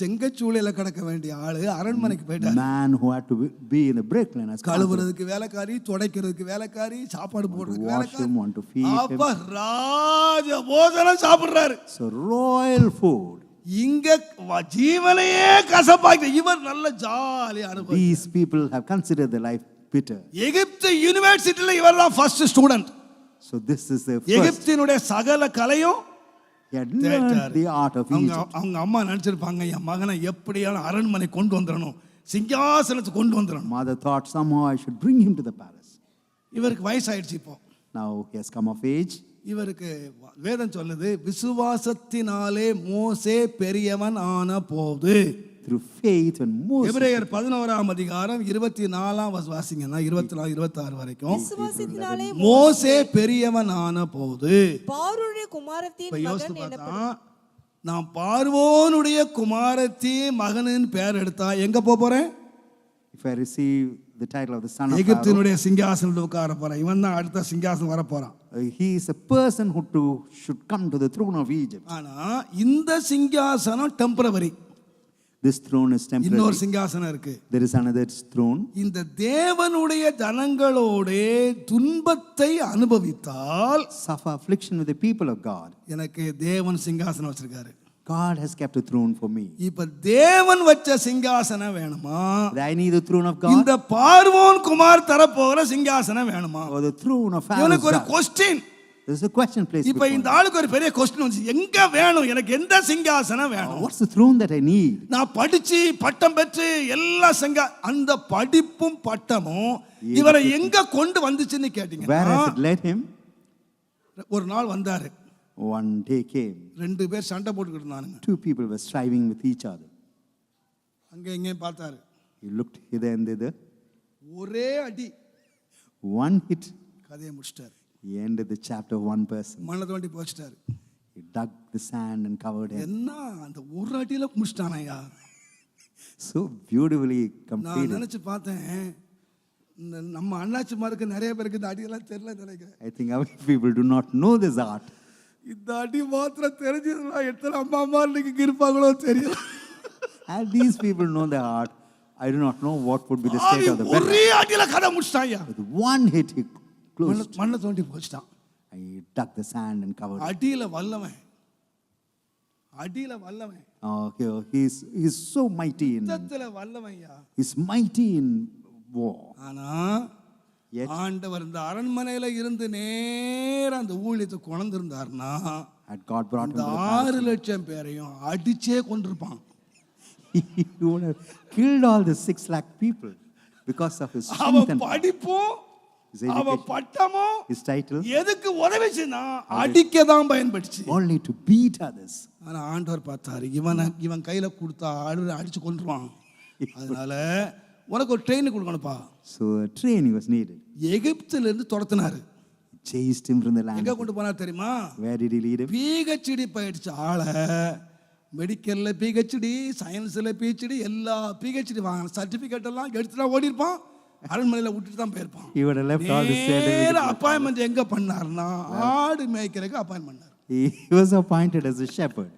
Speaker 1: செங்கச்சூளையில கிடக்க வேண்டிய ஆளு அரண்மனைக்கு போயிட்டாரு.
Speaker 2: Man who had to be in the bricklaying has come to
Speaker 1: கழுவுறதுக்கு வேலைக்காரி, துடைக்கிறதுக்கு வேலைக்காரி, சாப்பாடு போடுறதுக்கு
Speaker 2: wash
Speaker 1: வேலைக்காரி.
Speaker 2: him, want to feed him.
Speaker 1: அப்ப ராஜ போஜனம் சாப்பிடுறாரு.
Speaker 2: So royal food.
Speaker 1: இங்க ஜீவனையே கசப்பாக்கி இவர் நல்ல ஜாலியா அனுபவி.
Speaker 2: These people have considered their life bitter.
Speaker 1: எகிப்து யுனிவர்சிட்டில இவர் தான் first student.
Speaker 2: So this is the first.
Speaker 1: எகிப்தினுடைய சகல கலையும்
Speaker 2: He had learned the art of Egypt.
Speaker 1: அவங்க அம்மா நினைச்சிருப்பாங்க, என் மகனை எப்படியான அரண்மனை கொண்டு வந்துடணும், சிங்காசனத்துக்கு கொண்டு வந்துடணும்.
Speaker 2: Mother thought somehow I should bring him to the palace.
Speaker 1: இவருக்கு வயசாயிடுச்சு. இப்போ
Speaker 2: Now he has come of age.
Speaker 1: இவருக்கு வேதம் சொல்லுது, விசுவாசத்தினாலே மோசே பெரியவன் ஆன போது.
Speaker 2: Through faith when Moses.
Speaker 1: எபிரேயர் 11:24 வாசிங்கன்னா 24 26 வரைக்கும்.
Speaker 3: விசுவாசத்தினாலே
Speaker 1: மோசே பெரியவன் ஆன போது.
Speaker 3: பார்வோனுடைய குமாரத்தின்
Speaker 1: இப்ப யோசித்து
Speaker 3: மகன்
Speaker 1: பார்த்தா,
Speaker 3: எனப்படும்.
Speaker 1: நான் பார்வோனுடைய குமாரத்தி மகனின் பெயர் எடுத்தா எங்க போறேன்?
Speaker 2: If I receive the title of the son of Pharaoh,
Speaker 1: எகிப்தினுடைய சிங்காசனத்தில் உட்கார போறான். இவன் தான் அடுத்த சிங்காசனம் வர போறான்.
Speaker 2: he is a person who should come to the throne of Egypt.
Speaker 1: ஆனா இந்த சிங்காசனம் டெம்பரவரி.
Speaker 2: This throne is
Speaker 1: இன்னொரு
Speaker 2: temporary.
Speaker 1: சிங்காசனம் இருக்கு.
Speaker 2: There is another throne.
Speaker 1: இந்த தேவனுடைய ஜனங்களோட துன்பத்தை அனுபவித்தால்
Speaker 2: Suffer affliction with the people of God.
Speaker 1: எனக்கு தேவன் சிங்காசனம் வச்சிருக்காரு.
Speaker 2: God has kept a throne for me.
Speaker 1: இப்ப தேவன் வச்ச சிங்காசனம் வேணுமா?
Speaker 2: I need the throne of God
Speaker 1: இந்த பார்வோன் குமார் தரப்போகிற சிங்காசனம் வேணுமா?
Speaker 2: or the throne of Pharaoh.
Speaker 1: எனக்கு ஒரு question.
Speaker 2: There's a question placed
Speaker 1: இப்ப
Speaker 2: before
Speaker 1: இந்த
Speaker 2: me.
Speaker 1: ஆளுக்கு ஒரு பெரிய கொஸ்டின் வந்து, எங்க வேணும் எனக்கு, எந்த சிங்காசனம் வேணும்?
Speaker 2: What's the throne that I need?
Speaker 1: நான் படிச்சு பட்டம் பெற்று எல்லா அந்த படிப்பும் பட்டமும் இவரை எங்க கொண்டு வந்துச்சுன்னு
Speaker 2: Where has
Speaker 1: கேட்டீங்க.
Speaker 2: it led him?
Speaker 1: ஒரு நாள் வந்தாரு.
Speaker 2: One day came,
Speaker 1: 2 பேர் சண்டை போட்டுக்கிட்டு இருந்தானுங்க.
Speaker 2: 2 people were striving with each other.
Speaker 1: அங்கே இங்கேயும் பார்த்தாரு.
Speaker 2: He looked hither and thither.
Speaker 1: ஒரே அடி.
Speaker 2: One hit.
Speaker 1: கதையை முடிச்சிட்டாரு.
Speaker 2: He ended the chapter of one person.
Speaker 1: மண்ணை தோண்டி போச்சிட்டாரு.
Speaker 2: He dug the sand and covered him.
Speaker 1: என்ன அந்த ஒரு அடியில முடிச்சிட்டானயா?
Speaker 2: So beautifully
Speaker 1: நான்
Speaker 2: completed.
Speaker 1: நினைச்சு பார்த்தேன், நம்ம அண்ணாச்சிமாருக்கு நிறைய பேருக்கு இந்த அடியெல்லாம் தெரியல நினைக்கிறேன்.
Speaker 2: I think our people do not know this art.
Speaker 1: இந்த அடி மாத்திரம் தெரிஞ்சதுன்னா எத்தனை அம்மா இன்னைக்கு இருப்பாங்களோ தெரியல.
Speaker 2: Had these people known the art, I do not know what would be the state of the battle.
Speaker 1: ஒரே அடியில கதை முடிச்சிட்டாயா?
Speaker 2: With one hit he closed.
Speaker 1: மண்ணை தோண்டி போச்சிட்டான்.
Speaker 2: He dug the sand and covered it.
Speaker 1: அடியில வல்லவன். அடியில வல்லவன்.
Speaker 2: Oh, he's so mighty in.
Speaker 1: யுத்தத்துல வல்லவன்யா.
Speaker 2: He's mighty in war.
Speaker 1: ஆனா
Speaker 2: Yet
Speaker 1: ஆண்டவர் இந்த அரண்மனையில இருந்து நேரா அந்த ஊழியத்தை கொண்டிருந்தாருன்னா
Speaker 2: had God brought him
Speaker 1: இந்த
Speaker 2: to the
Speaker 1: 6 லட்சம் பேரையும் அடிச்சே கொண்டிருப்பான்.
Speaker 2: he would have killed all the 6 lakh people because of his strength
Speaker 1: அவன்
Speaker 2: and
Speaker 1: படிப்பும்
Speaker 2: his
Speaker 1: அவன்
Speaker 2: education,
Speaker 1: பட்டமும்
Speaker 2: his title,
Speaker 1: எதுக்கு உதவிச்சுன்னா அடிக்க தான் பயன்படுச்சு.
Speaker 2: only to beat others.
Speaker 1: ஆனா ஆண்டவர் பார்த்தாரு, இவன் கையில கொடுத்தா அடிச்சு கொண்டுருவான். அதனால உனக்கு ஒரு train கொடுக்கணும்ப்பா.
Speaker 2: So a training was needed.
Speaker 1: எகிப்துல இருந்து துரத்தினாரு.
Speaker 2: He chased him from the land.
Speaker 1: எங்க கொண்டு போனார் தெரியுமா?
Speaker 2: Where did he lead him?
Speaker 1: PhD பயிற்சி ஆளை மெடிக்கல்ல பிஹெச்டி, சயின்ஸ்ல பிஹெச்டி, எல்லா பிஹெச்டி வாங்கின சர்டிபிகேட் எல்லாம் எடுத்துட்டா ஓடி இருப்பான். அரண்மனையில விட்டுட்டு தான் போயிருப்பான்.
Speaker 2: He would have left all the certificates.
Speaker 1: Appointment எங்க பண்ணாருன்னா ஆடு மேய்க்கிறதுக்கு அப்பாயின்மெண்ட் பண்ணார்.
Speaker 2: He was appointed as a shepherd.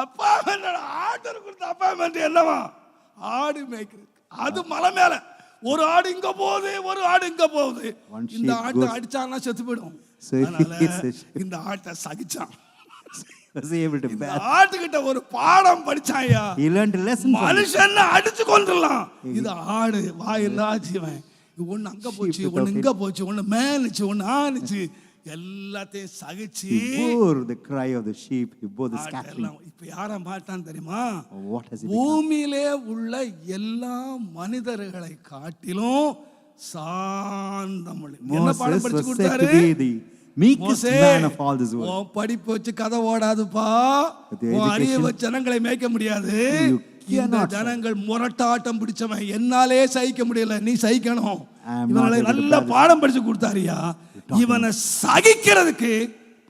Speaker 1: Appointment order கொடுத்த அப்பாயின்மெண்ட் என்னவா? ஆடு மேய்க்கிறது. அது மலை மேல ஒரு ஆடு இங்க போகுது, ஒரு ஆடு இங்க போகுது. இந்த ஆட்டை அடிச்சான்னா செத்து போயிடும். இந்த ஆட்டை சகிச்சான்.
Speaker 2: Was able to bear.
Speaker 1: ஆட்டுக்கிட்ட ஒரு பாடம் படிச்சாயா?
Speaker 2: He learned a lesson.
Speaker 1: மனுஷன் அடிச்சு கொண்டுலாம். இது ஆடு வாயில்லா ஜீவன். ஒன்னு அங்க போச்சு, ஒன்னு இங்க போச்சு, ஒன்னு மேனுச்சு, ஒன்னு ஆனுச்சு, எல்லாத்தையும் சகிச்சு.
Speaker 2: He bore the cry of the sheep. He bore the scattering.
Speaker 1: இப்ப யார மாட்டான் தெரியுமா?
Speaker 2: What has he become?
Speaker 1: பூமியிலே உள்ள எல்லா மனிதர்களை காட்டிலும் சாந்தமுள்ள. என்ன பாடம் படிச்சு கொடுத்தாரு?
Speaker 2: Meekest man of all this world.
Speaker 1: உன் படிப்பு வச்சு கதை ஓடாதுப்பா. உன் அறிவை ஜனங்களை மேய்க்க முடியாது. இந்த ஜனங்கள் முரட்டாட்டம் பிடிச்சவன், என்னாலே சகிக்க முடியல, நீ சகிக்கணும். இவனை நல்ல பாடம் படிச்சு கொடுத்தாரியா? இவனை சகிக்கிறதுக்கு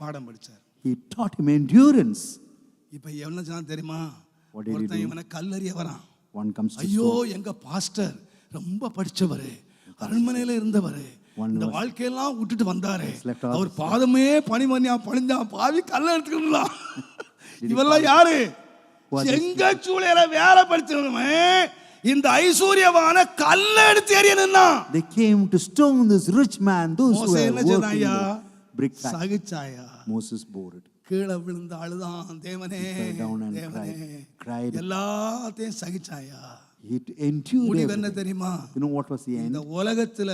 Speaker 1: பாடம் படிச்சார்.
Speaker 2: He taught him endurance.
Speaker 1: இப்ப என்ன சொன்னா தெரியுமா? ஒருத்தன் இவனை கல்லறிய வரான்.
Speaker 2: One comes to
Speaker 1: ஐயோ எங்க பாஸ்டர் ரொம்ப படிச்சவரு, அரண்மனையில இருந்தவரு, இந்த வாழ்க்கையெல்லாம் விட்டுட்டு வந்தாரு, அவர் பாதமே பணிஞ்சா பாவி கல்ல எடுத்துக்கலாம். இவெல்லாம் யாரு? எங்க சூளையில வேலை படிச்சவன் இந்த ஐஸ்வர்யவான கல்ல எடுத்து எறியணும்னா.
Speaker 2: They came to stone this rich man. Those who were working brick factory.
Speaker 1: சகிச்சாயா?
Speaker 2: Moses bore it.
Speaker 1: கீழே விழுந்து அழுதான், தேவனே தேவனே,
Speaker 2: cried.
Speaker 1: எல்லாத்தையும் சகிச்சாயா?
Speaker 2: He endured.
Speaker 1: முடிவு என்ன தெரியுமா?
Speaker 2: You know what was the end?
Speaker 1: இந்த உலகத்துல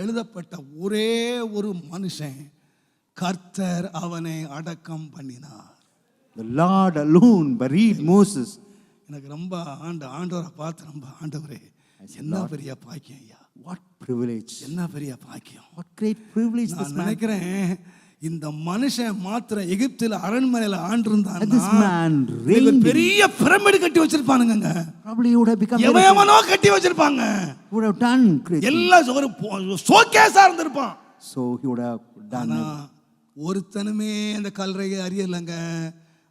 Speaker 1: எழுதப்பட்ட ஒரே ஒரு மனுஷன், கர்த்தர் அவனை அடக்கம் பண்ணினார்.
Speaker 2: The Lord alone buried Moses.
Speaker 1: எனக்கு ரொம்ப ஆண்டவரை பார்த்து ரொம்ப ஆண்டவரே என்ன பெரிய பாக்கியம் ஐயா.
Speaker 2: What privilege.
Speaker 1: என்ன பெரிய பாக்கியம்.
Speaker 2: What great privilege this
Speaker 1: நான்
Speaker 2: man.
Speaker 1: நினைக்கிறேன் இந்த மனுஷன் மாத்திரம் எகிப்தில அரண்மனையில ஆண்டிருந்தான்னா
Speaker 2: This man reigned.
Speaker 1: பெரிய பிரமிடு கட்டி வச்சிருப்பானுங்க.
Speaker 2: Probably would have become.
Speaker 1: எவனோ கட்டி வச்சிருப்பாங்க.
Speaker 2: Would have done great.
Speaker 1: எல்லாம் ஒரு ஷோகேஸா இருந்திருப்பான்.
Speaker 2: So he would have done.
Speaker 1: ஒருத்தனுமே அந்த கல்லறையை அறியலங்க.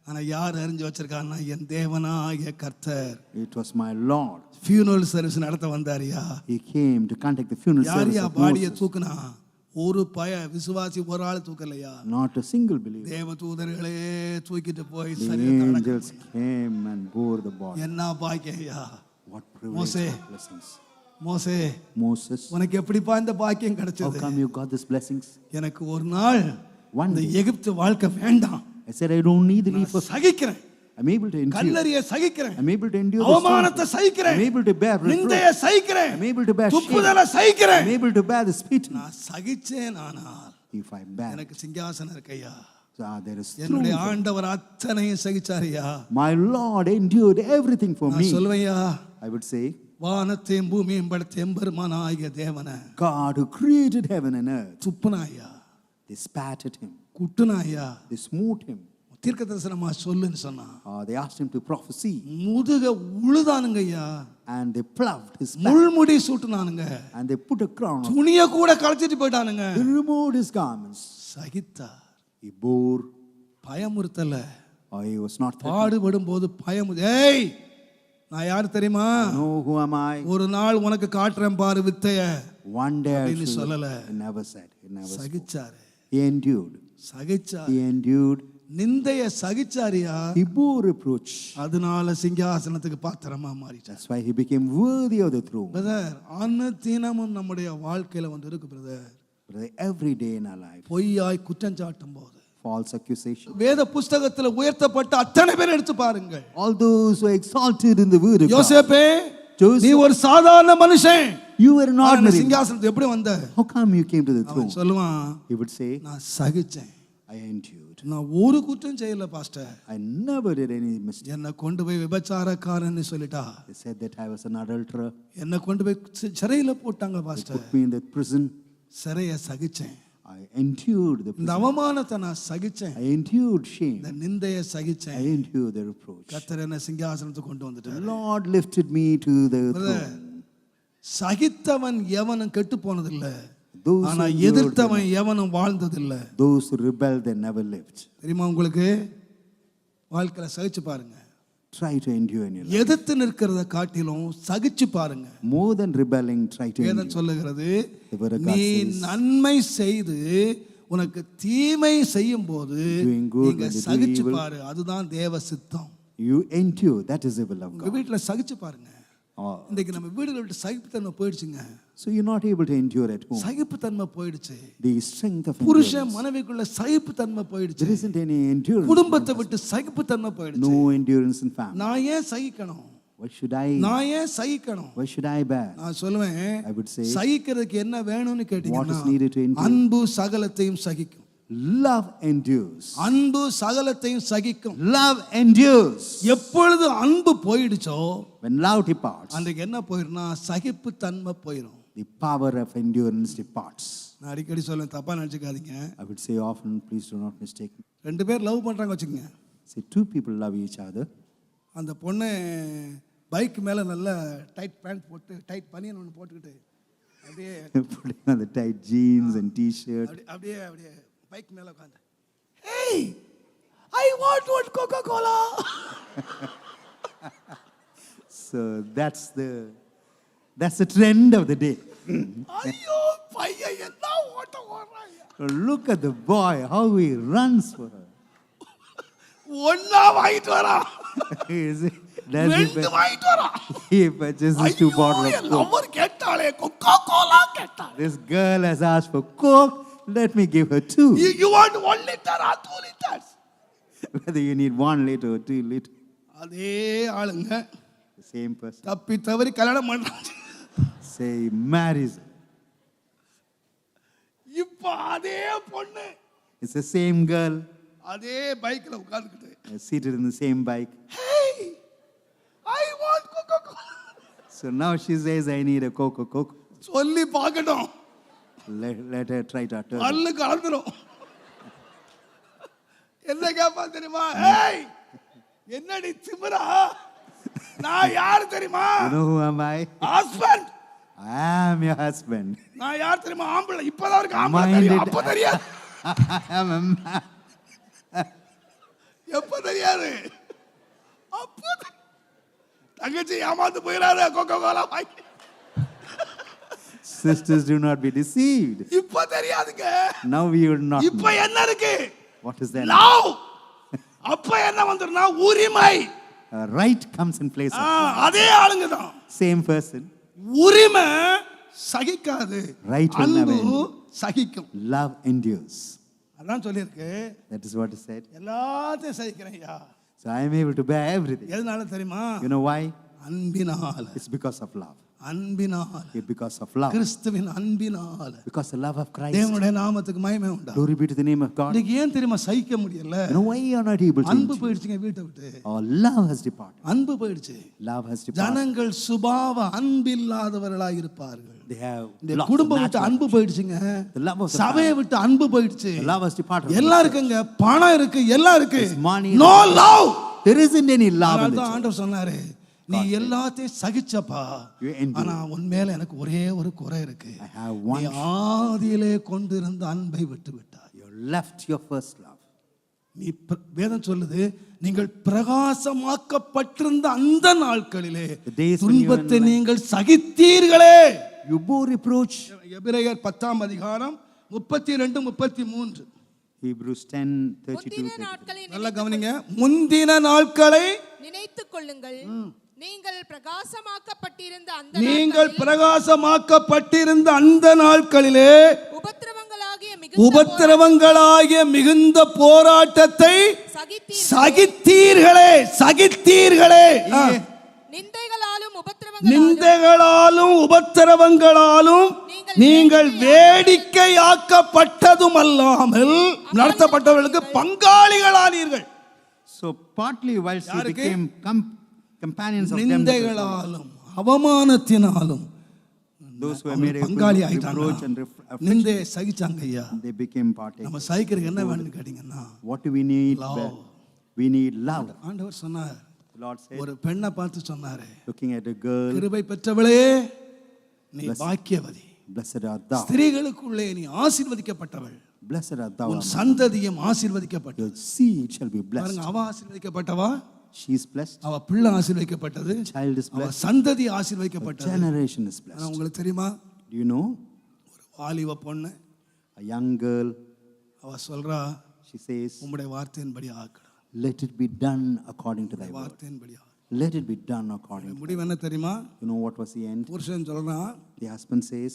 Speaker 1: ஆனா யார் அறிஞ்சு வச்சிருக்கான்னா என் தேவனாகிய கர்த்தர்.
Speaker 2: It was my Lord.
Speaker 1: funeral service நடத்த வந்தாரியா?
Speaker 2: He came to conduct the funeral service
Speaker 1: யாரியா
Speaker 2: of
Speaker 1: பாடியை
Speaker 2: Moses.
Speaker 1: தூக்குனா? ஒரு விசுவாசி ஒரு ஆள் தூக்கலையா?
Speaker 2: Not a single believer.
Speaker 1: தேவ தூதர்களே தூக்கிட்டு போய்
Speaker 2: The
Speaker 1: சரீரத்தை
Speaker 2: angels came and bore the body.
Speaker 1: என்ன பாக்கியா?
Speaker 2: What privilege.
Speaker 1: மோசே,
Speaker 2: and blessings.
Speaker 1: மோசே,
Speaker 2: Moses,
Speaker 1: உனக்கு எப்படிப்பா இந்த பாக்கியம்
Speaker 2: how
Speaker 1: கிடைச்சது?
Speaker 2: come you got these blessings?
Speaker 1: எனக்கு ஒரு நாள் இந்த எகிப்து வாழ்க்கை வேண்டாம்.
Speaker 2: I said, I don't need the leaf of.
Speaker 1: சகிக்கிறேன்.
Speaker 2: I'm able to endure.
Speaker 1: கல்லறிய சகிக்கிறேன்.
Speaker 2: I'm able to endure.
Speaker 1: அவமானத்தை சகிக்கிறேன்.
Speaker 2: I'm able to bear
Speaker 1: நிந்தைய சகிக்கிறேன்.
Speaker 2: I'm able to bear shame.
Speaker 1: துப்புதலை சகிக்கிறேன்.
Speaker 2: I'm able to bear the spit.
Speaker 1: நான் சகிச்சேன். ஆனால்
Speaker 2: If I bear,
Speaker 1: எனக்கு சிங்காசனம் இருக்கையா.
Speaker 2: there is
Speaker 1: என்னுடைய
Speaker 2: throne.
Speaker 1: ஆண்டவர் அத்தனையும் சகிச்சாரியா.
Speaker 2: My Lord endured everything for me.
Speaker 1: நான் சொல்வையா,
Speaker 2: I would say,
Speaker 1: வானத்தையும் பூமியும் படைத்த எம்பெருமானாகிய தேவனை
Speaker 2: God who created heaven and earth.
Speaker 1: துப்புனாயா.
Speaker 2: They spat at him.
Speaker 1: குட்டுனா ஐயா
Speaker 2: They smote him.
Speaker 1: தீர்க்க தரிசனமா சொல்லுன்னு சொன்னா
Speaker 2: They asked him to prophesy.
Speaker 1: முதுக உழுதானுங்க ஐயா,
Speaker 2: And they ploughed his back.
Speaker 1: முள்முடி சூட்டுனானுங்க,
Speaker 2: And they put a crown.
Speaker 1: துணிய கூட களைச்சிட்டு போயிட்டானுங்க.
Speaker 2: They removed his garments.
Speaker 1: சகித்தார்,
Speaker 2: He bore.
Speaker 1: பயமுறுத்தல.
Speaker 2: He was not threatened.
Speaker 1: பாடுபடும் போது ஏய் நான் யாரு தெரியுமா,
Speaker 2: No, who am I?
Speaker 1: ஒரு நாள் உனக்கு காட்டுறேன் பாரு வித்தைய.
Speaker 2: One day I
Speaker 1: அப்படின்னு
Speaker 2: will.
Speaker 1: சொல்லல.
Speaker 2: He never said. He never spoke.
Speaker 1: சகிச்சாரு,
Speaker 2: He endured.
Speaker 1: சகிச்சார்,
Speaker 2: He endured.
Speaker 1: நிந்தைய சகிச்சாரியா,
Speaker 2: He bore reproach.
Speaker 1: அதனால சிங்காசனத்துக்கு பாத்திரமா மாறிட்டார்.
Speaker 2: That's why he became worthy of the throne.
Speaker 1: Brother, அனுதினமும் நம்முடைய வாழ்க்கையில வந்து இருக்கு brother.
Speaker 2: Brother, every day in our life,
Speaker 1: பொய்யாய் குற்றம் சாட்டும் போது
Speaker 2: false accusation.
Speaker 1: வேத புஸ்தகத்துல உயர்த்தப்பட்ட அத்தனை பேர் எடுத்து பாருங்கள்.
Speaker 2: All those who are exalted in the word of God.
Speaker 1: யோசேப்பே,
Speaker 2: Joseph,
Speaker 1: நீ ஒரு சாதாரண மனுஷன்,
Speaker 2: you were not ordinary.
Speaker 1: சிங்காசனத்துக்கு எப்படி வந்த?
Speaker 2: How come you came to the throne?
Speaker 1: அவன் சொல்லுவான்,
Speaker 2: He would say,
Speaker 1: நான் சகிச்சேன்,
Speaker 2: I endured.
Speaker 1: நான் ஒரு குற்றம் செய்யல pastor,
Speaker 2: I never did any mistake.
Speaker 1: என்னை கொண்டு போய் விபச்சாரக்காரன்னு சொல்லிட்டா,
Speaker 2: They said that I was an adulterer.
Speaker 1: என்னை கொண்டு போய் சிறையில போட்டாங்க
Speaker 2: They
Speaker 1: pastor.
Speaker 2: put me in the prison.
Speaker 1: சிறைய சகிச்சேன்,
Speaker 2: I endured the
Speaker 1: இந்த
Speaker 2: prison.
Speaker 1: அவமானத்தை நான் சகிச்சேன்,
Speaker 2: I endured shame.
Speaker 1: இந்த நிந்தைய
Speaker 2: I
Speaker 1: சகிச்சேன்.
Speaker 2: endured the reproach.
Speaker 1: கர்த்தர் என்ன சிங்காசனத்துக்கு கொண்டு
Speaker 2: The
Speaker 1: வந்துட்டார்.
Speaker 2: Lord lifted me to the
Speaker 1: Brother,
Speaker 2: throne.
Speaker 1: சகித்தவன் எவனும் கெட்டு போனதில்ல,
Speaker 2: Those
Speaker 1: ஆனா
Speaker 2: who endured
Speaker 1: எதிர்த்தவன் எவனும் வாழ்ந்ததில்ல.
Speaker 2: Those who rebelled, they never lived.
Speaker 1: தெரியுமா உங்களுக்கு? வாழ்க்கையில சகிச்சு பாருங்க.
Speaker 2: Try to endure in your life.
Speaker 1: எதிர்த்து நிற்கிறத காட்டிலும் சகிச்சு பாருங்க.
Speaker 2: More than rebelling, try to
Speaker 1: வேதம்
Speaker 2: endure.
Speaker 1: சொல்லுகிறது,
Speaker 2: The word of God
Speaker 1: நீ
Speaker 2: says,
Speaker 1: நன்மை செய்து உனக்கு தீமை செய்யும் போது
Speaker 2: Doing good
Speaker 1: நீங்க
Speaker 2: when you do
Speaker 1: சகிச்சு
Speaker 2: evil.
Speaker 1: பாரு, அதுதான் தேவ சித்தம்.
Speaker 2: You endure, that is the will of
Speaker 1: உங்க
Speaker 2: God.
Speaker 1: வீட்டுல சகிச்சு பாருங்க.
Speaker 2: Oh,
Speaker 1: இன்னைக்கு நம்ம வீடுகளை விட்டு சகிப்புத்தன்மை போயிடுச்சுங்க.
Speaker 2: so you're not able to endure at home.
Speaker 1: சகிப்புத்தன்மை போயிடுச்சு.
Speaker 2: The strength of
Speaker 1: புருஷன்
Speaker 2: endurance.
Speaker 1: மனைவிக்குள்ள சகிப்புத்தன்மை போயிடுச்சு.
Speaker 2: There isn't any endurance.
Speaker 1: குடும்பத்தை விட்டு சகிப்புத்தன்மை போயிடுச்சு.
Speaker 2: No endurance in family.
Speaker 1: நான் ஏன் சகிக்கணும்?
Speaker 2: Why should I?
Speaker 1: நான் ஏன் சகிக்கணும்?
Speaker 2: Why should I bear?
Speaker 1: நான் சொல்லுவேன்,
Speaker 2: I would say,
Speaker 1: சகிக்கிறதுக்கு என்ன வேணும்னு
Speaker 2: what
Speaker 1: கேட்டீங்கன்னா,
Speaker 2: is needed to endure?
Speaker 1: அன்பு சகலத்தையும் சகிக்கும்.
Speaker 2: Love endures.
Speaker 1: அன்பு சகலத்தையும் சகிக்கும்.
Speaker 2: Love endures.
Speaker 1: எப்பொழுது அன்பு போயிடுச்சோ,
Speaker 2: When love departs,
Speaker 1: அன்றைக்கு என்ன போயிடும்னா சகிப்பு தன்மை போயிடும்.
Speaker 2: the power of endurance departs.
Speaker 1: நான் அடிக்கடி சொல்லுவேன், தப்பா நினைச்சுக்காதீங்க.
Speaker 2: I would say often, please do not mistake me.
Speaker 1: ரெண்டு பேர் லவ் பண்றாங்க வச்சுக்கோங்க.
Speaker 2: Say two people love each other.
Speaker 1: அந்த பொண்ணு பைக் மேல நல்ல டைட் பேண்ட் போட்டு, டைட் பனியன் ஒன்று போட்டுக்கிட்டு அப்படியே
Speaker 2: Putting on the tight jeans and t-shirt.
Speaker 1: அப்படியே அப்படியே பைக் மேல உட்காந்து, hey I want one Coca Cola.
Speaker 2: So that's the trend of the day.
Speaker 1: ஐயோ பையன் என்ன ஓட்டம் ஓடுறாங்க.
Speaker 2: So look at the boy, how he runs for her.
Speaker 1: ஒண்ணா வாங்கிட்டு வரா,
Speaker 2: Is it? Does
Speaker 1: ரெண்டு வாங்கிட்டு வரா.
Speaker 2: he purchases two bottles of Coke.
Speaker 1: Lover கேட்டாலே கோகோ கோலா கேட்டா.
Speaker 2: This girl has asked for Coke, let me give her two.
Speaker 1: You want 1 liter or 2 liters?
Speaker 2: Whether you need 1 liter or 2 liter.
Speaker 1: அதே ஆளுங்க
Speaker 2: The same person.
Speaker 1: தப்பி தவறி கல்யாணம் பண்றாங்க.
Speaker 2: Say he marries her.
Speaker 1: இப்ப அதே பொண்ணு
Speaker 2: It's the same girl
Speaker 1: அதே பைக்ல உட்கார்ந்துக்கிட்டு,
Speaker 2: seated in the same bike.
Speaker 1: hey I want coca cola.
Speaker 2: So now she says, I need a Coke.
Speaker 1: சொல்லி பார்க்கட்டும்,
Speaker 2: Let her try to utter.
Speaker 1: பல்லு கலந்துரும். என்ன கேப்பா தெரியுமா? hey என்னடி திமிரா, நான் யார் தெரியுமா?
Speaker 2: You know who am I?
Speaker 1: Husband.
Speaker 2: I am your husband.
Speaker 1: நான் யார் தெரியுமா? ஆம்பளை. இப்பதான் இருக்கு ஆம்பளை தெரியும், அப்ப தெரியாது.
Speaker 2: I am a man.
Speaker 1: எப்ப தெரியாது? அப்ப தங்கச்சி ஏமாந்து போயிடாத கோகோ கோலா வாங்கி.
Speaker 2: Sisters, do not be deceived.
Speaker 1: இப்ப தெரியாதுங்க.
Speaker 2: Now we will not
Speaker 1: இப்ப
Speaker 2: know.
Speaker 1: என்ன இருக்கு?
Speaker 2: What is that?
Speaker 1: லவ். அப்ப என்ன வந்துருனா உரிமை.
Speaker 2: Right comes in place of
Speaker 1: அதே ஆளுங்க தான்.
Speaker 2: same person.
Speaker 1: உரிமை சகிக்காது,
Speaker 2: Right will never
Speaker 1: அன்பு
Speaker 2: endure.
Speaker 1: சகிக்கும்.
Speaker 2: Love endures.
Speaker 1: அதான் சொல்லிருக்கு,
Speaker 2: That is what is said.
Speaker 1: எல்லாத்தையும் சகிக்கிறேன் ஐயா.
Speaker 2: So I am able to bear everything.
Speaker 1: எதனால தெரியுமா?
Speaker 2: You know why?
Speaker 1: அன்பினால.
Speaker 2: It's because of love.
Speaker 1: அன்பினால,
Speaker 2: It's because of love.
Speaker 1: கிறிஸ்துவின் அன்பினால.
Speaker 2: Because the love of Christ.
Speaker 1: தேவனுடைய நாமத்துக்கு மகிமை உண்டா.
Speaker 2: Glory be to the name of God.
Speaker 1: இன்னைக்கு ஏன் தெரியுமா சகிக்க முடியல?
Speaker 2: You know why you are not able to
Speaker 1: அன்பு
Speaker 2: endure?
Speaker 1: போயிடுச்சுங்க வீட்டை விட்டு.
Speaker 2: Our love has departed.
Speaker 1: அன்பு போயிடுச்சு.
Speaker 2: Love has departed.
Speaker 1: ஜனங்கள் சுபாவ அன்பில்லாதவர்களாய் இருப்பார்கள்.
Speaker 2: They have
Speaker 1: இந்த
Speaker 2: lots of
Speaker 1: குடும்பம் விட்டு
Speaker 2: natural.
Speaker 1: அன்பு போயிடுச்சுங்க,
Speaker 2: The love of the
Speaker 1: சபையை விட்டு அன்பு போயிடுச்சு,
Speaker 2: The love has departed.
Speaker 1: எல்லாம் இருக்குங்க, பணம் இருக்கு, எல்லாம் இருக்கு,
Speaker 2: There's money,
Speaker 1: no love.
Speaker 2: There isn't any love in the
Speaker 1: தான்
Speaker 2: church.
Speaker 1: ஆண்டவர் சொன்னாரு, நீ எல்லாத்தையும் சகிச்சப்பா,
Speaker 2: You endure.
Speaker 1: ஆனா உன் மேல எனக்கு ஒரே ஒரு குறை இருக்கு,
Speaker 2: I have
Speaker 1: நீ
Speaker 2: one.
Speaker 1: ஆதியிலே கொண்டிருந்த அன்பை விட்டு விட்டாய்.
Speaker 2: You left your first love.
Speaker 1: நீ வேதம் சொல்லுது, நீங்கள் பிரகாசமாக்கப்பட்டிருந்த அந்த நாட்களிலே
Speaker 2: The days when you were in
Speaker 1: துன்பத்தை
Speaker 2: light.
Speaker 1: நீங்கள் சகித்தீர்களே.
Speaker 2: You bore reproach.
Speaker 1: எபிரேயர் 10 அதிகாரம் 32 33.
Speaker 2: Hebrews 10:32.
Speaker 3: முந்தின நாட்களை
Speaker 1: நல்லா கவனிங்க, முந்தின நாட்களை
Speaker 3: நினைத்துக் கொள்ளுங்கள், நீங்கள் பிரகாசமாக்கப்பட்டிருந்த அந்த
Speaker 1: நீங்கள்
Speaker 3: நாட்களில்
Speaker 1: பிரகாசமாக்கப்பட்டிருந்த அந்த நாட்களிலே
Speaker 3: உபத்திரவங்களாகிய
Speaker 1: உபத்திரவங்களாகிய மிகுந்த போராட்டத்தை சகித்தீர்களே. சகித்தீர்களே. நிந்தைகளாலும் உபத்திரவங்களாலும் நீங்கள் வேடிக்கையாக்கப்பட்டதும் அல்லாமல் நடத்தப்பட்டவர்களுக்கு பங்காளிகளானீர்கள்.
Speaker 2: So partly whilst you became companions of them,
Speaker 1: நிந்தைகளாலும் அவமானத்தினாலும்
Speaker 2: those who were made
Speaker 1: பங்காளி
Speaker 2: able to reproach
Speaker 1: ஆயிட்டாங்க,
Speaker 2: and
Speaker 1: நிந்தையை சகிச்சாங்க ஐயா.
Speaker 2: they became partakers.
Speaker 1: நம்ம சகிக்கிறதுக்கு என்ன வேணும்னு கேட்டீங்கன்னா,
Speaker 2: What do we need?
Speaker 1: Love.
Speaker 2: We need love.
Speaker 1: ஆண்டவர் சொன்னார்,
Speaker 2: The Lord said,
Speaker 1: ஒரு பெண்ணை பார்த்து சொன்னாரு,
Speaker 2: looking at a girl,
Speaker 1: கிருபை பெற்றவளே நீ பாக்கியவதி,
Speaker 2: blessed art thou.
Speaker 1: ஸ்திரீகளுக்குள்ளே நீ ஆசீர்வதிக்கப்பட்டவள்,
Speaker 2: Blessed art thou.
Speaker 1: உன் சந்ததியும் ஆசீர்வதிக்கப்பட்டது.
Speaker 2: Your seed shall be blessed.
Speaker 1: பாருங்க, அவ ஆசீர்வதிக்கப்பட்டவா,
Speaker 2: She is blessed.
Speaker 1: அவ பிள்ளை ஆசீர்வதிக்கப்பட்டது,
Speaker 2: Child is
Speaker 1: அவ
Speaker 2: blessed.
Speaker 1: சந்ததி
Speaker 2: Her
Speaker 1: ஆசீர்வதிக்கப்பட்டது.
Speaker 2: generation is
Speaker 1: ஆனா
Speaker 2: blessed.
Speaker 1: உங்களுக்கு தெரியுமா,
Speaker 2: Do you know?
Speaker 1: ஒரு வாலிப பொண்ணு
Speaker 2: A young girl,
Speaker 1: அவ சொல்றா,
Speaker 2: she says,
Speaker 1: உம்முடைய வார்த்தையின்படி ஆக்கணும்,
Speaker 2: let it be done according to thy word.
Speaker 1: வார்த்தையின்படி ஆக்கணும்.
Speaker 2: Let it be done according to.
Speaker 1: முடிவு என்ன தெரியுமா,
Speaker 2: You know what was the end?
Speaker 1: புருஷன் சொல்றான்,
Speaker 2: The husband says,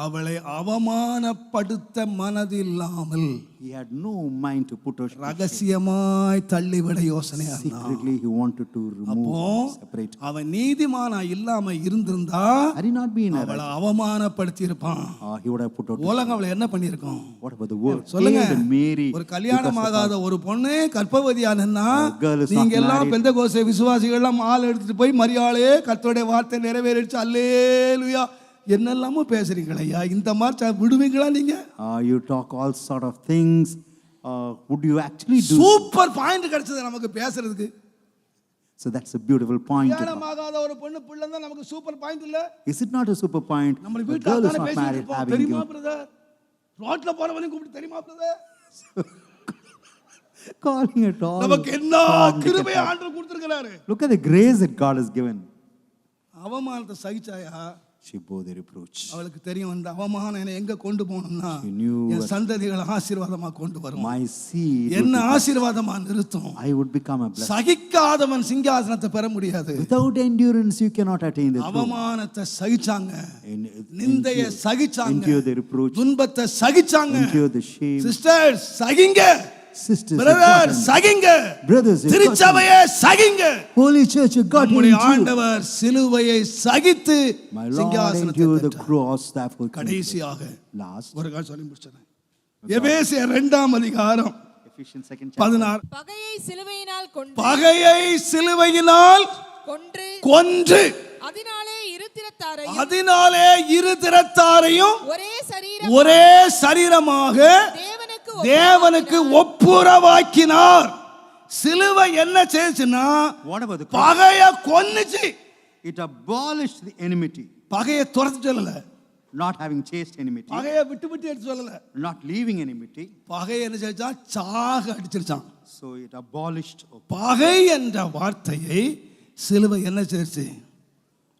Speaker 1: அவளை அவமானப்படுத்த மனதில்லாமல்
Speaker 2: he had no mind to put her to shame.
Speaker 1: ரகசியமாய் தள்ளிவிட யோசனையா இருந்தான்.
Speaker 2: Secretly he wanted to
Speaker 1: அப்போ
Speaker 2: remove, separate.
Speaker 1: அவன் நீதிமானா இல்லாம இருந்திருந்தா
Speaker 2: Had he not been a
Speaker 1: அவளை அவமானப்படுத்தி இருப்பான்.
Speaker 2: he would have put her to
Speaker 1: உலகம் அவளை என்ன பண்ணிருக்கோம்
Speaker 2: What about the world?
Speaker 1: சொல்லுங்க.
Speaker 2: Hail and Mary.
Speaker 1: ஒரு கல்யாணம் ஆகாத ஒரு பொண்ணு கர்ப்பவதியானா,
Speaker 2: girl is not
Speaker 1: நீங்க எல்லாம்
Speaker 2: married.
Speaker 1: பெந்தகோஸ்தே விசுவாசிகள் எல்லாம் ஆள் எடுத்துட்டு போய் மரியாளே கர்த்தருடைய வார்த்தை நிறைவேறிடுச்சு அல்லேலூயா என்னெல்லாமோ பேசுறீங்களே ஐயா, இந்த மாதிரி விடுவீங்களா நீங்க?
Speaker 2: You talk all sort of things. Would you actually do?
Speaker 1: Super point கிடைச்சது நமக்கு பேசுறதுக்கு.
Speaker 2: So that's a beautiful point.
Speaker 1: கல்யாணம் ஆகாத ஒரு பொண்ணு பிள்ளை தான் நமக்கு சூப்பர் பாயிண்ட் இல்ல?
Speaker 2: Is it not a super point?
Speaker 1: நம்ம
Speaker 2: A
Speaker 1: வீட்ல
Speaker 2: girl is
Speaker 1: தான
Speaker 2: not
Speaker 1: பேசிட்டு
Speaker 2: married
Speaker 1: இருப்போம்,
Speaker 2: having
Speaker 1: தெரியுமா
Speaker 2: given.
Speaker 1: பிரதர்? ரோட்ல போறவனையும் கூப்பிட்டு தெரியுமா பிரதர்?
Speaker 2: Calling it all.
Speaker 1: நமக்கு என்ன கிருபை ஆண்டவர் கொடுத்திருக்காரு.
Speaker 2: Look at the grace that God has given.
Speaker 1: அவமானத்தை சகிச்சாயா?
Speaker 2: She bore the reproach.
Speaker 1: அவளுக்கு தெரியும் இந்த அவமானம் என்ன எங்க கொண்டு போகணும்னா,
Speaker 2: She knew
Speaker 1: என் சந்ததிகளை ஆசீர்வாதமா கொண்டு வரும்,
Speaker 2: my seed
Speaker 1: என்ன ஆசீர்வாதமா நிறுத்தும்.
Speaker 2: I would become a blessing.
Speaker 1: சகிக்காதவன் சிங்காசனத்தை பெற முடியாது.
Speaker 2: Without endurance you cannot attain the throne.
Speaker 1: அவமானத்தை சகிச்சாங்க,
Speaker 2: Endure
Speaker 1: நிந்தையை சகிச்சாங்க,
Speaker 2: the reproach.
Speaker 1: துன்பத்தை சகிச்சாங்க.
Speaker 2: Endure the shame.
Speaker 1: சிஸ்டர்ஸ் சகிங்க,
Speaker 2: Sisters,
Speaker 1: பிரதர் சகிங்க,
Speaker 2: brothers,
Speaker 1: திருச்சபையே சகிங்க.
Speaker 2: Holy Church, God
Speaker 1: நம்முடைய
Speaker 2: endure.
Speaker 1: ஆண்டவர் சிலுவையை சகித்து
Speaker 2: My Lord
Speaker 1: சிங்காசனத்தை
Speaker 2: endured the
Speaker 1: பெற்றார்.
Speaker 2: cross, therefore
Speaker 1: கடைசியாக
Speaker 2: last.
Speaker 1: ஒரு கால் சொல்லி முடிச்சேன். எபேசியர் 2 அதிகாரம்
Speaker 2: Ephesians 2nd chapter.
Speaker 1: 16.
Speaker 3: பகையை சிலுவையினால் கொன்று
Speaker 1: பகையை சிலுவையினால் கொன்று அதனாலே இரு திறத்தாரையும் ஒரே சரீரமாக தேவனுக்கு ஒப்புரவாக்கினார். சிலுவை என்ன செய்யுச்சுன்னா, பகையை கொன்னுச்சு.
Speaker 2: It abolished the enmity.
Speaker 1: பகையை துரத்தி சொல்லல,
Speaker 2: not having chased enmity.
Speaker 1: பகையை விட்டு விட்டு எடுத்து சொல்லல,
Speaker 2: not leaving enmity.
Speaker 1: பகையை என்ன செய்தான், சாக அடிச்சிருச்சான்.
Speaker 2: So it abolished.
Speaker 1: பகை என்ற வார்த்தையை சிலுவை என்ன செய்யுச்சு,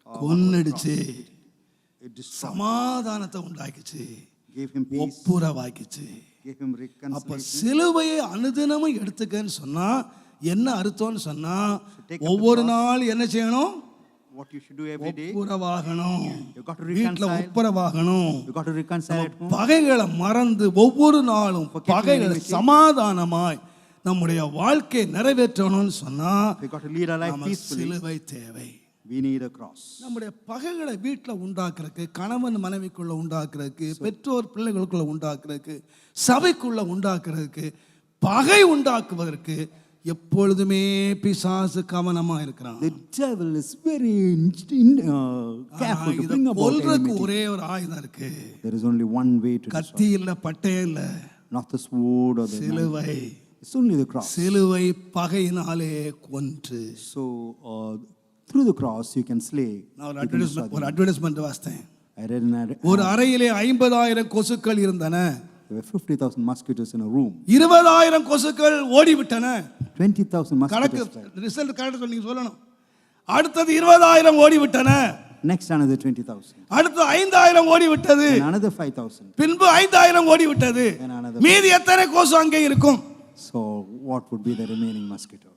Speaker 1: கொன்னுடுச்சு. சமாதானத்தை உண்டாக்கிச்சு, ஒப்புரவாக்கிச்சு. அப்ப சிலுவையை அனுதினமும் எடுத்துக்கன்னு சொன்னா என்ன அர்த்தம்னு சொன்னா, ஒவ்வொரு நாள் என்ன செய்யணும்,
Speaker 2: what you should do every day.
Speaker 1: ஒப்புரவாகணும்,
Speaker 2: you got to
Speaker 1: வீட்ல
Speaker 2: reconcile.
Speaker 1: ஒப்புரவாகணும்.
Speaker 2: you got to reconcile at home.
Speaker 1: பகைகளை மறந்து ஒவ்வொரு நாளும் பகைகளை சமாதானமாய் நம்முடைய வாழ்க்கையை நிறைவேற்றணும்னு சொன்னா
Speaker 2: we got to lead our life peacefully.
Speaker 1: சிலுவை தேவை.
Speaker 2: we need a cross.
Speaker 1: நம்முடைய பகைகளை வீட்டில் உண்டாக்குறதுக்கு, கணவன் மனைவிக்குள்ள உண்டாக்குறதுக்கு, பெற்றோர் பிள்ளைகளுக்குள்ள உண்டாக்குறதுக்கு, சபைக்குள்ள உண்டாக்குறதுக்கு, பகை உண்டாக்குவதற்கு எப்பொழுதுமே பிசாசு கவனமா இருக்கிறான்.
Speaker 2: The devil is very careful to
Speaker 1: இதை
Speaker 2: bring about
Speaker 1: கொல்றதுக்கு
Speaker 2: enmity.
Speaker 1: ஒரே ஒரு ஆயுதம் இருக்கு.
Speaker 2: There is only one way to destroy.
Speaker 1: கத்தி இல்ல, பட்டயம் இல்ல,
Speaker 2: Not the sword or the knife.
Speaker 1: சிலுவை.
Speaker 2: It's only the cross.
Speaker 1: சிலுவை பகையினாலே கொன்று.
Speaker 2: So through the cross you can slay.
Speaker 1: நான் ஒரு
Speaker 2: You can destroy
Speaker 1: ஒரு
Speaker 2: them.
Speaker 1: அட்வர்டைஸ்மெண்ட் வாசித்தேன்.
Speaker 2: I read an ad.
Speaker 1: ஒரு அறையிலே 50,000 கொசுக்கள் இருந்தன.
Speaker 2: There were 50,000 mosquitoes in a room.
Speaker 1: 20,000 கொசுக்கள் ஓடிவிட்டன.
Speaker 2: 20,000
Speaker 1: கணக்கு
Speaker 2: mosquitoes died.
Speaker 1: ரிசல்ட் கரெக்டா நீங்க சொல்லணும். அடுத்தது 20,000 ஓடிவிட்டன.
Speaker 2: Next another 20,000.
Speaker 1: அடுத்து 5,000 ஓடிவிட்டது.
Speaker 2: And another 5,000.
Speaker 1: பின்பு 5,000 ஓடிவிட்டது.
Speaker 2: And another.
Speaker 1: மீதி எத்தனை கொசு அங்கே இருக்கும்?
Speaker 2: So what would be the remaining mosquito?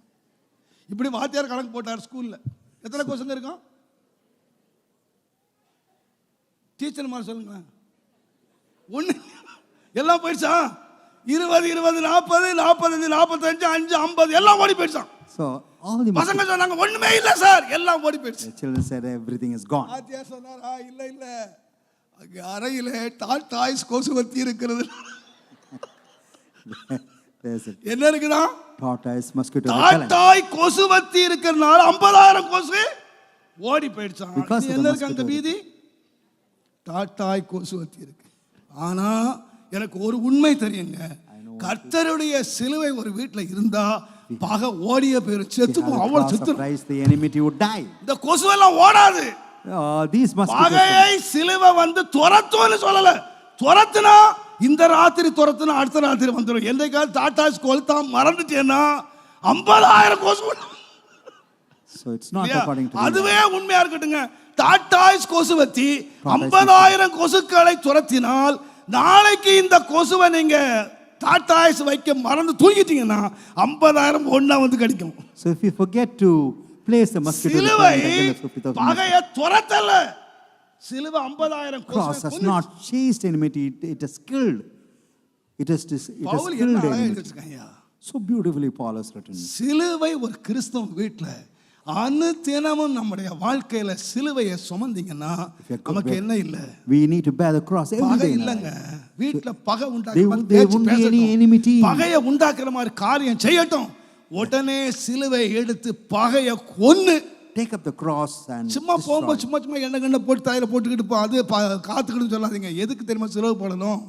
Speaker 1: இப்படி வாத்தியார் கணக்கு போட்டார் ஸ்கூல்ல. எத்தனை கொசுங்க இருக்கும்? டீச்சர் மாதிரி சொல்லுங்க. ஒண்ணு எல்லாம் போயிடுச்சா? 20, 20, 40, 45, 45, 5, 50 எல்லாம் ஓடி போயிடுச்சான்.
Speaker 2: So all the
Speaker 1: பசங்க சொன்னாங்க ஒண்ணுமே இல்ல சார், எல்லாம் ஓடி போயிடுச்சு.
Speaker 2: the children said everything is gone.
Speaker 1: வாத்தியார் சொன்னாரா? இல்ல இல்ல, அங்க அறையிலே டாய்ஸ் கொசுவத்தி இருக்கிறது.
Speaker 2: There's a
Speaker 1: என்ன இருக்குதா?
Speaker 2: tortoise mosquito repellent.
Speaker 1: டாய் கொசுவத்தி இருக்கிறனால 50,000 கொசு ஓடி போயிடுச்சான்.
Speaker 2: Because of the
Speaker 1: என்ன இருக்கு அங்க
Speaker 2: mosquito.
Speaker 1: வீதி? டாய் கொசுவத்தி இருக்கு. ஆனா எனக்கு ஒரு உண்மை தெரியுங்க. கர்த்தருடைய சிலுவை ஒரு வீட்ல இருந்தா பகை ஓடிய பேரு செத்து போ, அவ்வளவு செத்து.
Speaker 2: The enmity would die.
Speaker 1: இந்த கொசு எல்லாம் ஓடாது.
Speaker 2: These mosquitoes.
Speaker 1: பகையை சிலுவை வந்து துரத்துன்னு சொல்லல. துரத்துனா இந்த ராத்திரி துரத்துனா அடுத்த ராத்திரி வந்துடும். என்னைக்காவது டாடாஸ் கொளுத்தா மறந்துட்டேன்னா 50,000 கொசு.
Speaker 2: So it's not according to
Speaker 1: அதுவே உண்மையா இருக்கட்டுங்க. டாடாஸ் கொசுவத்தி 50,000 கொசுக்களை துரத்தினால் நாளைக்கு இந்த கொசுவை நீங்க டாடாஸ் வைக்க மறந்து தூங்கிட்டீங்கன்னா 50,000 ஒண்ணா வந்து கிடைக்கும்.
Speaker 2: So if you forget to place the mosquito
Speaker 1: சிலுவை
Speaker 2: repellent against the 50,000
Speaker 1: பகையை துரத்தல. சிலுவை 50,000
Speaker 2: cross has not chased enmity, it has killed. It has
Speaker 1: Pavul
Speaker 2: killed
Speaker 1: என்ன அழகா
Speaker 2: enmity.
Speaker 1: எழுதிருக்காங்க.
Speaker 2: So beautifully Paul has written.
Speaker 1: சிலுவை ஒரு கிறிஸ்தவ வீட்ல அனுதினமும் நம்முடைய வாழ்க்கையில சிலுவையை சுமந்தீங்கன்னா நமக்கு என்ன இல்ல?
Speaker 2: We need to bear the cross every
Speaker 1: பகை
Speaker 2: day.
Speaker 1: இல்லங்க. வீட்ல பகை
Speaker 2: There won't be any enmity.
Speaker 1: பகையை உண்டாக்குற மாதிரி காரியம் செய்யட்டும். உடனே சிலுவை எடுத்து பகையை கொன்னு
Speaker 2: Take up the cross and
Speaker 1: சும்மா
Speaker 2: destroy.
Speaker 1: போகும்போது சும்மா எண்ணெய் போட்டு தாயில போட்டுக்கிட்டு போ, அது காத்துக்கிட்டு சொல்லாதீங்க. எதுக்கு தெரியுமா சிலுவை போடணும்?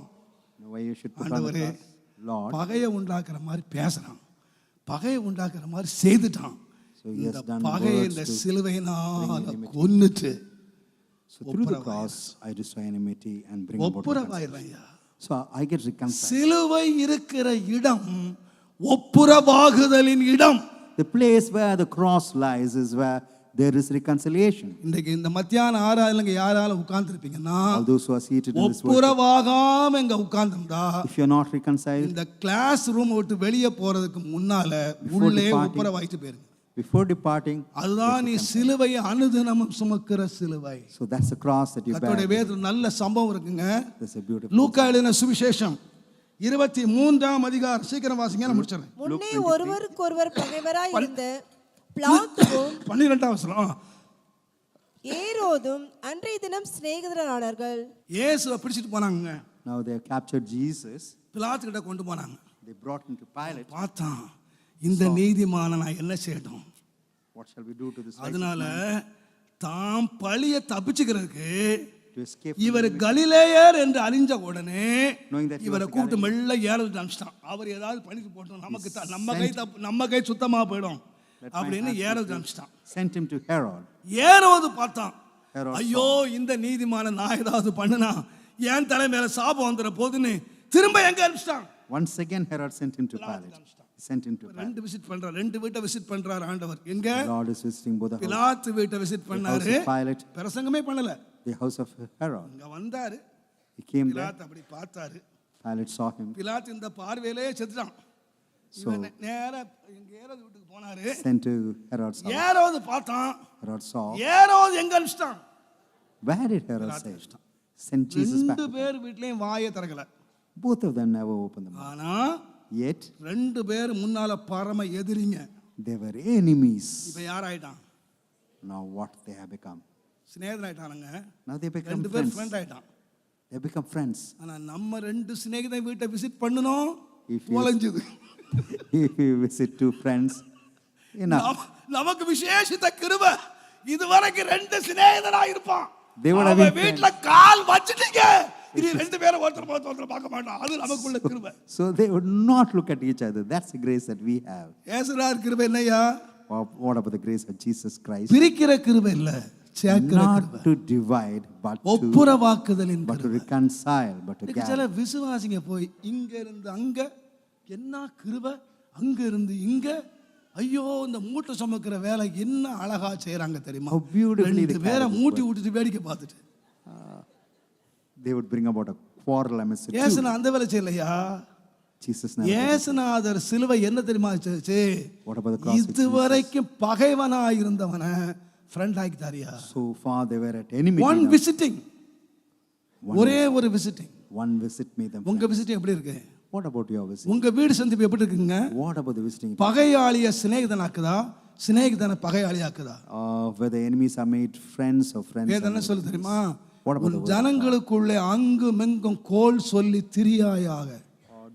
Speaker 2: Why you should put on the
Speaker 1: ஆண்டவரே,
Speaker 2: cross? Lord.
Speaker 1: பகையை உண்டாக்குற மாதிரி பேசுறான், பகையை உண்டாக்குற மாதிரி செய்துட்டான்.
Speaker 2: So he has
Speaker 1: இந்த
Speaker 2: done
Speaker 1: பகையை
Speaker 2: words
Speaker 1: இந்த
Speaker 2: to
Speaker 1: சிலுவையினால கொன்னுட்டு
Speaker 2: So through the cross I destroy enmity and bring about reconciliation.
Speaker 1: ஒப்புரவாயிரையா.
Speaker 2: So I get reconciled.
Speaker 1: சிலுவை இருக்கிற இடம் ஒப்புரவாகுதலின் இடம்.
Speaker 2: The place where the cross lies is where there is reconciliation.
Speaker 1: இன்னைக்கு இந்த மத்தியான ஆறாயிரங்க யாரால உட்கார்ந்திருப்பீங்கன்னா
Speaker 2: All those who are seated in this worship,
Speaker 1: ஒப்புரவாகாம இங்க உட்கார்ந்திருந்தா
Speaker 2: if you are not reconciled,
Speaker 1: இந்த கிளாஸ் ரூம் விட்டு வெளியே போறதுக்கு முன்னால உள்ளே ஒப்புரவாயிட்டு போயிருங்க.
Speaker 2: before departing,
Speaker 1: அதுதான் நீ சிலுவையை அனுதினமும் சுமக்கிற சிலுவை.
Speaker 2: so that's the cross that you
Speaker 1: கர்த்தருடைய
Speaker 2: bear.
Speaker 1: வேதத்துல நல்ல சம்பவம் இருக்குங்க.
Speaker 2: That's a beautiful.
Speaker 1: லூக்கா எழுதின சுவிசேஷம் 23ஆம் அதிகாரம், சீக்கிரம் வாசிங்க, நான் முடிச்சிடுறேன்.
Speaker 3: முன்னே ஒருவருக்கொருவர் பகைவராய் இருந்த பிலாத்துவும்
Speaker 1: 12ஆம் வசனம்.
Speaker 3: ஏரோதும் அன்றைய தினம் சிநேகிதரானார்கள்.
Speaker 1: இயேசுவை பிடிச்சிட்டு போனாங்க.
Speaker 2: Now they have captured Jesus.
Speaker 1: பிலாத்து கிட்ட கொண்டு போனாங்க.
Speaker 2: They brought him to Pilate.
Speaker 1: பார்த்தான், இந்த நீதிமான நான் என்ன செய்யட்டும்?
Speaker 2: What shall we do to this righteous
Speaker 1: அதனால
Speaker 2: man?
Speaker 1: தாம் பழிய தப்பிச்சுக்கிறதுக்கு
Speaker 2: To escape
Speaker 1: இவர் கலிலேயர் என்று அறிஞ்ச உடனே
Speaker 2: Knowing that he
Speaker 1: இவரை
Speaker 2: was a
Speaker 1: கூப்பிட்டு மெல்ல ஏறதுட்டு அனுப்பிச்சிட்டான். அவர் ஏதாவது பண்ணிட்டு போட்டோம், நமக்கு நம்ம கை சுத்தமா போயிடும் அப்படின்னு ஏறதுட்டு அனுப்பிச்சிட்டான்.
Speaker 2: sent him to Herod.
Speaker 1: ஏறவது பார்த்தான்,
Speaker 2: Herod
Speaker 1: ஐயோ இந்த நீதிமான நான் ஏதாவது பண்ணுனா என் தலை மேல சாபம் வந்துற போதுன்னு திரும்ப எங்க அனுப்பிச்சிட்டான்.
Speaker 2: Once again Herod sent him to Pilate. Sent him to Pilate.
Speaker 1: ரெண்டு விசிட் பண்றார், ரெண்டு வீட்டை விசிட் பண்றார் ஆண்டவர். எங்க?
Speaker 2: The Lord is visiting both the house.
Speaker 1: பிலாத்து வீட்டை விசிட்
Speaker 2: The house
Speaker 1: பண்ணாரு,
Speaker 2: of Pilate,
Speaker 1: பிரசங்கமே பண்ணல.
Speaker 2: the house of Herod.
Speaker 1: இங்க வந்தாரு,
Speaker 2: He came there.
Speaker 1: பிலாத்து அப்படி பார்த்தாரு.
Speaker 2: Pilate saw him.
Speaker 1: பிலாத்து இந்த பார்வையிலே செத்துட்டான். இவன் நேரா எங்க ஏரோது வீட்டுக்கு போனாரு.
Speaker 2: Sent to Herod's house.
Speaker 1: ஏரோது பார்த்தான்,
Speaker 2: Herod saw.
Speaker 1: ஏரோது எங்க அனுப்பிச்சிட்டான்?
Speaker 2: Where did Herod say? Sent Jesus back.
Speaker 1: ரெண்டு பேர் வீட்லயும் வாயை திறக்கல.
Speaker 2: Both of them never opened the mouth.
Speaker 1: ஆனா
Speaker 2: Yet
Speaker 1: ரெண்டு பேர் முன்னால பரம எதிரிங்க.
Speaker 2: they were enemies.
Speaker 1: இப்ப யார் ஆயிட்டான்?
Speaker 2: Now what they have become?
Speaker 1: சிநேகிதன் ஆயிட்டானுங்க.
Speaker 2: Now they become
Speaker 1: ரெண்டு பேர்
Speaker 2: friends.
Speaker 1: ஃப்ரெண்ட் ஆயிட்டான்.
Speaker 2: They become friends.
Speaker 1: ஆனா நம்ம ரெண்டு சிநேகிதன் வீட்டை விசிட் பண்ணனும்,
Speaker 2: If you-
Speaker 1: தொலைஞ்சது.
Speaker 2: If you visit two friends, enough.
Speaker 1: நமக்கு விசேஷித்த கிருபை இதுவரைக்கும் 2 சிநேகிதனா இருப்பான்.
Speaker 2: They would have
Speaker 1: அவன்
Speaker 2: been
Speaker 1: வீட்ல கால் வச்சிட்டீங்க. இனி 2 பேரும் ஒருத்தர் பார்க்க மாட்டான். அது நமக்குள்ள கிருபை.
Speaker 2: So they would not look at each other. That's the grace that we have.
Speaker 1: ஏசுறார் கிருபை என்னையா?
Speaker 2: What about the grace of Jesus Christ?
Speaker 1: பிரிக்கிற கிருபை இல்ல, சேர்க்கிற
Speaker 2: Not
Speaker 1: கிருபை.
Speaker 2: to divide, but
Speaker 1: ஒப்புரவாக்குதலின்
Speaker 2: to
Speaker 1: கிருபை.
Speaker 2: reconcile, but to
Speaker 1: இன்னைக்கு சில
Speaker 2: gather.
Speaker 1: விசுவாசிங்க போய் இங்க இருந்து அங்க என்ன கிருபை, அங்க இருந்து இங்க, ஐயோ இந்த மூட்டை சுமக்கிற வேலை என்ன அழகா செய்யறாங்க தெரியுமா?
Speaker 2: How beautifully they
Speaker 1: 2 பேரை
Speaker 2: carry this
Speaker 1: மூட்டி
Speaker 2: work.
Speaker 1: விட்டுட்டு வேடிக்கை பார்த்துட்டு
Speaker 2: They would bring about a quarrel amidst the two.
Speaker 1: ஏசுனா அந்த வேலை செய்யலையா?
Speaker 2: Jesus never did.
Speaker 1: ஏசுநாதர் சிலுவை என்ன தெரியுமா செய்ச்சு?
Speaker 2: What about the cross with
Speaker 1: இதுவரைக்கும் பகைவனா இருந்தவனை ஃப்ரெண்ட் ஆக்கிட்டாரியா?
Speaker 2: So far they were at enmity.
Speaker 1: One
Speaker 2: now.
Speaker 1: Visiting, ஒரே ஒரு visiting.
Speaker 2: One visit made them.
Speaker 1: உங்க விசிட்டிங் எப்படி இருக்கு?
Speaker 2: What about your visit?
Speaker 1: உங்க வீடு சந்திப்பு எப்படி இருக்குங்க?
Speaker 2: What about the visiting?
Speaker 1: பகையாளிய சிநேகிதனாக்குதா, சிநேகிதனை பகையாளியாக்குதா?
Speaker 2: Where the enemies are made friends or friends.
Speaker 1: வேதம் என்ன சொல்லு தெரியுமா?
Speaker 2: What about the
Speaker 1: உன்
Speaker 2: word of
Speaker 1: ஜனங்களுக்குள்ளே அங்கும் எங்கும் கோல் சொல்லி திரியாயாக.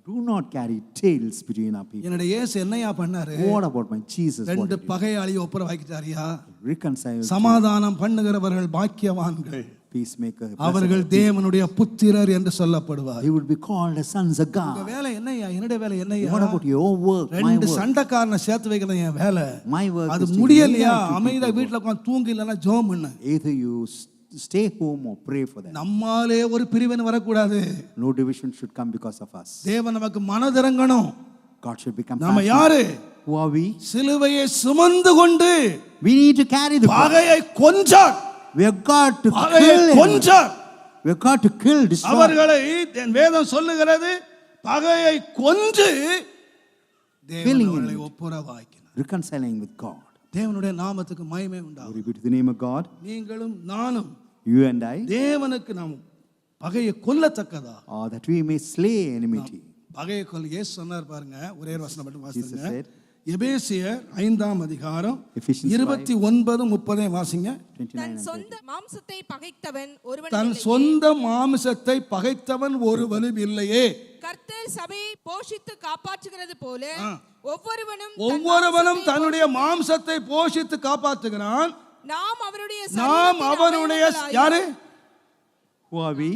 Speaker 2: Do not carry tales between our people.
Speaker 1: என்னுடைய இயேசு என்னையா பண்ணாரு?
Speaker 2: What about my Jesus? What
Speaker 1: 2
Speaker 2: did he
Speaker 1: பகையாளியை ஒப்புரவாக்கிட்டாரியா?
Speaker 2: reconcile?
Speaker 1: சமாதானம் பண்ணுகிறவர்கள் பாக்கியவான்கள்,
Speaker 2: Peacemaker.
Speaker 1: அவர்கள் தேவனுடைய புத்திரர் என்று சொல்லப்படுவார்.
Speaker 2: He would be called as sons of
Speaker 1: உங்க
Speaker 2: God.
Speaker 1: வேலை என்னையா? என்னுடைய வேலை என்னையா?
Speaker 2: What about your work? My
Speaker 1: 2
Speaker 2: work.
Speaker 1: சண்டைக்காரனை சேர்த்து வைக்கிறது என் வேலை.
Speaker 2: My work
Speaker 1: அது
Speaker 2: is to
Speaker 1: முடியலையா?
Speaker 2: unite two
Speaker 1: அமைதியா
Speaker 2: people.
Speaker 1: வீட்டுல உட்கார்ந்து தூங்கு, இல்லைன்னா ஜெபம் பண்ணு.
Speaker 2: Either you stay home or pray for them.
Speaker 1: நம்மாலே ஒரு பிரிவினை வரக்கூடாது.
Speaker 2: No division should come because of us.
Speaker 1: தேவன் நமக்கு மனதிறங்கணும்.
Speaker 2: God should become
Speaker 1: நாம
Speaker 2: passionate.
Speaker 1: யாரு?
Speaker 2: Who are we?
Speaker 1: சிலுவையை சுமந்து கொண்டு
Speaker 2: We need to carry the cross.
Speaker 1: பகையை கொன்றார்.
Speaker 2: We have got to
Speaker 1: பகையை
Speaker 2: kill him.
Speaker 1: கொன்றார்.
Speaker 2: We have got to kill, destroy.
Speaker 1: அவர்களை என் வேதம் சொல்லுகிறது, பகையை கொன்று தேவன்
Speaker 2: Killing
Speaker 1: அவர்களை
Speaker 2: him.
Speaker 1: ஒப்புரவாக்கினார்.
Speaker 2: Reconciling with God.
Speaker 1: தேவனுடைய நாமத்துக்கு மகிமை உண்டாகும்.
Speaker 2: Glory be to the name of God.
Speaker 1: நீங்களும் நானும்
Speaker 2: You and I,
Speaker 1: தேவனுக்கு நாம் பகையை கொல்லத்தக்கதா,
Speaker 2: that we may slay enmity.
Speaker 1: பகையை கொல்ல இயேசு சொன்னார் பாருங்க. ஒரே ஒரு வசனம் மட்டும்
Speaker 2: Jesus
Speaker 1: வாசிங்க.
Speaker 2: said,
Speaker 1: எபேசியர் 5ஆம் அதிகாரம்
Speaker 2: Ephesians
Speaker 1: 29-30 வாசிங்க.
Speaker 2: 29
Speaker 3: தன்
Speaker 2: and
Speaker 3: சொந்த மாம்சத்தை பகைத்தவன் ஒருவன்
Speaker 1: தன் சொந்த மாமிசத்தை பகைத்தவன் ஒருவனும் இல்லையே.
Speaker 3: கர்த்தர் சபையை போஷித்து காப்பாற்றுகிறது போல ஒவ்வொருவனும்
Speaker 1: ஒவ்வொருவனும் தன்னுடைய மாம்சத்தை போஷித்து காப்பாற்றுகிறான்.
Speaker 3: நாம் அவருடைய
Speaker 1: நாம் அவருடைய யாரு?
Speaker 2: Who are we?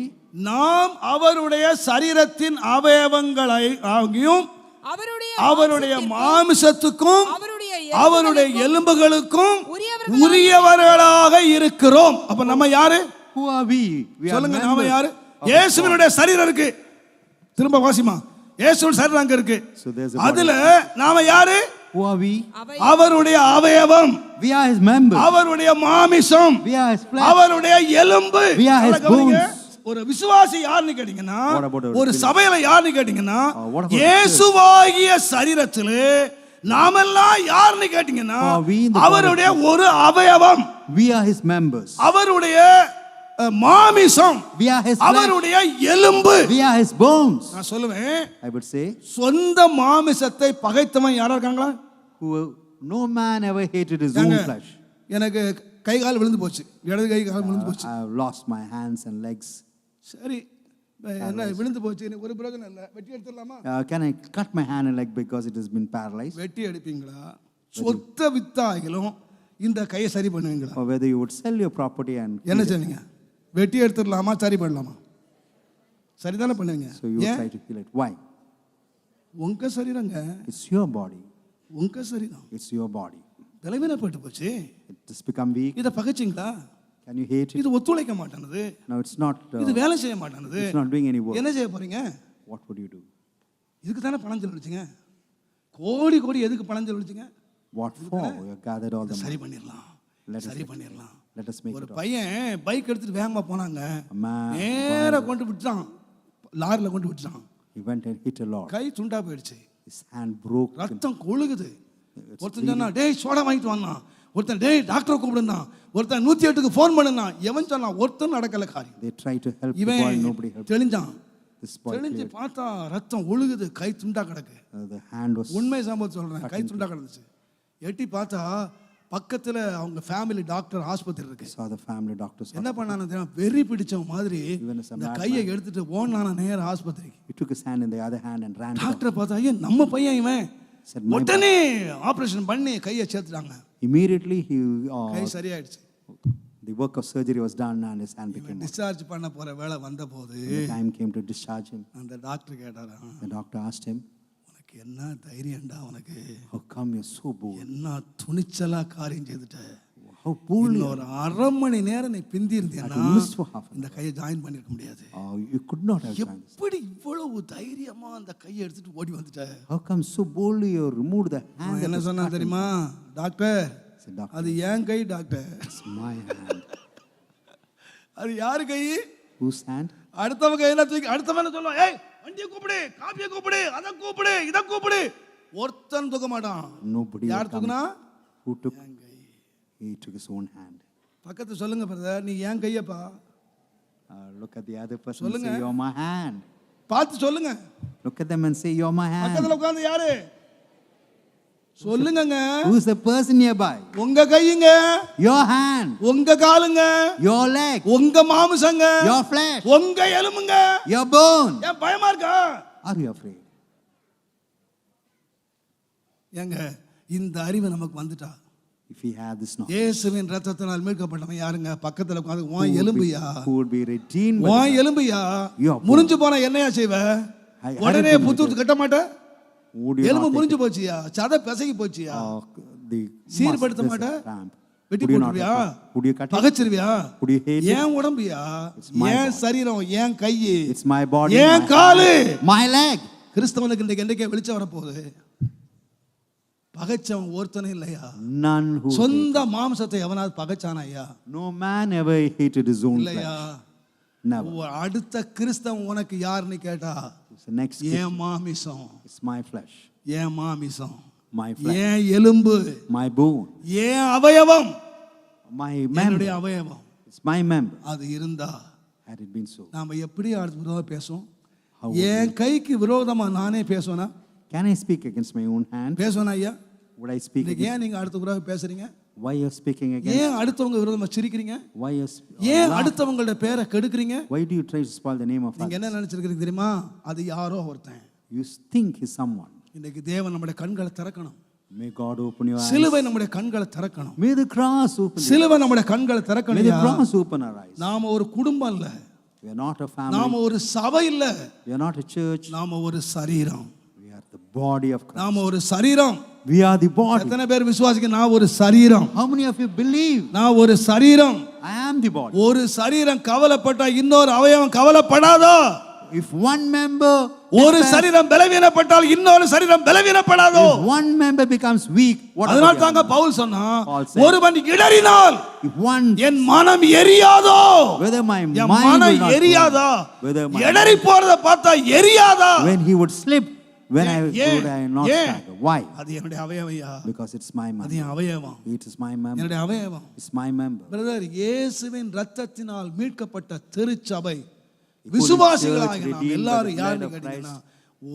Speaker 1: நாம் அவருடைய சரீரத்தின் அவயவங்களை ஆகியும் அவருடைய மாமிசத்துக்கும் அவருடைய எலும்புகளுக்கும் உரியவர்களாக இருக்கிறோம். அப்ப நம்ம யாரு?
Speaker 2: Who are we? We are
Speaker 1: சொல்லுங்க, நாம
Speaker 2: members
Speaker 1: யாரு?
Speaker 2: of
Speaker 1: இயேசுவினுடைய சரீரம் இருக்கு. திரும்ப வாசிமா. இயேசுவின் சரீரம் அங்க இருக்கு.
Speaker 2: So there's a body.
Speaker 1: அதுல நாம யாரு?
Speaker 2: Who are we?
Speaker 1: அவருடைய அவயவம்,
Speaker 2: We are his members.
Speaker 1: அவருடைய மாமிசம்,
Speaker 2: We are his flesh.
Speaker 1: அவருடைய எலும்பு.
Speaker 2: We are his bones.
Speaker 1: ஒரு விசுவாசி யாருன்னு கேட்டீங்கன்னா,
Speaker 2: What about our
Speaker 1: ஒரு சபையில யாருன்னு கேட்டீங்கன்னா,
Speaker 2: what about
Speaker 1: இயேசுவாகிய சரீரத்திலே நாமெல்லாம் யாருன்னு கேட்டீங்கன்னா,
Speaker 2: we in the body
Speaker 1: அவருடைய ஒரு அவயவம்,
Speaker 2: We are his members.
Speaker 1: அவருடைய மாமிசம்,
Speaker 2: We are his flesh.
Speaker 1: அவருடைய எலும்பு.
Speaker 2: We are his bones.
Speaker 1: நான் சொல்லுவேன்,
Speaker 2: I would say,
Speaker 1: சொந்த மாமிசத்தை பகைத்தவன் யாரா இருக்காங்களா?
Speaker 2: no man ever hated his own flesh.
Speaker 1: எனக்கு கை கால் விழுந்து போச்சு, இடது கை கால் விழுந்து போச்சு.
Speaker 2: I have lost my hands and legs.
Speaker 1: சரி, என்ன விழுந்து போச்சு, ஒரு பிரயோஜனம் இல்லை, வெட்டி எடுத்துடலாமா?
Speaker 2: Can I cut my hand and leg because it has been paralyzed?
Speaker 1: வெட்டி எடுப்பீங்களா? சொத்த வித்தாகிலும் இந்த கையை சரி பண்ணுவீங்களா?
Speaker 2: Or whether you would sell your property and
Speaker 1: என்ன செய்வீங்க? வெட்டி எடுத்துடலாமா, சரி பண்ணலாமா? சரிதானே பண்ணுவீங்க.
Speaker 2: so you would try to kill it. Why?
Speaker 1: உங்க சரீரங்க,
Speaker 2: It's your body.
Speaker 1: உங்க சரீரம்
Speaker 2: It's your body.
Speaker 1: பலவீனப்பட்டு போச்சு.
Speaker 2: It has become weak.
Speaker 1: இதை பகைச்சிங்களா?
Speaker 2: Can you hate it?
Speaker 1: இது ஒத்துழைக்க மாட்டானது,
Speaker 2: No, it's not.
Speaker 1: இது வேலை செய்ய மாட்டானது.
Speaker 2: It's not doing any work.
Speaker 1: என்ன செய்ய போறீங்க?
Speaker 2: What would you do?
Speaker 1: இதுக்கு தானே பணம் செலவழிச்சிங்க. கோடி கோடி எதுக்கு பணம் செலவழிச்சிங்க?
Speaker 2: What for? You have gathered all the
Speaker 1: சரி
Speaker 2: money.
Speaker 1: பண்ணிடலாம்,
Speaker 2: Let us
Speaker 1: சரி
Speaker 2: make it.
Speaker 1: பண்ணிடலாம்.
Speaker 2: Let us make
Speaker 1: ஒரு
Speaker 2: it.
Speaker 1: பையன் பைக் எடுத்துட்டு வேகமா போனாங்க,
Speaker 2: A man
Speaker 1: நேரா கொண்டு விட்டான், லாரில கொண்டு விட்டான்.
Speaker 2: He went and hit a lord.
Speaker 1: கை துண்டா போயிடுச்சு,
Speaker 2: His hand broke.
Speaker 1: ரத்தம் கொழுகுது. ஒருத்தன் சொன்னா, டேய் சோடா வாங்கிட்டு வந்தான். ஒருத்தன், டேய் டாக்டரை கூப்பிடுனா. ஒருத்தன் 108க்கு ஃபோன் பண்ணுனா. எவன் சொன்னா? ஒருத்தன் நடக்கல காரியம்.
Speaker 2: They tried to help the
Speaker 1: இவன்
Speaker 2: boy. Nobody helped.
Speaker 1: தெளிஞ்சான்.
Speaker 2: This boy
Speaker 1: தெளிஞ்சு
Speaker 2: cleared.
Speaker 1: பார்த்தா ரத்தம் ஒழுகுது, கை துண்டா கிடக்கு.
Speaker 2: The hand was.
Speaker 1: உண்மை சம்பவம் சொல்றேன், கை துண்டா கிடந்துச்சு. எட்டி பார்த்தா பக்கத்துல அவங்க ஃபேமிலி டாக்டர் ஆஸ்பத்திரி இருக்கு.
Speaker 2: Saw the family doctor's
Speaker 1: என்ன பண்ணானு தெரியுமா, வெறி பிடிச்சவன் மாதிரி
Speaker 2: Even as a
Speaker 1: இந்த
Speaker 2: madman.
Speaker 1: கையை எடுத்துட்டு ஓடுனான நேர ஆஸ்பத்திரிக்கு.
Speaker 2: He took his hand in the other hand and ran.
Speaker 1: Doctor பார்த்தா ஐயா நம்ம பையன் இவன்,
Speaker 2: Said, "My
Speaker 1: உடனே ஆபரேஷன் பண்ணி கையை சேர்த்துட்டாங்க.
Speaker 2: Immediately
Speaker 1: கை சரியாயிடுச்சு.
Speaker 2: the work of surgery was done and his hand became.
Speaker 1: Discharge பண்ண போற வேளை வந்தபோது
Speaker 2: When the time came to discharge him,
Speaker 1: அந்த டாக்டர் கேட்டாரா,
Speaker 2: the doctor asked him,
Speaker 1: உனக்கு என்ன தைரியம்டா, உனக்கு
Speaker 2: "How come you're so bold?
Speaker 1: என்ன துணிச்சலா காரியம் செய்துட்ட,
Speaker 2: How boldly?
Speaker 1: ஒரு அரை மணி நேரம் நீ பிந்தி இருந்தேன்னா
Speaker 2: I missed for half an
Speaker 1: இந்த கையை ஜாயின் பண்ணிருக்க முடியாது.
Speaker 2: You could not have done this.
Speaker 1: எப்படி இவ்வளவு தைரியமா அந்த கையை எடுத்துட்டு ஓடி வந்துட்ட?"
Speaker 2: How come so boldly you removed the hand?"
Speaker 1: அவன்
Speaker 2: that
Speaker 1: என்ன
Speaker 2: was
Speaker 1: சொன்னா
Speaker 2: cut in?
Speaker 1: தெரியுமா, டாக்டர்
Speaker 2: Said, "Doctor,
Speaker 1: அது என் கை டாக்டர்.
Speaker 2: it's my hand."
Speaker 1: அது யாரு கை?
Speaker 2: Whose hand?
Speaker 1: அடுத்தவங்க கையில தூக்கி அடுத்தவன் என்ன சொல்லுவான், ஏய் வண்டியை கூப்பிடு, காப்பியை கூப்பிடு, அதை கூப்பிடு, இதை கூப்பிடு. ஒருத்தன் தூக்க மாட்டான்.
Speaker 2: Nobody.
Speaker 1: யார்
Speaker 2: would come.
Speaker 1: தூக்குனா?
Speaker 2: Who took?
Speaker 1: N guy.
Speaker 2: He took his own hand.
Speaker 1: பக்கத்து சொல்லுங்க பிரதர், நீ என் கையப்பா.
Speaker 2: Look at the other person and
Speaker 1: சொல்லுங்க.
Speaker 2: say, "You're my hand."
Speaker 1: பார்த்து சொல்லுங்க.
Speaker 2: Look at them and say, "You're my hand."
Speaker 1: பக்கத்துல உட்கார்ந்து யாரு? சொல்லுங்கங்க.
Speaker 2: Who's the person nearby?
Speaker 1: உங்க கையுங்க,
Speaker 2: Your hand,
Speaker 1: உங்க காலுங்க,
Speaker 2: your leg,
Speaker 1: உங்க மாமிசங்க,
Speaker 2: your flesh,
Speaker 1: உங்க எலும்புங்க.
Speaker 2: your bone.
Speaker 1: ஏன் பயமா இருக்கா?
Speaker 2: Are you afraid?
Speaker 1: ஏங்க இந்த அறிவு நமக்கு வந்துட்டா,
Speaker 2: If we have this knowledge,
Speaker 1: இயேசுவின் ரத்தத்தினால் மீட்கப்பட்டவன் யாருங்க? பக்கத்துல உட்கார்ந்து
Speaker 2: who
Speaker 1: உன்
Speaker 2: would
Speaker 1: எலும்புயா,
Speaker 2: be- who would be redeemed by
Speaker 1: உன்
Speaker 2: the blood?
Speaker 1: எலும்புயா.
Speaker 2: Your bone.
Speaker 1: முறிஞ்சு போனா என்னையா செய்வ? உடனே
Speaker 2: I-
Speaker 1: புத்தூத்து கட்ட மாட்ட?
Speaker 2: Would you
Speaker 1: எலும்பு
Speaker 2: not
Speaker 1: முறிஞ்சு
Speaker 2: take
Speaker 1: போச்சியா, சதை பிசகி போச்சியா,
Speaker 2: the
Speaker 1: சீர்படுத்த
Speaker 2: this
Speaker 1: மாட்ட?
Speaker 2: ramp?
Speaker 1: வெட்டி
Speaker 2: Would you not
Speaker 1: போட்டுருவியா,
Speaker 2: have- would you cut it?
Speaker 1: பகைச்சிருவியா?
Speaker 2: Would you hate it?
Speaker 1: ஏன் உடம்புயா,
Speaker 2: my
Speaker 1: ஏன்
Speaker 2: body.
Speaker 1: சரீரம், ஏன் கை,
Speaker 2: It's my body,
Speaker 1: ஏன்
Speaker 2: my
Speaker 1: காலு.
Speaker 2: hand, my leg.
Speaker 1: கிறிஸ்தவனுக்கு இன்றைக்கு என்றைக்கே வெளிச்சம் வரப்போகுது. பகைச்சவன் ஒருத்தனும் இல்லையா.
Speaker 2: None who
Speaker 1: சொந்த மாம்சத்தை எவனாவது பகைச்சானா ஐயா?
Speaker 2: no man ever hated his own
Speaker 1: இல்லையா.
Speaker 2: flesh. Never.
Speaker 1: அடுத்த கிறிஸ்தவன் உனக்கு யாருன்னு கேட்டா,
Speaker 2: It's the next
Speaker 1: ஏன் மாமிசம்,
Speaker 2: It's my flesh,
Speaker 1: ஏன் மாமிசம்,
Speaker 2: my flesh,
Speaker 1: ஏன் எலும்பு,
Speaker 2: my bone,
Speaker 1: ஏன் அவயவம்,
Speaker 2: my
Speaker 1: என்னுடைய
Speaker 2: member.
Speaker 1: அவயவம்.
Speaker 2: It's my member.
Speaker 1: அது இருந்தா
Speaker 2: Had it been so,
Speaker 1: நாம எப்படி அடுத்து விரோதமா பேசுவோம்?
Speaker 2: How would
Speaker 1: என் கைக்கு விரோதமா நானே பேசுவேனா?
Speaker 2: can I speak against my own hand?
Speaker 1: பேசுவேனா ஐயா?
Speaker 2: Would I speak
Speaker 1: இன்னைக்கு
Speaker 2: against?
Speaker 1: ஏன் நீங்க அடுத்த விரோதம் பேசுறீங்க?
Speaker 2: Why you're speaking against?
Speaker 1: ஏன் அடுத்தவங்க விரோதமா சிரிக்கிறீங்க?
Speaker 2: Why you're
Speaker 1: ஏன் அடுத்தவங்களோட பேரை கெடுக்குறீங்க?
Speaker 2: Why do you try to spoil the name of
Speaker 1: நீங்க
Speaker 2: others?
Speaker 1: என்ன நினைச்சிருக்கீங்க தெரியுமா? அது யாரோ ஒருத்தன்.
Speaker 2: You think he's someone.
Speaker 1: இன்னைக்கு தேவன் நம்முடைய கண்களை திறக்கணும்.
Speaker 2: May God open your eyes.
Speaker 1: சிலுவை நம்முடைய கண்களை திறக்கணும்.
Speaker 2: May the cross open.
Speaker 1: சிலுவை நம்முடைய கண்களை
Speaker 2: May the
Speaker 1: திறக்கணும்.
Speaker 2: cross open our eyes.
Speaker 1: நாம ஒரு குடும்பம் இல்ல,
Speaker 2: We are not a family.
Speaker 1: நாம ஒரு சபை இல்ல,
Speaker 2: We are not a church.
Speaker 1: நாம ஒரு சரீரம்.
Speaker 2: We are the body of Christ.
Speaker 1: நாம ஒரு சரீரம்.
Speaker 2: We are the body.
Speaker 1: எத்தனை பேர் விசுவாசிக்க நான் ஒரு சரீரம்?
Speaker 2: How many of you believe
Speaker 1: நான் ஒரு சரீரம்.
Speaker 2: I am the body?
Speaker 1: ஒரு சரீரம் கவலைப்பட்டா இன்னொரு அவயவம் கவலைப்படாதோ?
Speaker 2: If one member
Speaker 1: ஒரு சரீரம் பலவீனப்பட்டால் இன்னொரு சரீரம் பலவீனப்படாதோ?
Speaker 2: if one member becomes weak, what
Speaker 1: அதனால
Speaker 2: about the
Speaker 1: தாங்க
Speaker 2: other?
Speaker 1: பவுல் சொன்னா,
Speaker 2: Paul said,
Speaker 1: ஒருவன் இடறினால்
Speaker 2: If one,
Speaker 1: என் மனம் எரியாதோ?
Speaker 2: whether my
Speaker 1: என்
Speaker 2: mind
Speaker 1: மனம்
Speaker 2: will not
Speaker 1: எரியாதா?
Speaker 2: burn, whether my
Speaker 1: இடறி போறத பார்த்தா எரியாதா?
Speaker 2: when he would slip, when I
Speaker 1: ஏன்?
Speaker 2: would I not
Speaker 1: ஏன்?
Speaker 2: stagger? Why?
Speaker 1: அது என்னுடைய அவயவையா,
Speaker 2: Because it's my
Speaker 1: அது
Speaker 2: member.
Speaker 1: N அவயவம்,
Speaker 2: It is my member.
Speaker 1: என்னுடைய அவயவம்.
Speaker 2: It's my member.
Speaker 1: பிரதர், இயேசுவின் ரத்தத்தினால் மீட்கப்பட்ட திருச்சபை
Speaker 2: Holy
Speaker 1: விசுவாசிகளாக
Speaker 2: Church
Speaker 1: நாம்
Speaker 2: redeemed by
Speaker 1: எல்லாரும்
Speaker 2: the blood
Speaker 1: யாருன்னு
Speaker 2: of
Speaker 1: கேட்டீங்கன்னா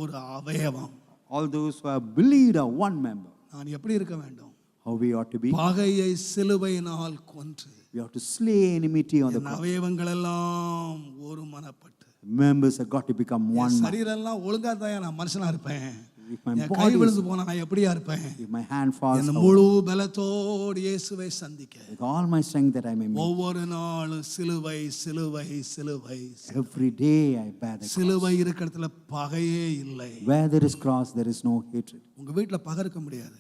Speaker 1: ஒரு அவயவம்.
Speaker 2: All those who have believed are one member.
Speaker 1: நான் எப்படி இருக்க வேண்டும்?
Speaker 2: How we ought to be?
Speaker 1: பகையை சிலுவையினால் கொன்று
Speaker 2: We ought to slay enmity on the
Speaker 1: N
Speaker 2: cross.
Speaker 1: அவயவங்கள் எல்லாம் ஒரு மனப்பட்டு,
Speaker 2: Members have got to become one man.
Speaker 1: சரீரம் எல்லாம் ஒழுங்கா தான் நான் மனுஷனா இருப்பேன்.
Speaker 2: If my
Speaker 1: N guy
Speaker 2: body is,
Speaker 1: விழுந்து போனா நான் எப்படியா இருப்பேன்?
Speaker 2: if my hand falls
Speaker 1: N
Speaker 2: out,
Speaker 1: முழு பலத்தோடு இயேசுவை சந்திக்க
Speaker 2: with all my strength that I may meet,
Speaker 1: ஒவ்வொரு நாளும் சிலுவை சிலுவை சிலுவை.
Speaker 2: every day I bear the cross.
Speaker 1: சிலுவை இருக்கிற இடத்துல பகையே இல்லை.
Speaker 2: Where there is cross, there is no hatred.
Speaker 1: உங்க வீட்டுல பகை இருக்க முடியாது.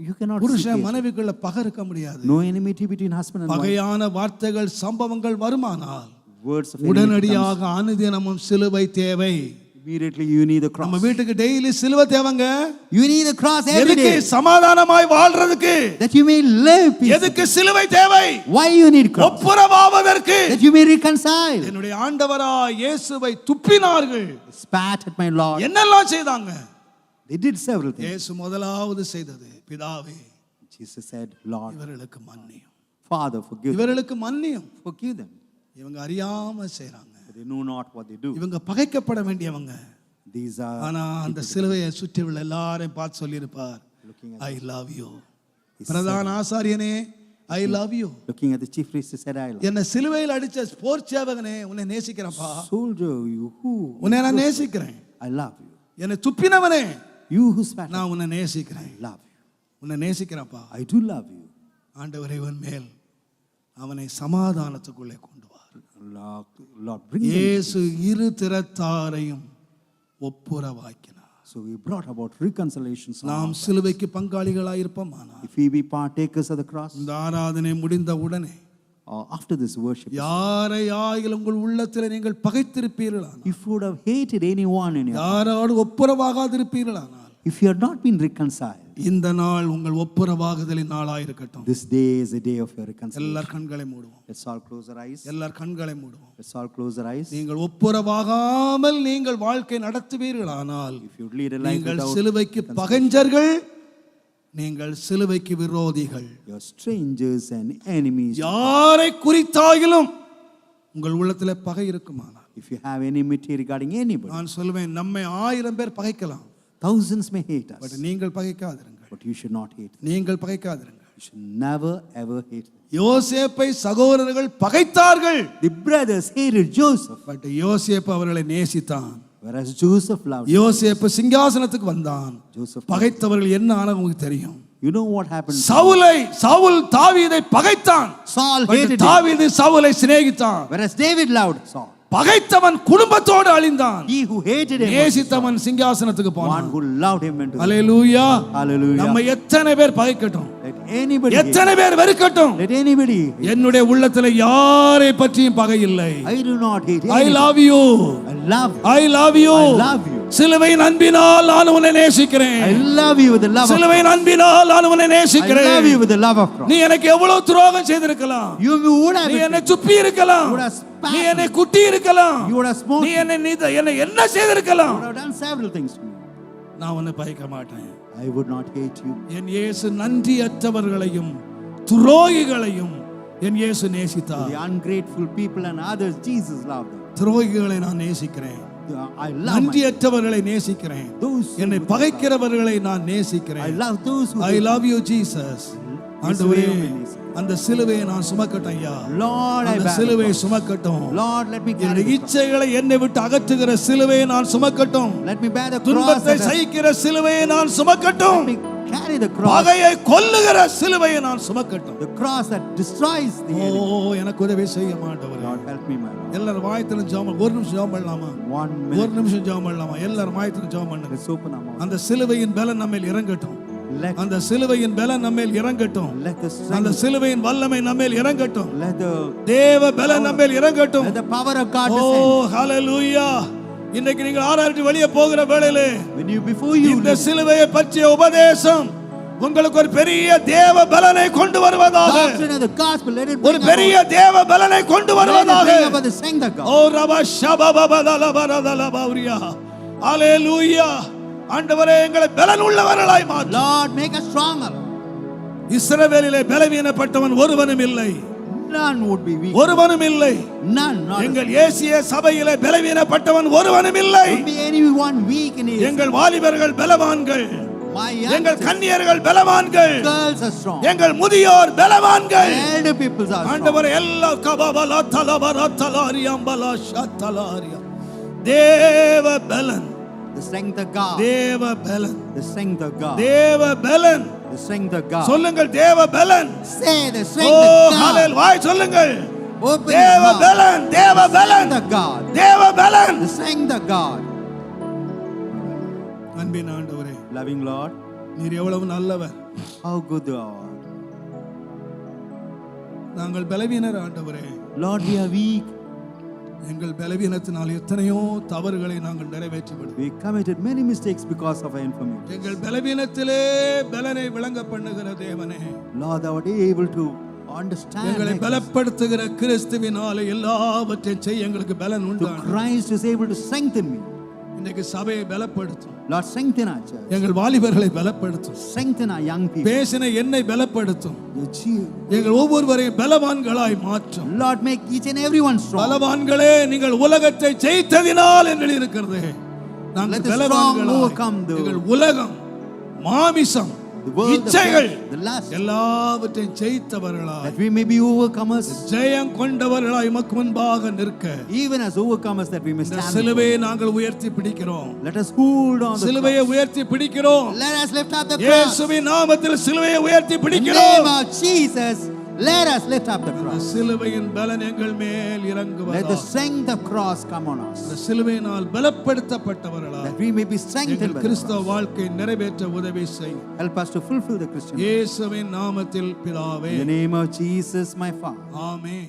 Speaker 2: You cannot see
Speaker 1: புருஷன்
Speaker 2: hatred.
Speaker 1: மனைவிக்குள்ள பகை இருக்க முடியாது.
Speaker 2: No enmity between husband and wife.
Speaker 1: பகையான வார்த்தைகள் சம்பவங்கள் வருமானால்
Speaker 2: Words of enmity
Speaker 1: உடனடியாக அனுதினமும் சிலுவை தேவை.
Speaker 2: immediately you need the
Speaker 1: நம்ம
Speaker 2: cross.
Speaker 1: வீட்டுக்கு டெய்லி சிலுவை தேவைங்க.
Speaker 2: You need the cross every
Speaker 1: எதுக்கு?
Speaker 2: day
Speaker 1: சமாதானமாய் வாழ்றதுக்கு.
Speaker 2: that you may live peacefully.
Speaker 1: எதுக்கு சிலுவை தேவை?
Speaker 2: Why you need cross?
Speaker 1: ஒப்புரவாவதற்கு.
Speaker 2: That you may reconcile.
Speaker 1: என்னுடைய ஆண்டவராய் இயேசுவை துப்பினார்கள்.
Speaker 2: Spat at my Lord.
Speaker 1: என்னெல்லாம் செய்தாங்க?
Speaker 2: They did several things.
Speaker 1: இயேசு முதலாவது செய்தது, பிதாவே
Speaker 2: Jesus said, Lord,
Speaker 1: இவர்களுக்கு மன்னியும்,
Speaker 2: Father, forgive them.
Speaker 1: இவர்களுக்கு மன்னியும்.
Speaker 2: Forgive them.
Speaker 1: இவங்க அறியாம செய்றாங்க.
Speaker 2: For they know not what they do.
Speaker 1: இவங்க பகைக்கப்பட வேண்டியவங்க.
Speaker 2: These are
Speaker 1: ஆனா அந்த சிலுவையை சுற்றி உள்ள எல்லாரையும் பார்த்து சொல்லியிருப்பார்,
Speaker 2: looking at
Speaker 1: I love you, பிரதான ஆசாரியனே, I love you.
Speaker 2: Looking at the chief priest, he said, I love you.
Speaker 1: என்னை சிலுவையில் அடிச்ச போர் சேவகனே, உன்னை நேசிக்கிறேன்ப்பா.
Speaker 2: Soldier, you who?
Speaker 1: உன்னை நான் நேசிக்கிறேன்.
Speaker 2: I love you.
Speaker 1: என்னை துப்பினவனே,
Speaker 2: You who spat,
Speaker 1: நான் உன்னை நேசிக்கிறேன்.
Speaker 2: I love you.
Speaker 1: உன்னை நேசிக்கிறேன்ப்பா.
Speaker 2: I do love you.
Speaker 1: ஆண்டவரே, இவன் மேல் அவனை சமாதானத்துக்குள்ளே கொண்டு வா.
Speaker 2: Lord, bring them.
Speaker 1: இயேசு இரு திறத்தாரையும் ஒப்புரவாக்கினார்.
Speaker 2: So we brought about reconciliation.
Speaker 1: நாம் சிலுவைக்கு பங்காளிகளாயிருப்போமானால்,
Speaker 2: If we be partakers of the cross,
Speaker 1: இந்த ஆராதனை முடிந்த உடனே
Speaker 2: after this worship,
Speaker 1: யாரை ஆகிலும் உங்கள் உள்ளத்தில் நீங்கள் பகைத்திருப்பீர்களானால்,
Speaker 2: if you would have hated anyone in your,
Speaker 1: யாரோடு ஒப்புரவாகாதிருப்பீர்களானால்,
Speaker 2: if you had not been reconciled,
Speaker 1: இந்த நாள் உங்கள் ஒப்புரவாகுதலின் நாளாயிருக்கட்டும்.
Speaker 2: this day is the day of your reconciliation.
Speaker 1: எல்லார் கண்களை மூடுவோம்.
Speaker 2: Let's all close our eyes.
Speaker 1: எல்லார் கண்களை மூடுவோம்.
Speaker 2: Let's all close our eyes.
Speaker 1: நீங்கள் ஒப்புரவாகாமல் நீங்கள் வாழ்க்கை நடத்துவீர்களானால்,
Speaker 2: If you lead a life
Speaker 1: நீங்கள்
Speaker 2: without
Speaker 1: சிலுவைக்கு பகைஞர்கள், நீங்கள் சிலுவைக்கு விரோதிகள்.
Speaker 2: your strangers and enemies.
Speaker 1: யாரை குறித்தாயிலும் உங்கள் உள்ளத்தில் பகை இருக்குமானால்,
Speaker 2: If you have enmity regarding anybody,
Speaker 1: நான் சொல்வேன், நம்மை 1000 பேர் பகைக்கலாம்,
Speaker 2: thousands may hate us,
Speaker 1: but நீங்கள் பகைக்காதிருங்கள்.
Speaker 2: but you should not hate them.
Speaker 1: நீங்கள் பகைக்காதிருங்கள்.
Speaker 2: You should never ever hate them.
Speaker 1: யோசேப்பை சகோதரர்கள் பகைத்தார்கள்,
Speaker 2: The brothers hated Joseph,
Speaker 1: but யோசேப்பு அவர்களை நேசித்தான்.
Speaker 2: whereas Joseph loved him.
Speaker 1: யோசேப்பு சிங்காசனத்துக்கு வந்தான்.
Speaker 2: Joseph,
Speaker 1: பகைத்தவர்கள் என்ன ஆனாலும் உங்களுக்கு தெரியும்.
Speaker 2: you know what happened?
Speaker 1: Saul தாவீதை பகைத்தான்,
Speaker 2: Saul
Speaker 1: பட்
Speaker 2: hated him,
Speaker 1: தாவீது சவுலை சிநேகித்தான்.
Speaker 2: whereas David loved Saul.
Speaker 1: பகைத்தவன் குடும்பத்தோடு அழிந்தான்,
Speaker 2: He who hated him,
Speaker 1: நேசித்தவன் சிங்காசனத்துக்கு
Speaker 2: one
Speaker 1: போனான்.
Speaker 2: who loved him into the
Speaker 1: hallelujah.
Speaker 2: Hallelujah.
Speaker 1: நம்ம எத்தனை பேர் பகைக்கட்டும்,
Speaker 2: Let anybody hate.
Speaker 1: எத்தனை பேர் வெறுக்கட்டும்,
Speaker 2: Let anybody hate.
Speaker 1: என்னுடைய உள்ளத்துல யாரை பற்றியும் பகை இல்லை.
Speaker 2: I do not hate
Speaker 1: I
Speaker 2: anybody.
Speaker 1: love you.
Speaker 2: I love you.
Speaker 1: I love you.
Speaker 2: I love you.
Speaker 1: சிலுவையின் அன்பினால் நான் உன்னை
Speaker 2: I
Speaker 1: நேசிக்கிறேன்.
Speaker 2: love you with the love of
Speaker 1: சிலுவையின் அன்பினால் நான் உன்னை
Speaker 2: I love you
Speaker 1: நேசிக்கிறேன்.
Speaker 2: with the love of Christ.
Speaker 1: நீ எனக்கு எவ்வளவு துரோகம் செய்திருக்கலாம்,
Speaker 2: You would have
Speaker 1: நீ என்னை
Speaker 2: betrayed.
Speaker 1: துப்பி இருக்கலாம்,
Speaker 2: You would have spat
Speaker 1: நீ
Speaker 2: me.
Speaker 1: என்னை குட்டி இருக்கலாம்,
Speaker 2: You would have smoked
Speaker 1: நீ
Speaker 2: me.
Speaker 1: என்னை என்ன செய்திருக்கலாம்,
Speaker 2: You would have done several things to me.
Speaker 1: நான் உன்னை பகைக்க மாட்டேன்.
Speaker 2: I would not hate you.
Speaker 1: என் இயேசு நன்றியற்றவர்களையும் துரோகிகளையும் என் இயேசு நேசித்தார்.
Speaker 2: The ungrateful people and others, Jesus loved them.
Speaker 1: துரோகிகளை நான் நேசிக்கிறேன்,
Speaker 2: I love my,
Speaker 1: நன்றியற்றவர்களை நேசிக்கிறேன்,
Speaker 2: those who
Speaker 1: என்னை பகைக்கிறவர்களை நான்
Speaker 2: I
Speaker 1: நேசிக்கிறேன்.
Speaker 2: love those who
Speaker 1: I love you Jesus. ஆண்டவரே, அந்த சிலுவையை நான் சுமக்கட்டும் ஐயா.
Speaker 2: Lord, I
Speaker 1: அந்த
Speaker 2: bear
Speaker 1: சிலுவையை
Speaker 2: the cross.
Speaker 1: சுமக்கட்டும்.
Speaker 2: Lord, let me carry
Speaker 1: என்னுடைய
Speaker 2: the cross.
Speaker 1: இச்சைகளை என்னை விட்டு அகற்றுகிற சிலுவையை நான் சுமக்கட்டும்.
Speaker 2: Let me bear the cross.
Speaker 1: துன்பத்தை
Speaker 2: that has-
Speaker 1: சகிக்கிற சிலுவையை நான் சுமக்கட்டும்.
Speaker 2: Let me carry the cross.
Speaker 1: பகையை கொல்லுகிற சிலுவையை நான் சுமக்கட்டும்.
Speaker 2: The cross that destroys the
Speaker 1: O,
Speaker 2: enemy.
Speaker 1: எனக்கு உதவி செய்ய மாட்டவரே.
Speaker 2: Lord, help me, my Lord.
Speaker 1: எல்லாரும் வாயத்தில ஜெபம், ஒரு நிமிஷம் ஜெபம் பண்ணலாமா?
Speaker 2: 1
Speaker 1: ஒரு
Speaker 2: minute.
Speaker 1: நிமிஷம் ஜெபம் பண்ணலாமா? எல்லாரும் வாயத்தில ஜெபம் பண்ணுங்க.
Speaker 2: Let's open our mouth.
Speaker 1: அந்த சிலுவையின் பலன் நம்மேல் இறங்கட்டும்.
Speaker 2: Let,
Speaker 1: அந்த சிலுவையின் பலன் நம்மேல் இறங்கட்டும்.
Speaker 2: let the
Speaker 1: அந்த
Speaker 2: strength,
Speaker 1: சிலுவையின் வல்லமை நம்மேல் இறங்கட்டும்.
Speaker 2: let the,
Speaker 1: தேவ பலன் நம்மேல் இறங்கட்டும்.
Speaker 2: let the power of God
Speaker 1: O,
Speaker 2: descend.
Speaker 1: ஹalleluya. இன்னைக்கு நீங்கள் ஆராய்ச்சி வெளியே போகிற வேளையிலே
Speaker 2: When you, before you
Speaker 1: இந்த
Speaker 2: live,
Speaker 1: சிலுவையை பற்றிய உபதேசம் உங்களுக்கு ஒரு பெரிய தேவ பலனை கொண்டு வருவதாக,
Speaker 2: doctrine of the gospel, let it
Speaker 1: ஒரு
Speaker 2: bring
Speaker 1: பெரிய தேவ பலனை கொண்டு
Speaker 2: about, let it
Speaker 1: வருவதாக.
Speaker 2: bring about the strength of God.
Speaker 1: ஓ ரபா ஷபபபதலபரதலபௌரியா. ஹalleluya. ஆண்டவரே, எங்களை பலன் உள்ளவர்களாய் மாற்றும்.
Speaker 2: Lord, make us stronger.
Speaker 1: இஸ்ரவேலிலே பலவீனப்பட்டவன் ஒருவனும் இல்லை,
Speaker 2: None would be weak.
Speaker 1: ஒருவனும் இல்லை.
Speaker 2: None, not
Speaker 1: எங்கள் ஏசிய சபையிலே பலவீனப்பட்டவன் ஒருவனும் இல்லை.
Speaker 2: would be anyone weak in his.
Speaker 1: எங்கள் வாலிபர்கள் பலவான்கள்,
Speaker 2: My
Speaker 1: எங்கள்
Speaker 2: young
Speaker 1: கன்னியர்கள் பலவான்கள்,
Speaker 2: girls are strong.
Speaker 1: எங்கள் முதியோர் பலவான்கள்.
Speaker 2: Elder peoples are strong.
Speaker 1: ஆண்டவரே, எல்லா கபபல தலபர தலாரியம் பல ஷத்தலாரியம். தேவ பலன்,
Speaker 2: The strength of God.
Speaker 1: தேவ பலன்,
Speaker 2: The strength of God.
Speaker 1: தேவ பலன்.
Speaker 2: The strength of God.
Speaker 1: சொல்லுங்கள், தேவ பலன்.
Speaker 2: Say the
Speaker 1: O
Speaker 2: strength of God.
Speaker 1: ஹalleluya. வாய் சொல்லுங்கள்,
Speaker 2: Open
Speaker 1: தேவ
Speaker 2: your mouth.
Speaker 1: பலன், தேவ
Speaker 2: The
Speaker 1: பலன்,
Speaker 2: strength of God.
Speaker 1: தேவ பலன்.
Speaker 2: The strength of God.
Speaker 1: அன்பின் ஆண்டவரே,
Speaker 2: Loving Lord,
Speaker 1: நீர் எவ்வளவு நல்லவர்.
Speaker 2: how good thou art.
Speaker 1: நாங்கள் பலவீனர் ஆண்டவரே.
Speaker 2: Lord, we are weak.
Speaker 1: எங்கள் பலவீனத்தினால் எத்தனையோ தவறுகளை நாங்கள் நிறைவேற்றி விடுவோம்.
Speaker 2: We committed many mistakes because of our infirmity.
Speaker 1: எங்கள் பலவீனத்திலே பலனை விளங்க பண்ணுகிற தேவனே,
Speaker 2: Lord, thou art able to understand.
Speaker 1: எங்களை
Speaker 2: like this.
Speaker 1: பலப்படுத்துகிற கிறிஸ்துவினாலே எல்லாவற்றையும் செய்ய எங்களுக்கு பலன்
Speaker 2: So
Speaker 1: உண்டு.
Speaker 2: Christ is able to strengthen me.
Speaker 1: இன்னைக்கு சபையை பலப்படுத்தும்,
Speaker 2: Lord, strengthen our church.
Speaker 1: எங்கள் வாலிபர்களை பலப்படுத்தும்,
Speaker 2: Strengthen our young people.
Speaker 1: பேசின என்னை பலப்படுத்தும்,
Speaker 2: Your cheer.
Speaker 1: எங்கள் ஒவ்வொருவரையும் பலவான்களாய் மாற்றும்.
Speaker 2: Lord, make each and everyone strong.
Speaker 1: பலவான்களே, நீங்கள் உலகத்தை ஜெயித்ததினால் என்று இருக்கிறது.
Speaker 2: Let
Speaker 1: நாங்கள்
Speaker 2: the strong
Speaker 1: பலவான்களாய்,
Speaker 2: overcome the-
Speaker 1: எங்கள் உலகம், மாமிசம்,
Speaker 2: the world, the
Speaker 1: இச்சைகள்
Speaker 2: flesh, the lust,
Speaker 1: எல்லாவற்றையும் ஜெயித்தவர்களாய்
Speaker 2: that we may be overcomers,
Speaker 1: ஜெயம் கொண்டவர்களாய் உமக்கு முன்பாக நிற்க
Speaker 2: even as overcomers, that we may
Speaker 1: இந்த
Speaker 2: stand.
Speaker 1: சிலுவையை நாங்கள் உயர்த்தி பிடிக்கிறோம்.
Speaker 2: Let us hold on the
Speaker 1: சிலுவையை
Speaker 2: cross.
Speaker 1: உயர்த்தி பிடிக்கிறோம்.
Speaker 2: Let us lift up the cross.
Speaker 1: இயேசுவின் நாமத்தில் சிலுவையை உயர்த்தி
Speaker 2: In the
Speaker 1: பிடிக்கிறோம்.
Speaker 2: name of Jesus, let us lift up the
Speaker 1: இந்த
Speaker 2: cross.
Speaker 1: சிலுவையின் பலன் எங்கள் மேல்
Speaker 2: Let the
Speaker 1: இறங்குவதாக.
Speaker 2: strength of cross come on us,
Speaker 1: இந்த சிலுவையினால் பலப்படுத்தப்பட்டவர்களாய்
Speaker 2: that we may be strengthened
Speaker 1: எங்கள்
Speaker 2: by the
Speaker 1: கிறிஸ்தவ
Speaker 2: cross.
Speaker 1: வாழ்க்கை நிறைவேற்ற உதவி செய்.
Speaker 2: Help us to fulfill the Christian life.
Speaker 1: இயேசுவின் நாமத்தில் பிதாவே.
Speaker 2: In the name of Jesus, my Father.
Speaker 1: Amen.